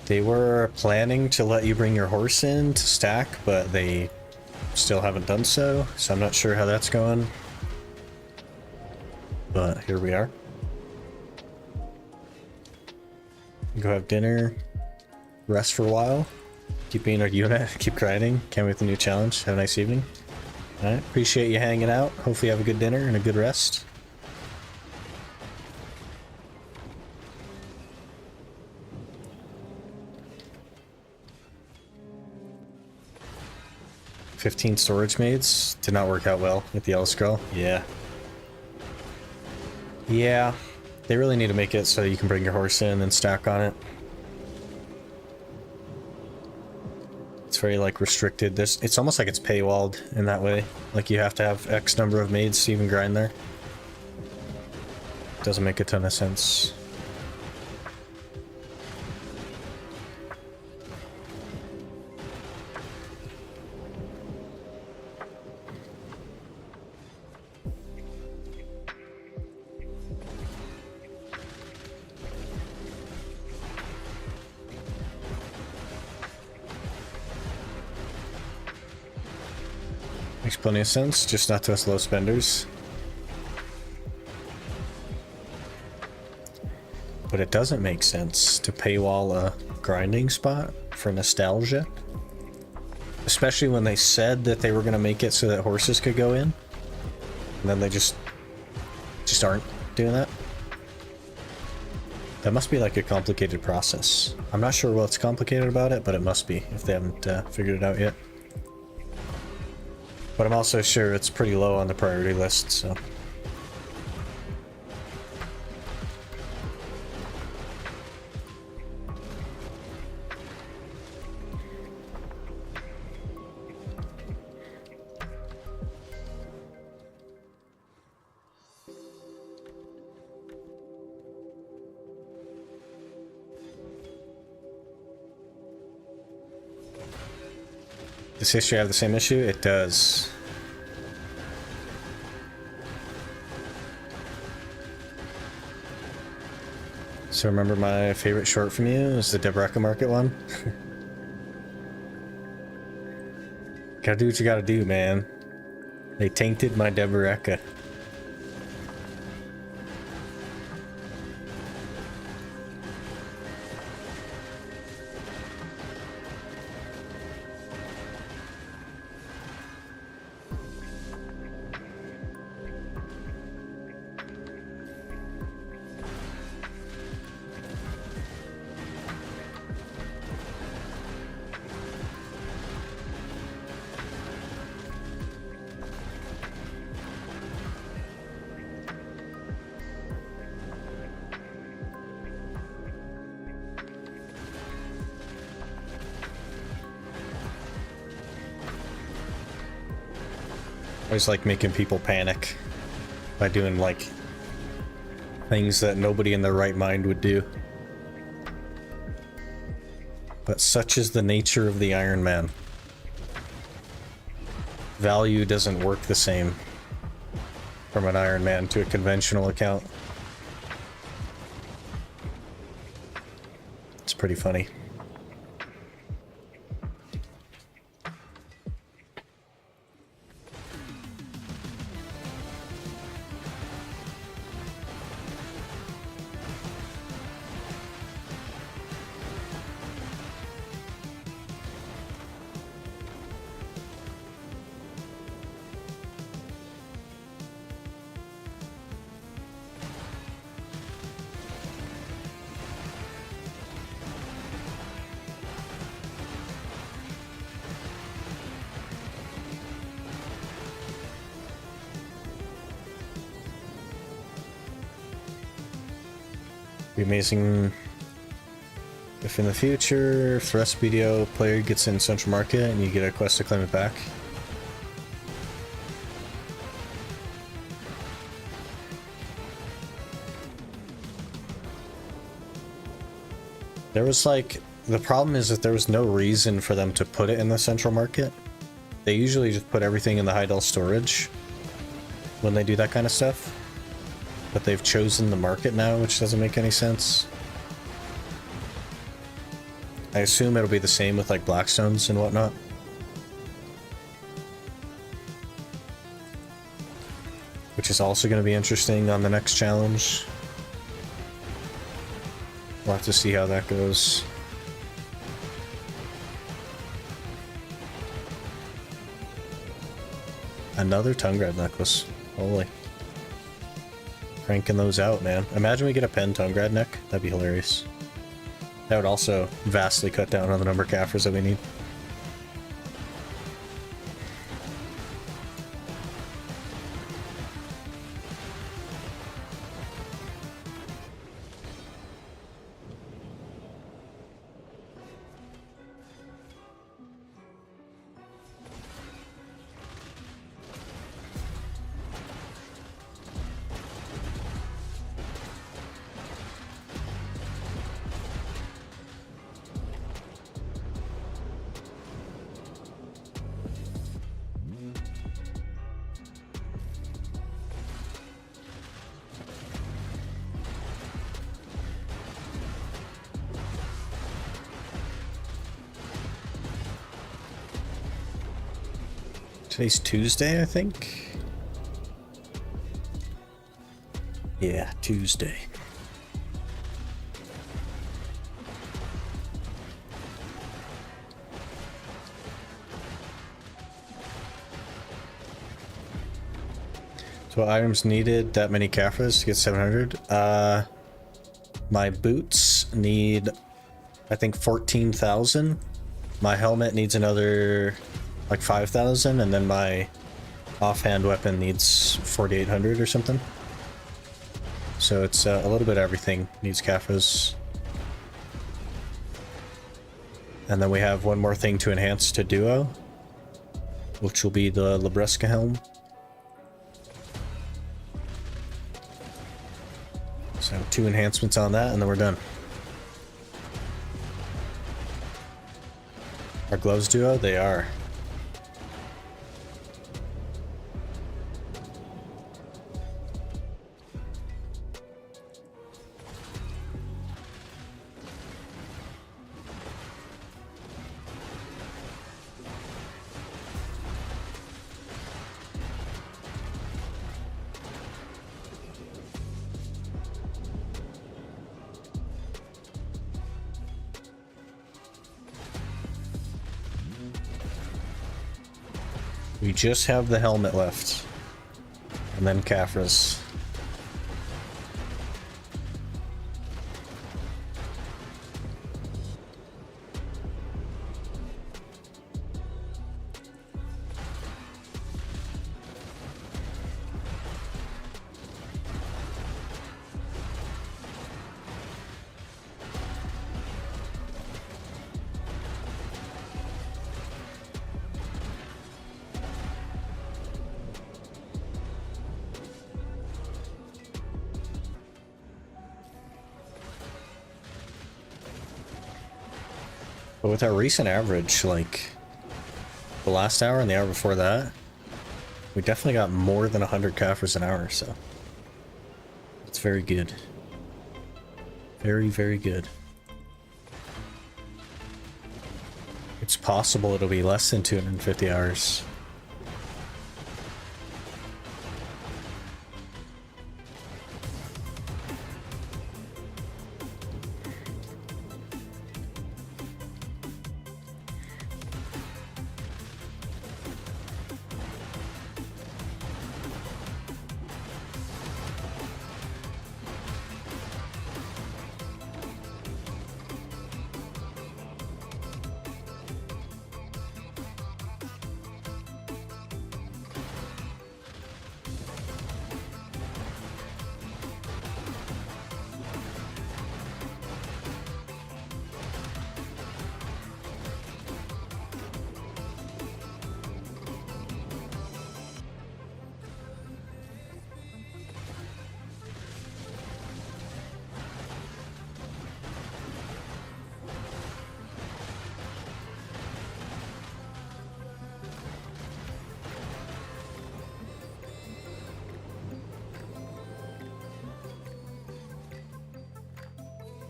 They were planning to let you bring your horse in to stack, but they still haven't done so, so I'm not sure how that's going. But here we are. Go have dinner, rest for a while. Keep being a unit, keep grinding. Can't wait for the new challenge. Have a nice evening. Alright, appreciate you hanging out. Hopefully you have a good dinner and a good rest. "15 storage maids did not work out well with the Yellow Scroll." Yeah. Yeah. They really need to make it so you can bring your horse in and stack on it. It's very like restricted. It's almost like it's paywalled in that way. Like you have to have X number of maids to even grind there. Doesn't make a ton of sense. Makes plenty of sense, just not to us low spenders. But it doesn't make sense to paywall a grinding spot for nostalgia. Especially when they said that they were going to make it so that horses could go in. And then they just aren't doing that. That must be like a complicated process. I'm not sure what's complicated about it, but it must be if they haven't figured it out yet. But I'm also sure it's pretty low on the priority list, so. Does history have the same issue? It does. So remember my favorite short from you is the Debreka Market one? Gotta do what you gotta do, man. They tainted my Debreka. I always like making people panic by doing like things that nobody in their right mind would do. But such is the nature of the Iron Man. Value doesn't work the same from an Iron Man to a conventional account. It's pretty funny. Be amazing if in the future, if the rest video player gets in Central Market and you get a quest to claim it back. There was like, the problem is that there was no reason for them to put it in the Central Market. They usually just put everything in the Heidel storage when they do that kind of stuff. But they've chosen the market now, which doesn't make any sense. I assume it'll be the same with like Blackstones and whatnot. Which is also going to be interesting on the next challenge. We'll have to see how that goes. Another tongue grab necklace. Holy. Cranking those out, man. Imagine we get a pen tongue grab neck. That'd be hilarious. That would also vastly cut down on the number of caphras that we need. Today's Tuesday, I think? Yeah, Tuesday. So items needed, that many caphras to get 700. My boots need, I think, 14,000. My helmet needs another like 5,000, and then my offhand weapon needs 4,800 or something. So it's a little bit of everything needs caphras. And then we have one more thing to enhance to duo, which will be the Libresca helm. So 2 enhancements on that, and then we're done. Our gloves duo? They are. We just have the helmet left. And then caphras. But with our recent average, like the last hour and the hour before that, we definitely got more than 100 caphras an hour, so it's very good. Very, very good. It's possible it'll be less than 250 hours.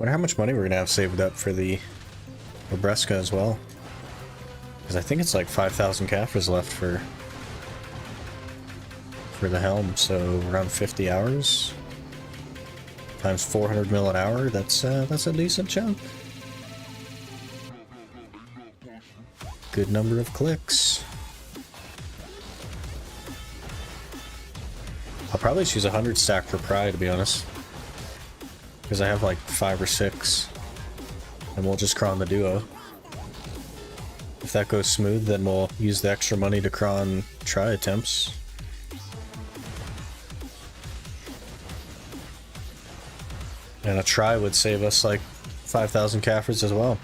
Wonder how much money we're gonna have saved up for the Obreska as well. Because I think it's like 5,000 caphras left for the helm, so around 50 hours times 400 mil an hour. That's a decent chunk. Good number of clicks. I'll probably choose 100 stack for Pride, to be honest, because I have like 5 or 6, and we'll just cron the duo. If that goes smooth, then we'll use the extra money to cron try attempts. And a try would save us like 5,000 caphras as well.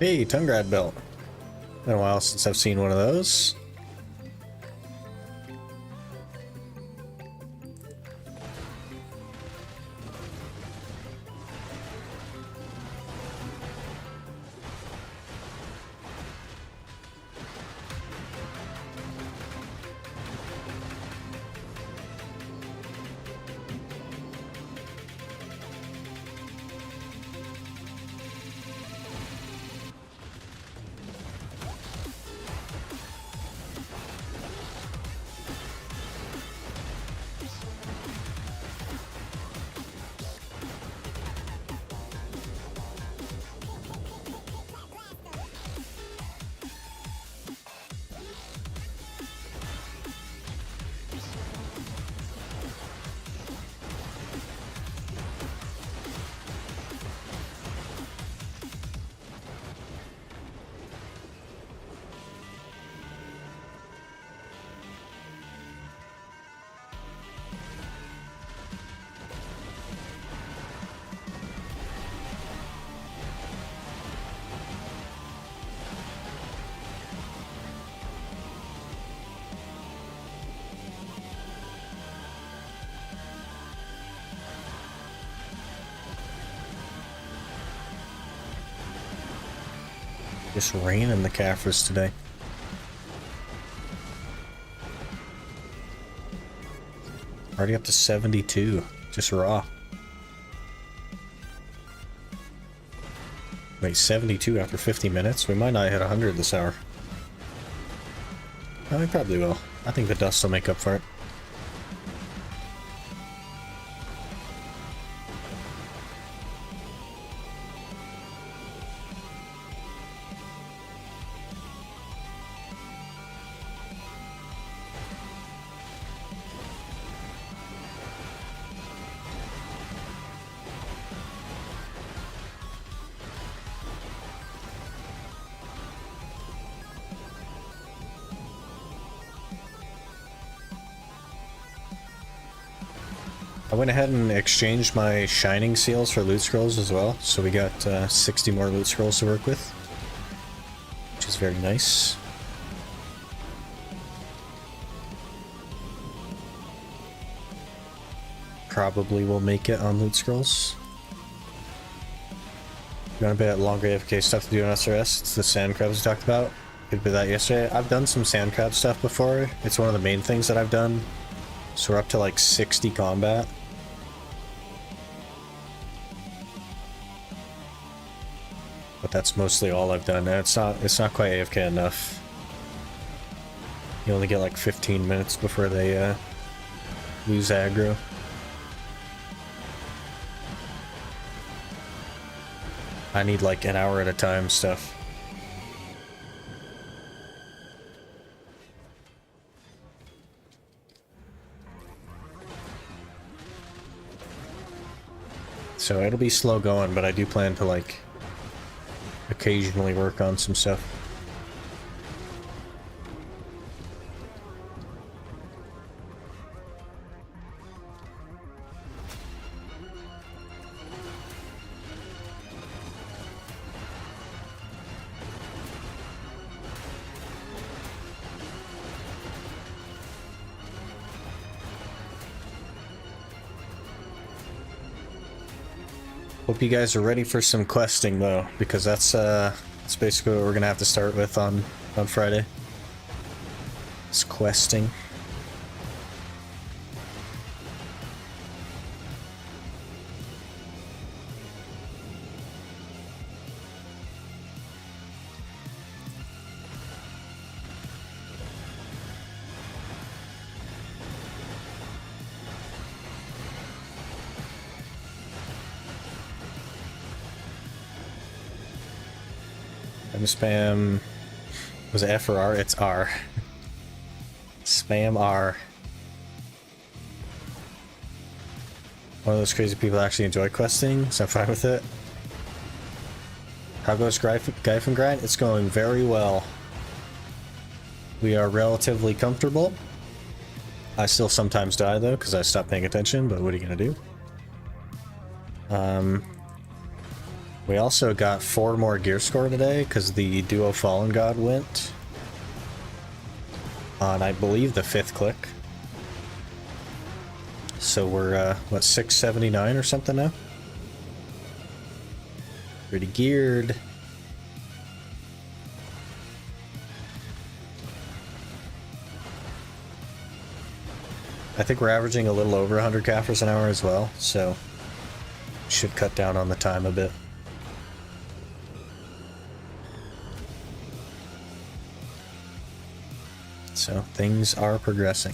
Hey, Tungrad belt. Been a while since I've seen one of those. Just raining the caphras today. Already up to 72, just raw. Wait, 72 after 50 minutes? We might not hit 100 this hour. No, we probably will. I think the dust will make up for it. I went ahead and exchanged my shining seals for loot scrolls as well, so we got 60 more loot scrolls to work with, which is very nice. Probably will make it on loot scrolls. You want a bit longer AFK stuff to do on SRS? It's the sand crabs we talked about. Could be that yesterday. I've done some sand crab stuff before. It's one of the main things that I've done. So we're up to like 60 combat. But that's mostly all I've done. And it's not quite AFK enough. You only get like 15 minutes before they lose aggro. I need like an hour at a time stuff. So it'll be slow going, but I do plan to like occasionally work on some stuff. Hope you guys are ready for some questing though, because that's basically what we're gonna have to start with on Friday. It's questing. Spam, was it F or R? It's R. Spam R. One of those crazy people that actually enjoy questing, so I'm fine with it. How goes Gyfin grind? It's going very well. We are relatively comfortable. I still sometimes die though, because I stopped paying attention, but what are you gonna do? We also got 4 more gear score today because the Duo Fallen God went on, I believe, the 5th click. So we're, what, 679 or something now? Pretty geared. I think we're averaging a little over 100 caphras an hour as well, so should cut down on the time a bit. So things are progressing.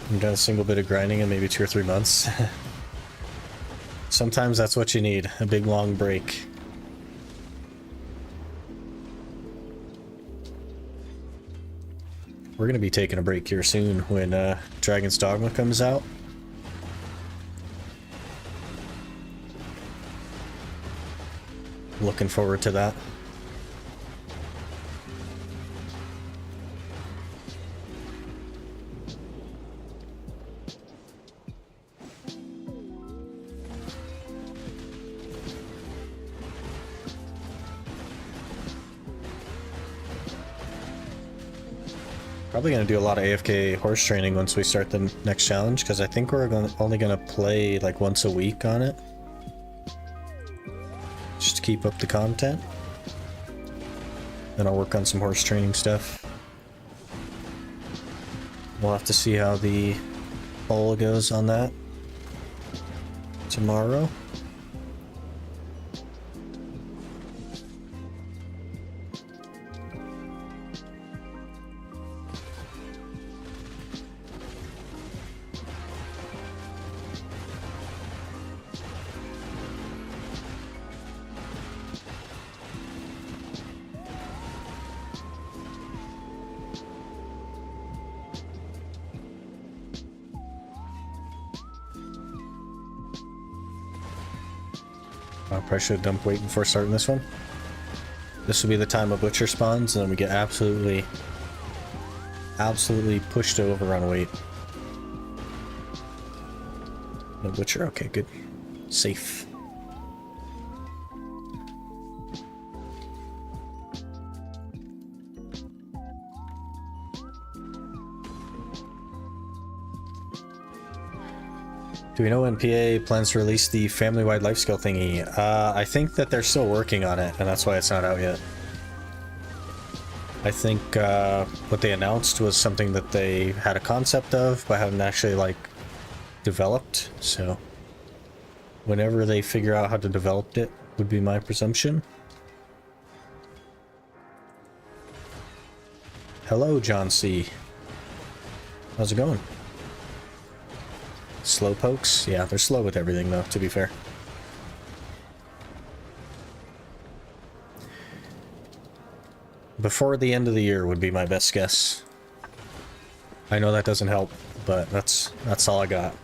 I've done a single bit of grinding in maybe 2 or 3 months. Sometimes that's what you need, a big long break. We're gonna be taking a break here soon when Dragon's Dogma comes out. Looking forward to that. Probably going to do a lot of AFK horse training once we start the next challenge, because I think we're only going to play like once a week on it. Just to keep up the content. Then I'll work on some horse training stuff. We'll have to see how the poll goes on that tomorrow. I probably should have dumped weight before starting this one. This will be the time a butcher spawns, and then we get absolutely pushed over on weight. No butcher? Okay, good. Safe. Do we know when PA plans to release the family-wide life skill thingy? I think that they're still working on it, and that's why it's not out yet. I think what they announced was something that they had a concept of, but haven't actually, like, developed. So, whenever they figure out how to develop it, would be my presumption. Hello, John C. How's it going? Slow pokes? Yeah, they're slow with everything, though, to be fair. Before the end of the year would be my best guess. I know that doesn't help, but that's all I got.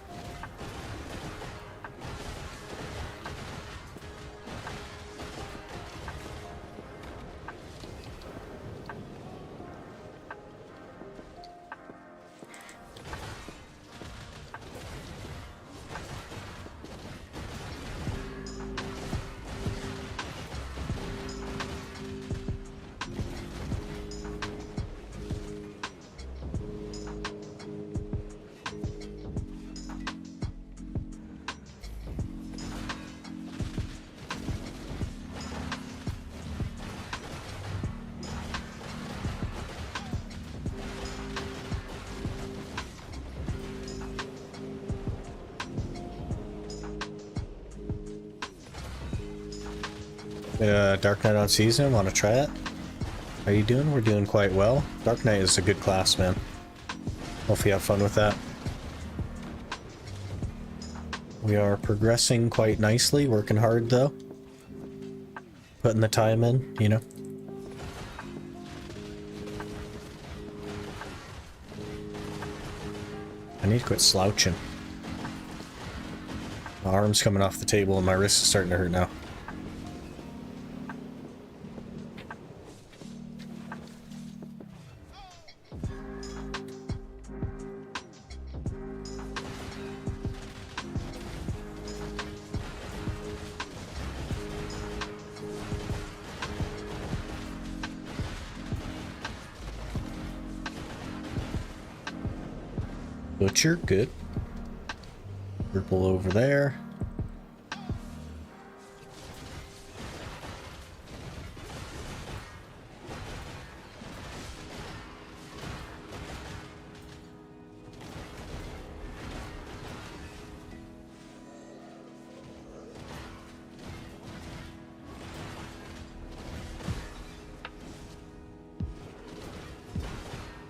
Dark Knight on season, want to try it? How you doing? We're doing quite well. Dark Knight is a good class, man. Hope you have fun with that. We are progressing quite nicely, working hard though. Putting the time in, you know. I need to quit slouching. My arm's coming off the table and my wrist is starting to hurt now. Butcher, good. Purple over there.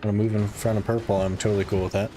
I'm gonna move in front of purple. I'm totally cool with that.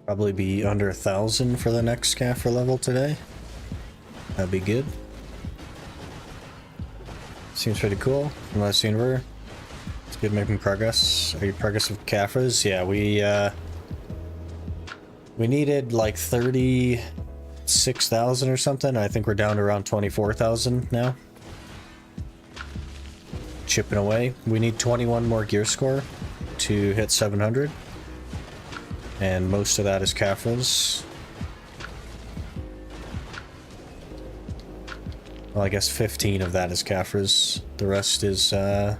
Probably be under 1,000 for the next caphras level today. That'd be good. Seems pretty cool from what I've seen over. It's good making progress. Are you progress with caphras? Yeah, we needed like 36,000 or something. I think we're down to around 24,000 now. Chipping away. We need 21 more gear score to hit 700. And most of that is caphras. Well, I guess 15 of that is caphras. The rest is Duo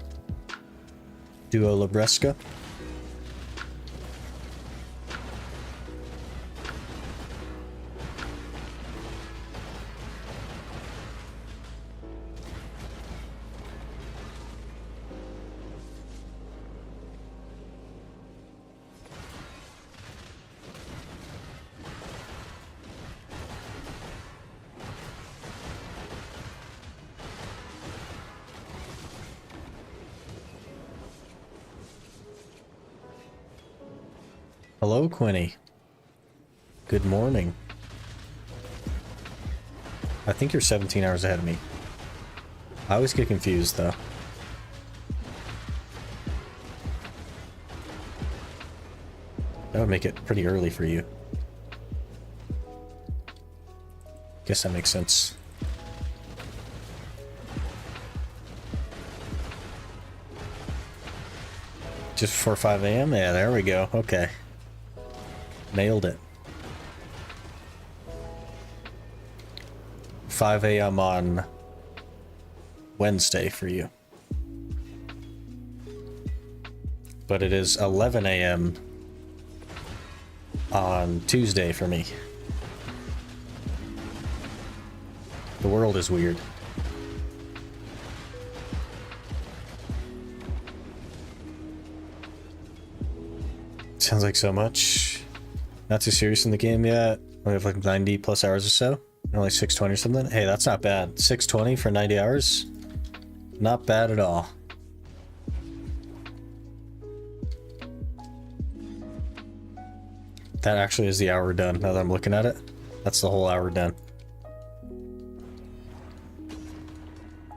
Labresca. Hello, Quinny. Good morning. I think you're 17 hours ahead of me. I always get confused, though. That would make it pretty early for you. Guess that makes sense. Just before 5 a.m.? Yeah, there we go. Okay. Nailed it. 5 a.m. on Wednesday for you. But it is 11 a.m. on Tuesday for me. The world is weird. Sounds like so much. Not too serious in the game yet. We have like 90 plus hours or so. Only 620 or something. Hey, that's not bad. 620 for 90 hours? Not bad at all. That actually is the hour done now that I'm looking at it. That's the whole hour done.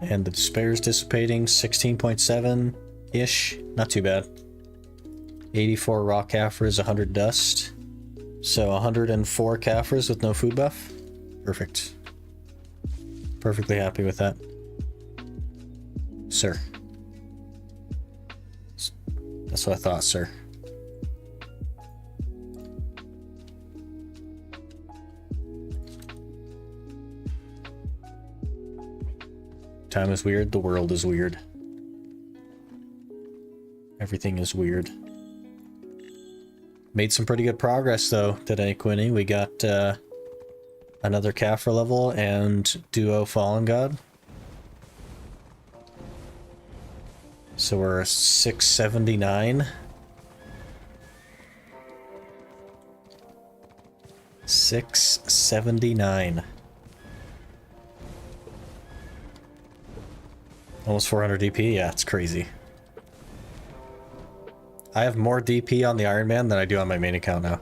And the despair is dissipating. 16.7-ish. Not too bad. 84 raw caphras, 100 dust. So 104 caphras with no food buff. Perfect. Perfectly happy with that. Sir. That's what I thought, sir. Time is weird, the world is weird. Everything is weird. Made some pretty good progress though today, Quinny. We got another caphra level and duo Fallen God. So we're 679. 679. Almost 400 DP? Yeah, it's crazy. I have more DP on the Iron Man than I do on my main account now.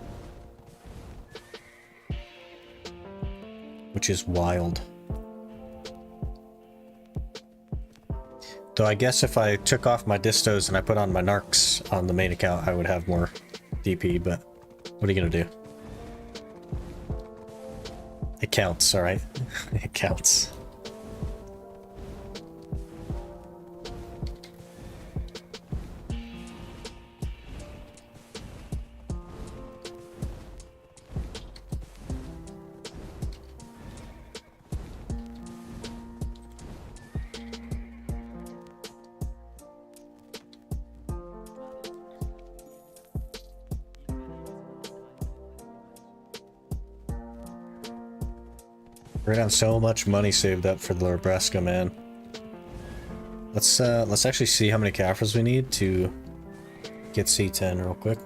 Which is wild. Though I guess if I took off my distos and I put on my narcs on the main account, I would have more DP, but what are you gonna do? It counts, alright? It counts. We're gonna have so much money saved up for the Nebraska, man. Let's actually see how many caphras we need to get C10 real quick.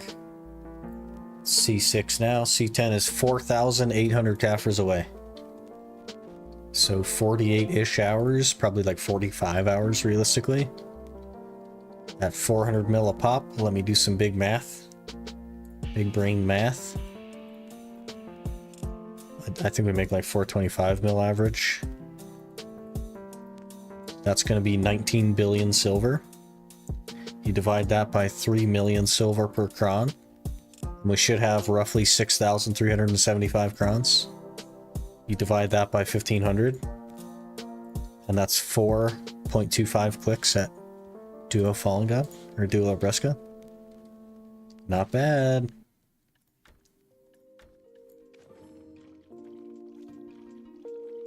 C6 now. C10 is 4,800 caphras away. So 48-ish hours, probably like 45 hours realistically. At 400 mil a pop, let me do some big math. Big brain math. I think we make like 425 mil average. That's going to be 19 billion silver. You divide that by 3 million silver per cron. We should have roughly 6,375 crons. You divide that by 1,500. And that's 4.25 clicks at Duo Fallen God, or Duo Bresca. Not bad.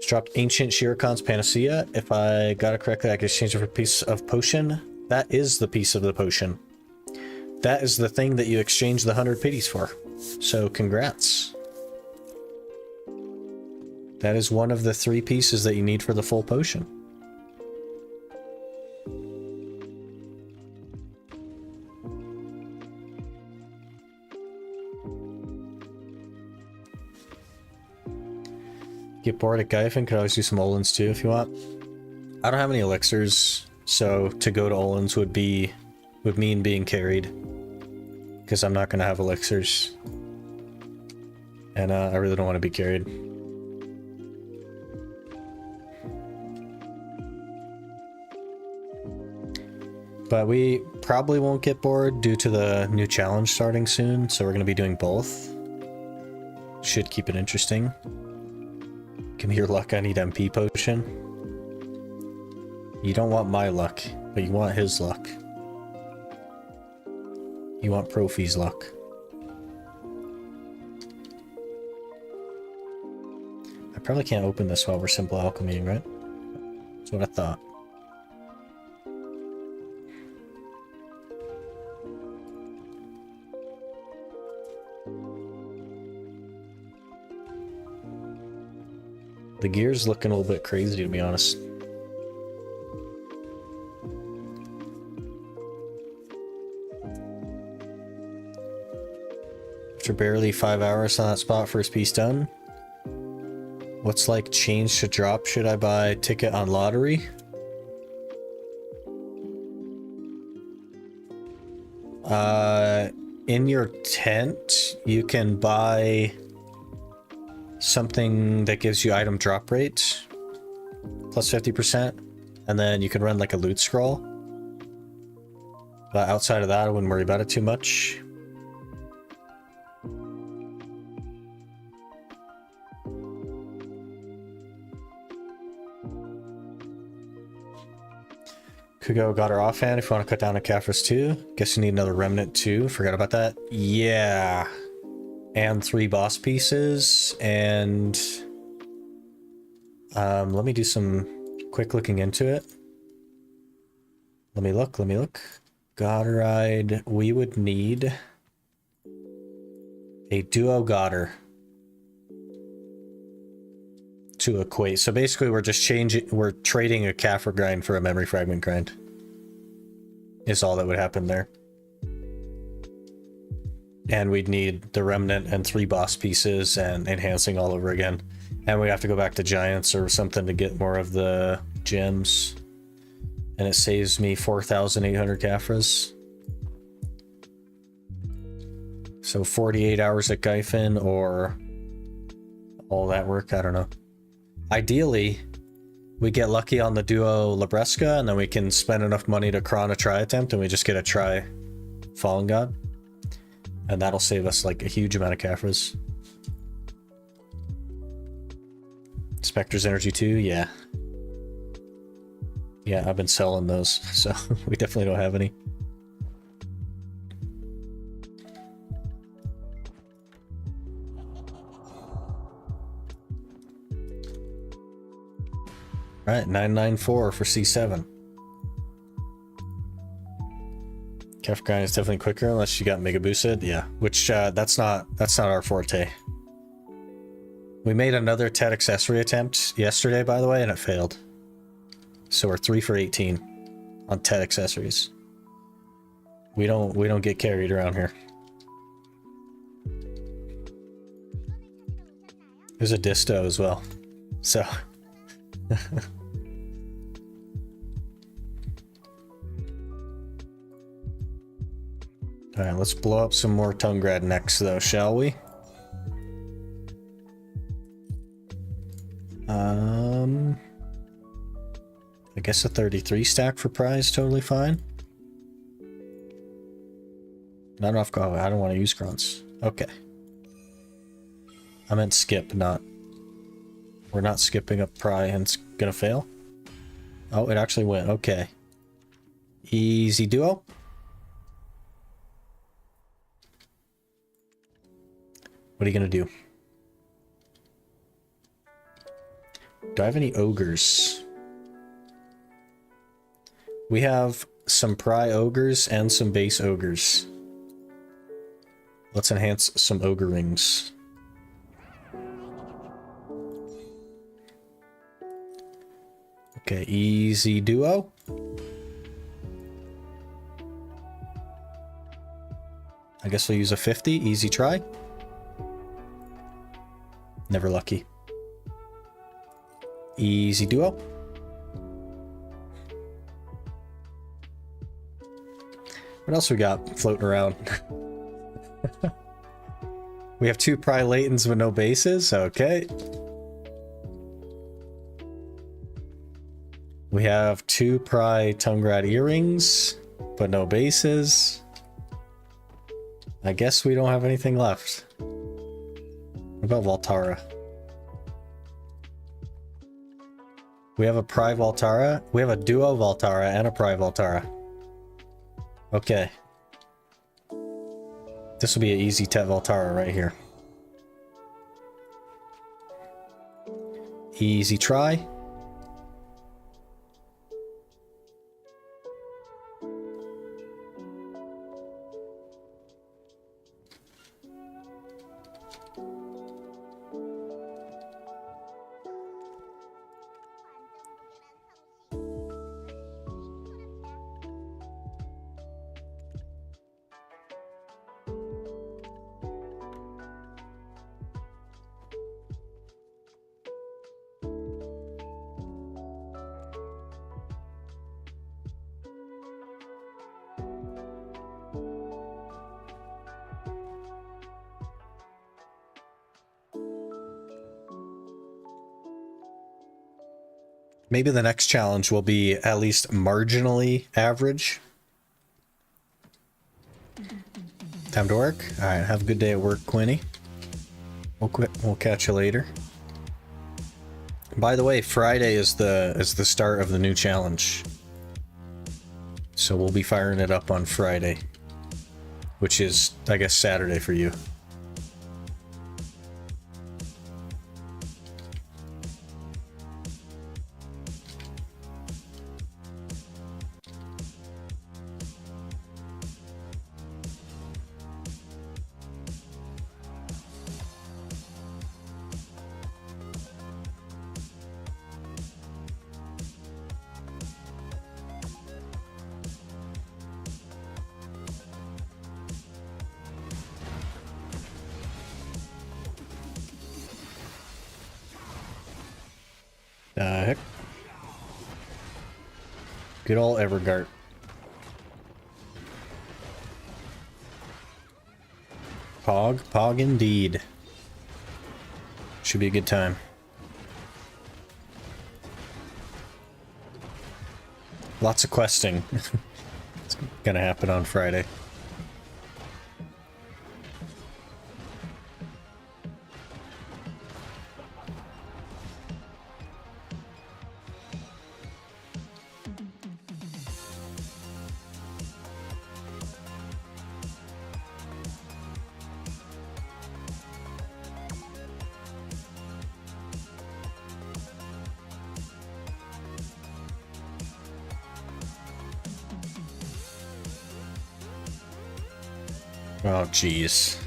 Dropped Ancient Shirakan's Panacea. If I got it correctly, I could exchange it for a piece of potion. That is the piece of the potion. That is the thing that you exchange the 100 pities for. So congrats. That is one of the 3 pieces that you need for the full potion. Get bored at Gyfin, could always do some Olins too if you want. I don't have any elixirs, so to go to Olins would mean being carried. Because I'm not going to have elixirs. And I really don't want to be carried. But we probably won't get bored due to the new challenge starting soon, so we're going to be doing both. Should keep it interesting. Give me your luck, I need MP potion. You don't want my luck, but you want his luck. You want Profi's luck. I probably can't open this while we're simple alchemying, right? That's what I thought. The gear's looking a little bit crazy, to be honest. After barely 5 hours on that spot, first piece done. What's like change to drop? Should I buy ticket on lottery? In your tent, you can buy something that gives you item drop rate plus 50%, and then you can run like a loot scroll. But outside of that, I wouldn't worry about it too much. Could go got her offhand if you want to cut down a caphras too. Guess you need another remnant too. Forgot about that. Yeah. And 3 boss pieces. And let me do some quick looking into it. Let me look. Godride. We would need a duo Godder to equate. So basically we're just trading a caphras grind for a memory fragment grind. Is all that would happen there. And we'd need the remnant and 3 boss pieces and enhancing all over again. And we have to go back to giants or something to get more of the gems. And it saves me 4,800 caphras. So 48 hours at Gyfin or all that work, I don't know. Ideally, we get lucky on the duo Labresca, and then we can spend enough money to cron a try attempt, and we just get a try Fallen God. And that'll save us like a huge amount of caphras. Spectre's Energy 2, yeah. Yeah, I've been selling those, so we definitely don't have any. Right, 994 for C7. Caphras grind is definitely quicker unless you got mega boosted. Yeah, which that's not our forte. We made another TED accessory attempt yesterday, by the way, and it failed. So we're 3 for 18 on TED accessories. We don't get carried around here. There's a disto as well, so. Alright, let's blow up some more Tungrad next though, shall we? I guess a 33 stack for prize, totally fine. Not enough go. I don't want to use grunts. Okay. I meant skip, not. We're not skipping up pry and it's gonna fail. Oh, it actually went. Okay. Easy duo. What are you gonna do? Do I have any ogres? We have some pry ogres and some base ogres. Let's enhance some ogre rings. Okay, easy duo. I guess we'll use a 50, easy try. Never lucky. Easy duo. What else we got floating around? We have 2 pry latents with no bases. Okay. We have 2 pry Tungrad earrings. but no bases. I guess we don't have anything left. What about Voltara? We have a Pry Voltara. We have a Duo Voltara and a Pry Voltara. Okay. This will be an easy Tet Voltara right here. Easy try. Maybe the next challenge will be at least marginally average. Time to work? Alright, have a good day at work, Quinny. We'll catch you later. By the way, Friday is the start of the new challenge. So we'll be firing it up on Friday. Which is, I guess, Saturday for you. Heck. Good old Evergart. Pog indeed. Should be a good time. Lots of questing. It's gonna happen on Friday. Oh, jeez.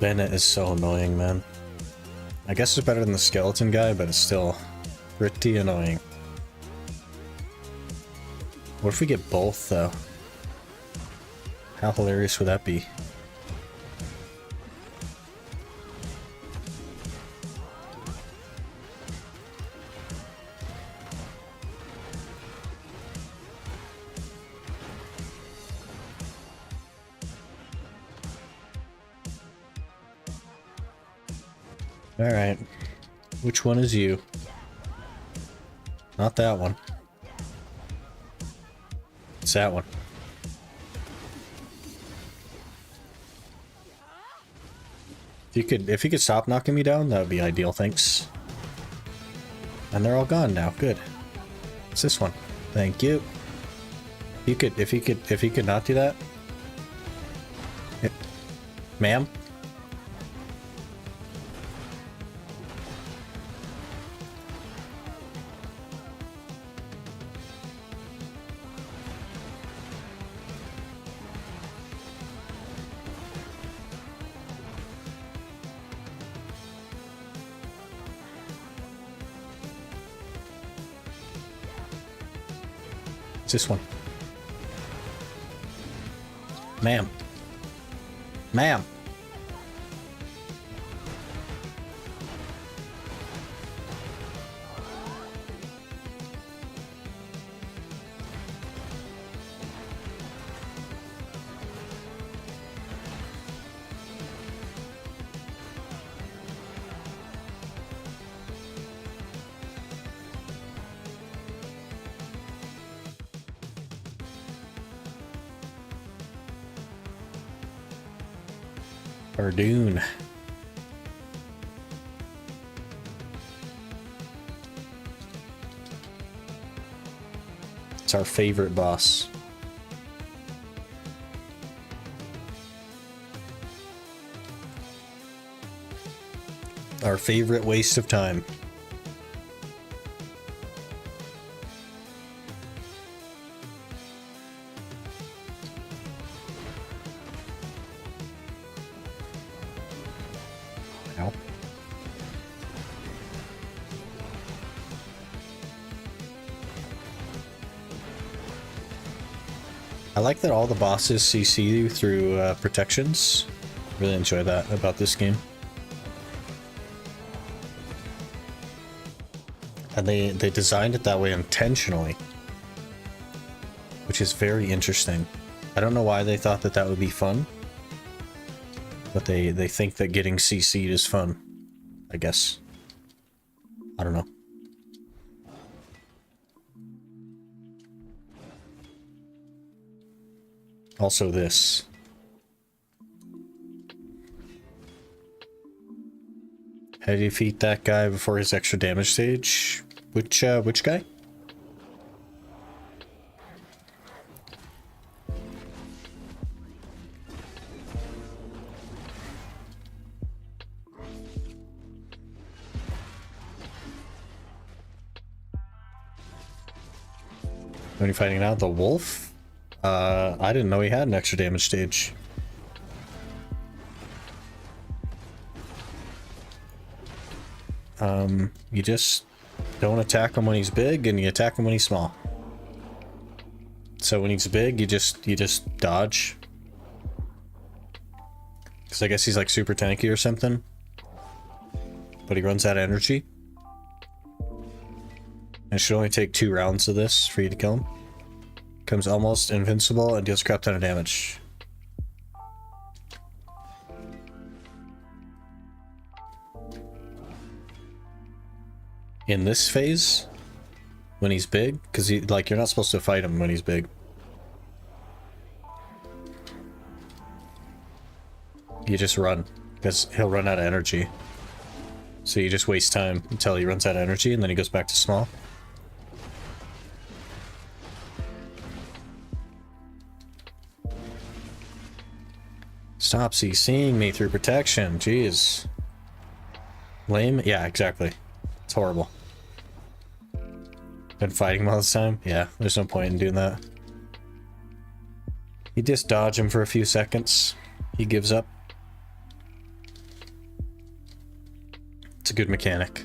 Bennett is so annoying, man. I guess it's better than the skeleton guy, but it's still pretty annoying. What if we get both, though? How hilarious would that be? Alright. Which one is you? Not that one. It's that one. If you could stop knocking me down, that would be ideal, thanks. And they're all gone now, good. It's this one. Thank you. If you could not do that. Ma'am? This one. Ma'am. Ma'am. Dune. It's our favorite boss. Our favorite waste of time. Ow. I like that all the bosses CC you through protections. Really enjoy that about this game. And they designed it that way intentionally, which is very interesting. I don't know why they thought that that would be fun, but they think that getting CC'd is fun, I guess. I don't know. Also this. How do you defeat that guy before his extra damage stage? Which guy? When you're fighting now, the wolf? I didn't know he had an extra damage stage. You just don't attack him when he's big, and you attack him when he's small. So when he's big, you just dodge. Because I guess he's like super tanky or something. But he runs out of energy. And it should only take 2 rounds of this for you to kill him. Becomes almost invincible and deals a crap ton of damage. In this phase, when he's big, because you're not supposed to fight him when he's big. You just run, because he'll run out of energy. So you just waste time until he runs out of energy, and then he goes back to small. Stop CCing me through protection, jeez. Lame? Yeah, exactly. It's horrible. Been fighting him all this time? Yeah, there's no point in doing that. You just dodge him for a few seconds. He gives up. It's a good mechanic.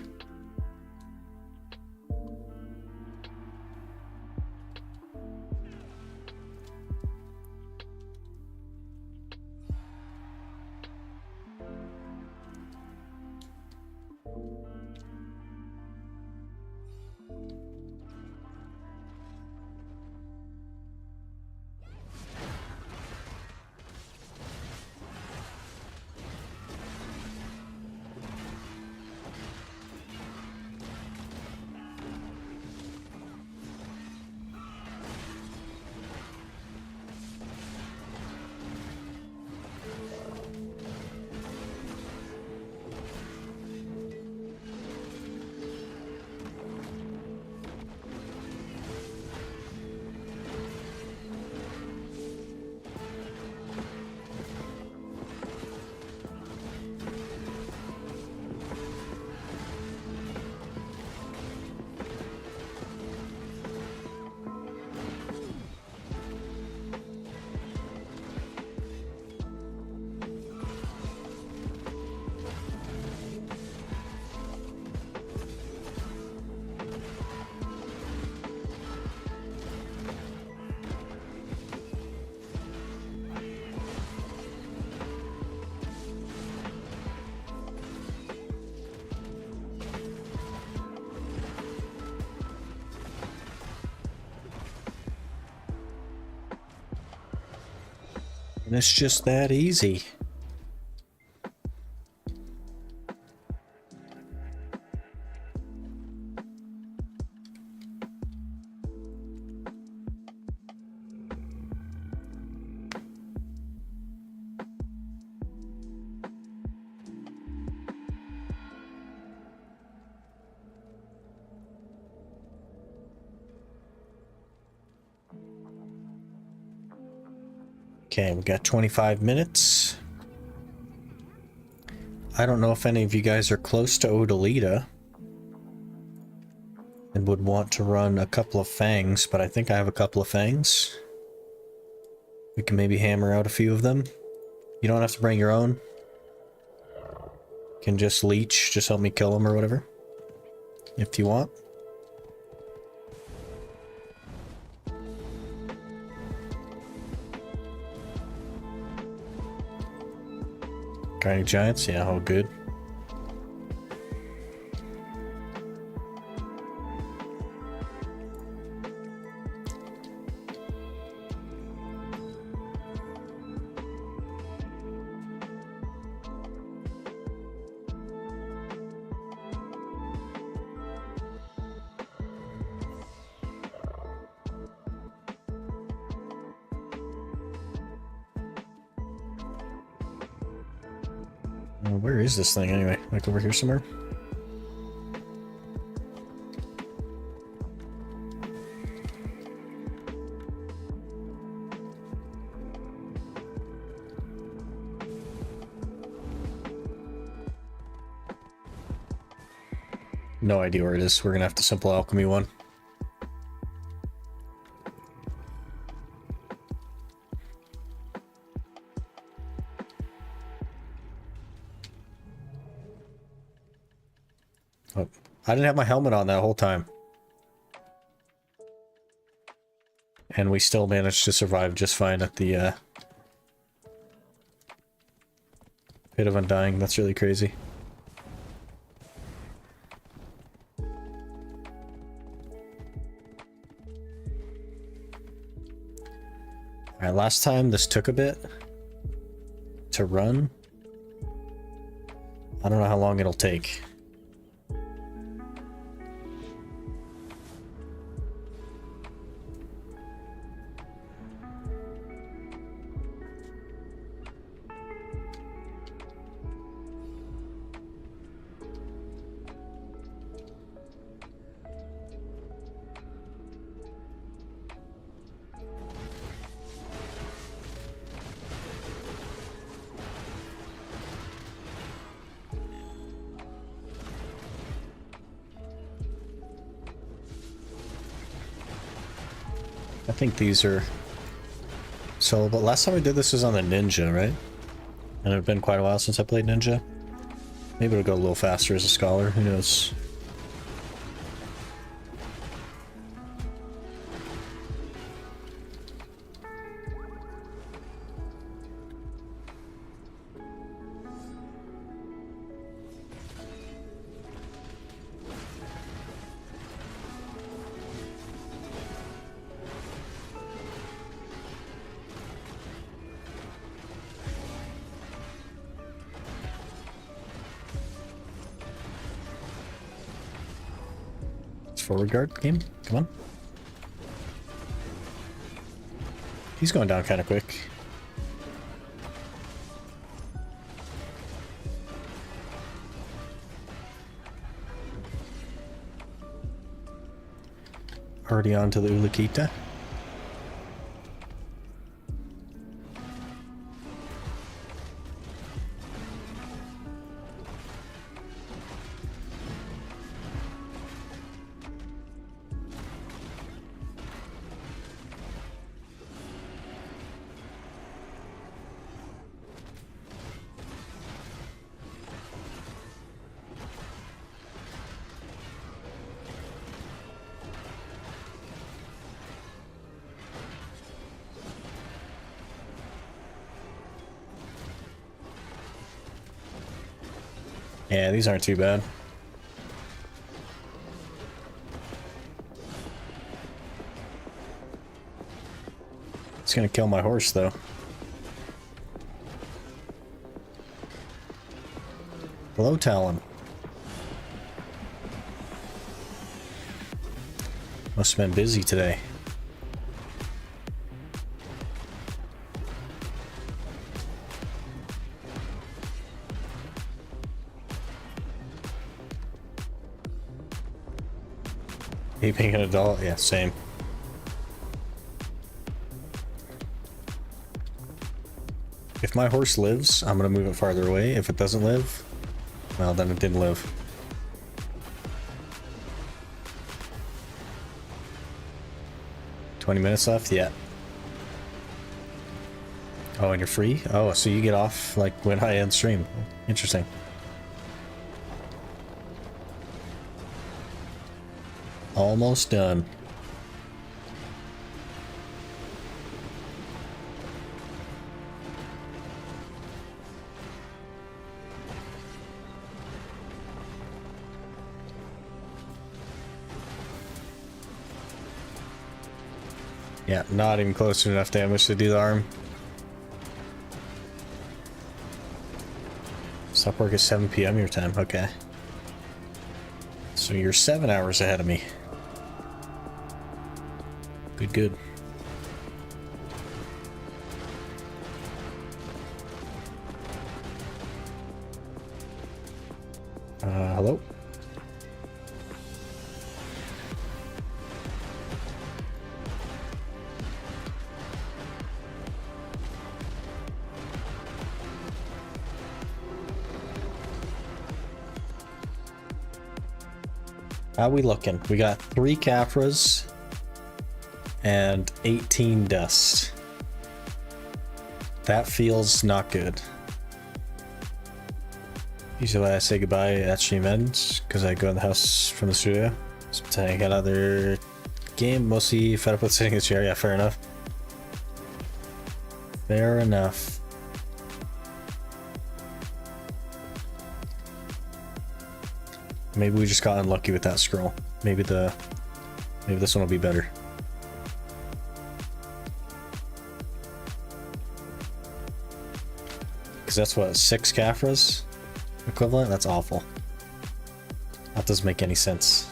And it's just that easy. Okay, we got 25 minutes. I don't know if any of you guys are close to Odalita and would want to run a couple of fangs, but I think I have a couple of fangs. We can maybe hammer out a few of them. You don't have to bring your own. You can just leech, just help me kill them or whatever, if you want. Got any giants? Yeah, all good. Where is this thing anyway? Like over here somewhere? No idea where it is. We're gonna have to simple alchemy one. Oh, I didn't have my helmet on that whole time. And we still managed to survive just fine at the Pit of Undying. That's really crazy. Alright, last time this took a bit to run. I don't know how long it'll take. I think these are sellable. Last time we did this was on the Ninja, right? And it's been quite a while since I played Ninja. Maybe it'll go a little faster as a Scholar, who knows? Forward guard game, come on. He's going down kind of quick. Already on to the Ulukita. Yeah, these aren't too bad. It's gonna kill my horse, though. Hello, Talon. Must have been busy today. He being an adult? Yeah, same. If my horse lives, I'm gonna move it farther away. If it doesn't live, well, then it didn't live. $20 left? Yeah. Oh, and you're free? Oh, so you get off like when I end stream. Interesting. Almost done. Yeah, not even close to enough damage to do the arm. Stop work at 7 p.m. your time, okay. So you're 7 hours ahead of me. Good, good. Hello? How we looking? We got 3 caphras and 18 dust. That feels not good. Usually when I say goodbye at stream ends, because I go in the house from the studio. So I got another game, mostly fed up with sitting in the chair. Yeah, fair enough. Fair enough. Maybe we just got unlucky with that scroll. Maybe this one will be better. Because that's what, 6 caphras equivalent? That's awful. That doesn't make any sense.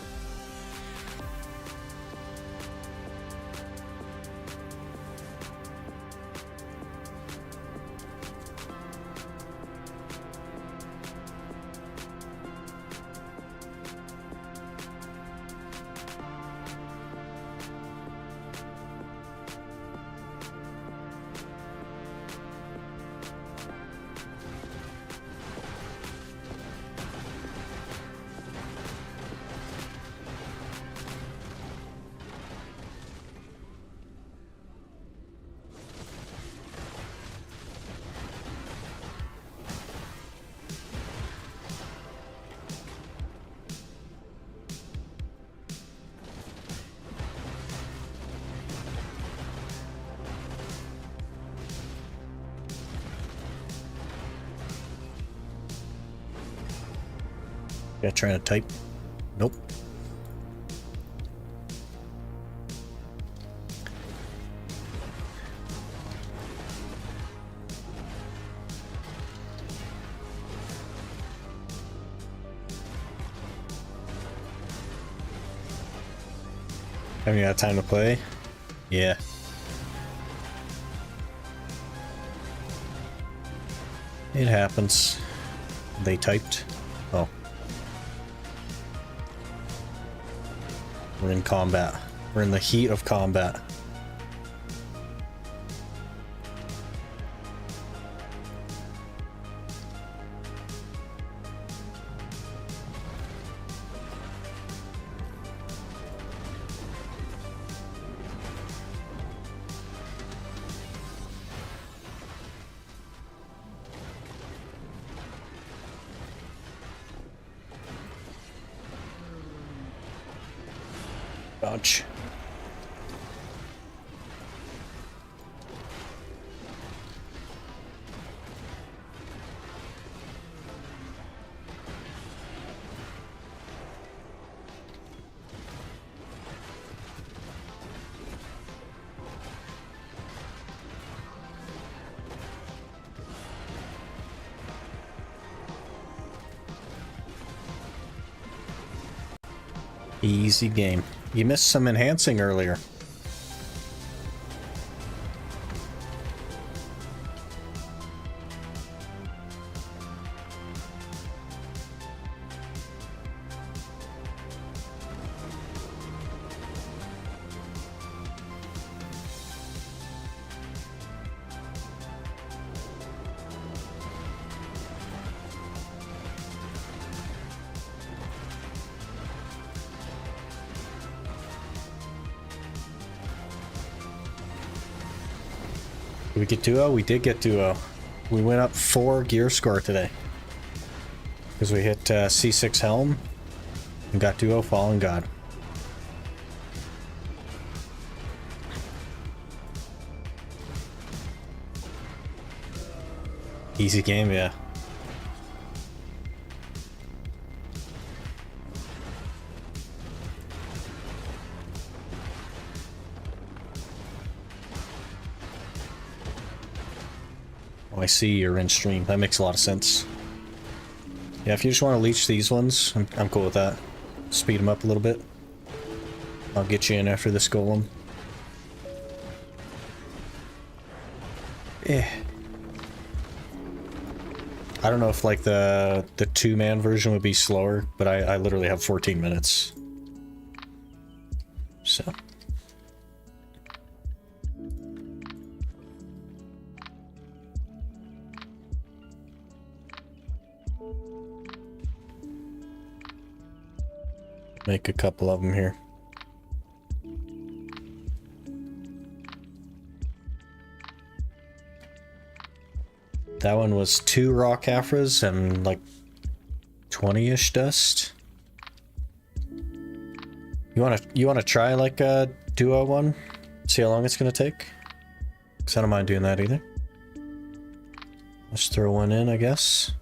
Yeah, trying to type. Nope. Haven't got time to play? Yeah. It happens. They typed. Oh. We're in combat. We're in the heat of combat. Dodge. Easy game. You missed some enhancing earlier. Did we get duo? We did get duo. We went up 4 gear score today. Because we hit C6 helm and got duo Fallen God. Easy game, yeah. Oh, I see you're in stream. That makes a lot of sense. Yeah, if you just want to leech these ones, I'm cool with that. Speed them up a little bit. I'll get you in after this golem. I don't know if like the 2-man version would be slower, but I literally have 14 minutes. So. Make a couple of them here. That one was 2 raw caphras and like 20-ish dust. You wanna try like a duo one? See how long it's gonna take? Cause I don't mind doing that either. Let's throw one in, I guess.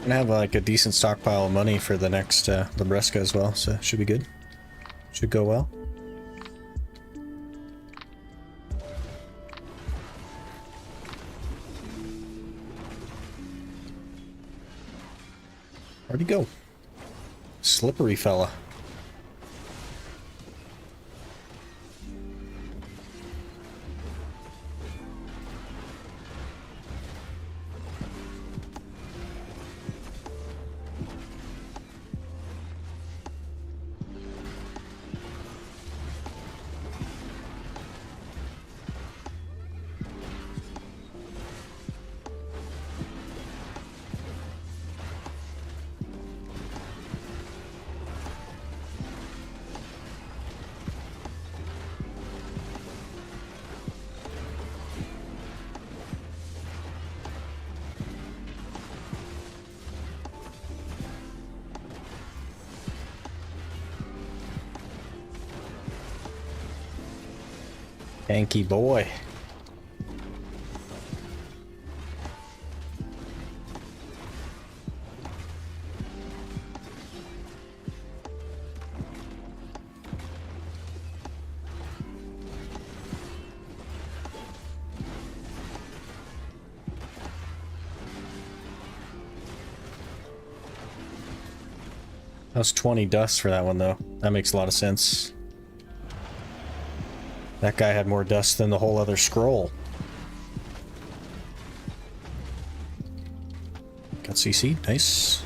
I have like a decent stockpile of money for the next Libresca as well, so should be good. Should go well. Where'd he go? Slippery fella. Tanky boy. That was 20 dust for that one though. That makes a lot of sense. That guy had more dust than the whole other scroll. Got CC, nice.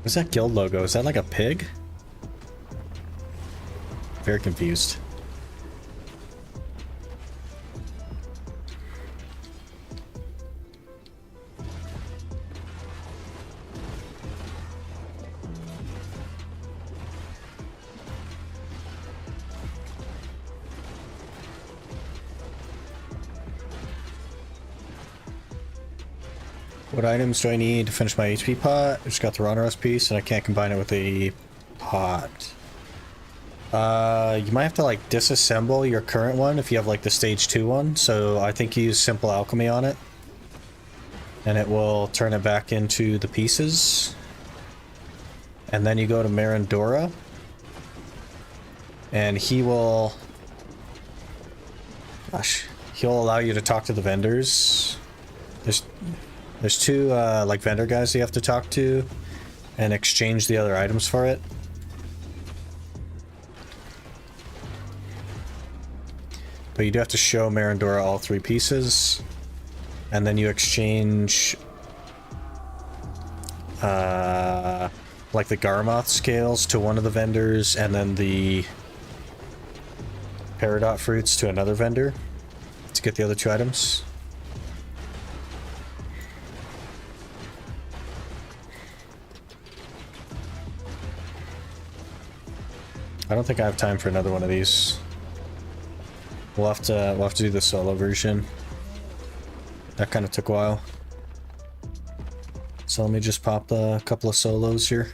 What's that guild logo? Is that like a pig? Very confused. What items do I need to finish my HP pot? I just got the Ronros piece and I can't combine it with a pot. You might have to like disassemble your current one if you have like the stage 2 one. So I think you use simple alchemy on it. And it will turn it back into the pieces. And then you go to Marandora. And he will... Gosh. He'll allow you to talk to the vendors. There's two like vendor guys you have to talk to and exchange the other items for it. But you do have to show Marandora all 3 pieces, and then you exchange like the Garmoth scales to one of the vendors, and then the Peridot fruits to another vendor to get the other 2 items. I don't think I have time for another one of these. We'll have to do the solo version. That kind of took a while. So let me just pop a couple of solos here.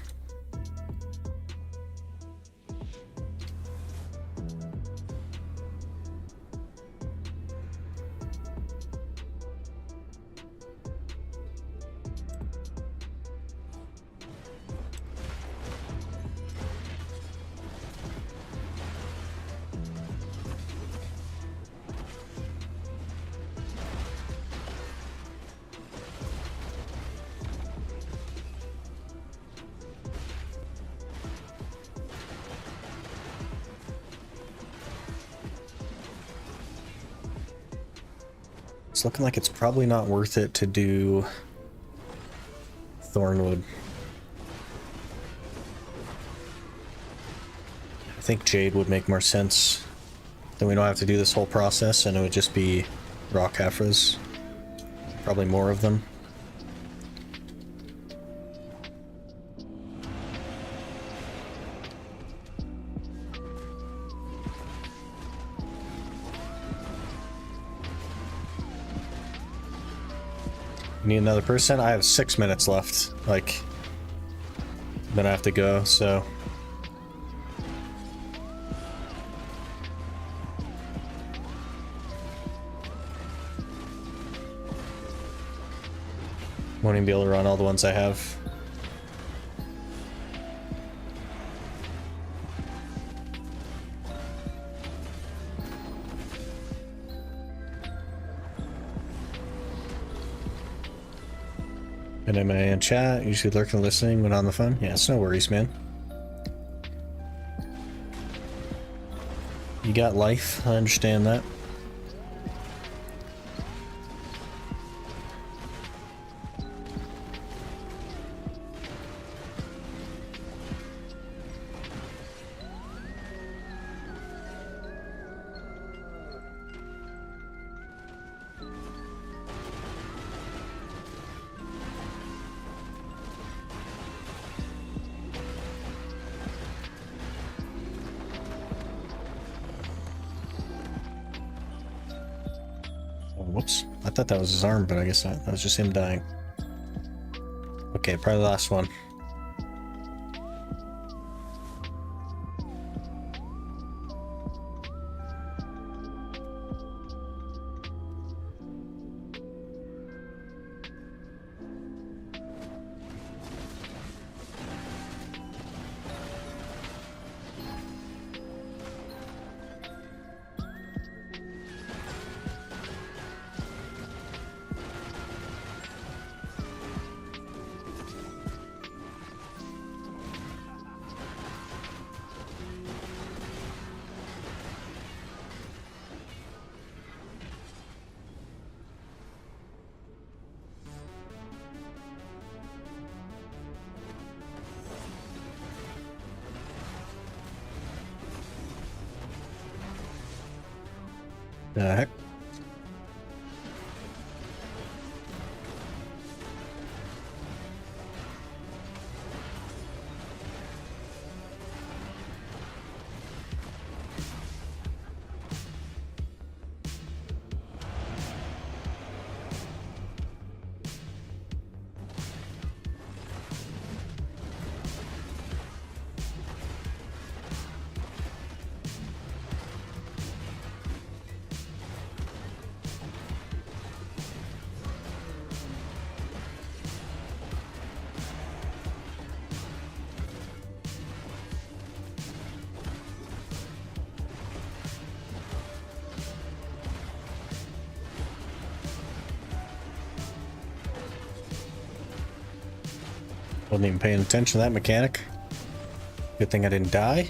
It's looking like it's probably not worth it to do Thornwood. I think Jade would make more sense. Then we don't have to do this whole process and it would just be raw caphras. Probably more of them. Need another person? I have 6 minutes left. Like, then I have to go, so. Won't even be able to run all the ones I have. And am I in chat? Usually lurking, listening when on the phone. Yeah, it's no worries, man. You got life. I understand that. Whoops. I thought that was his arm, but I guess not. That was just him dying. Okay, probably the last one. The heck? Wasn't even paying attention to that mechanic. Good thing I didn't die.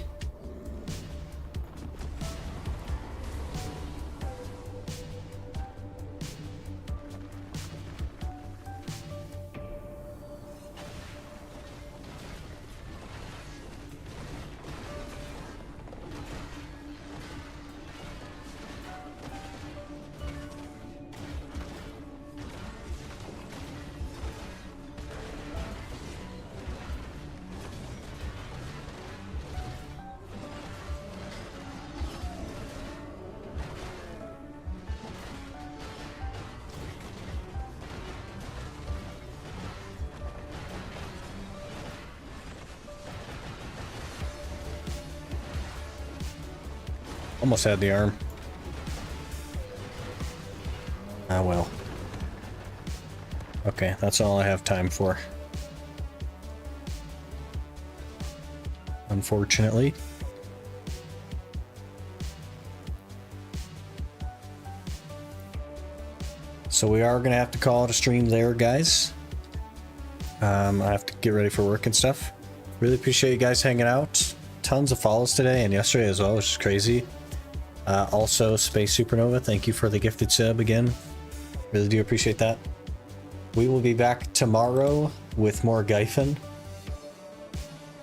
Almost had the arm. Ah, well. Okay, that's all I have time for. Unfortunately. So we are going to have to call it a stream there, guys. I have to get ready for work and stuff. Really appreciate you guys hanging out. Tons of follows today and yesterday as well, which is crazy. Also, Space Supernova, thank you for the gifted sub again. Really do appreciate that. We will be back tomorrow with more Gyfin.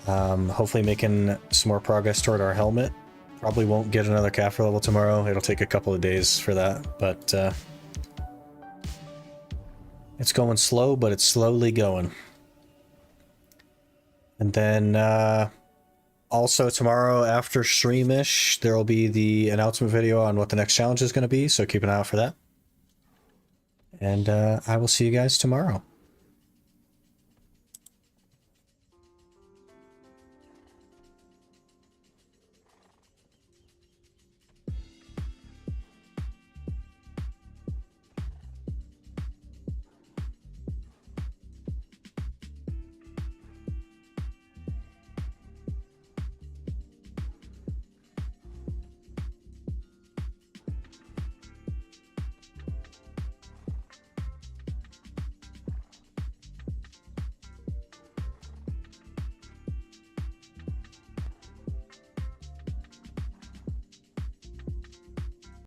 Hopefully making some more progress toward our helmet. Probably won't get another caphras level tomorrow. It'll take a couple of days for that, but it's going slow, but it's slowly going. And then also tomorrow after streamish, there will be the announcement video on what the next challenge is going to be, so keep an eye out for that. And I will see you guys tomorrow.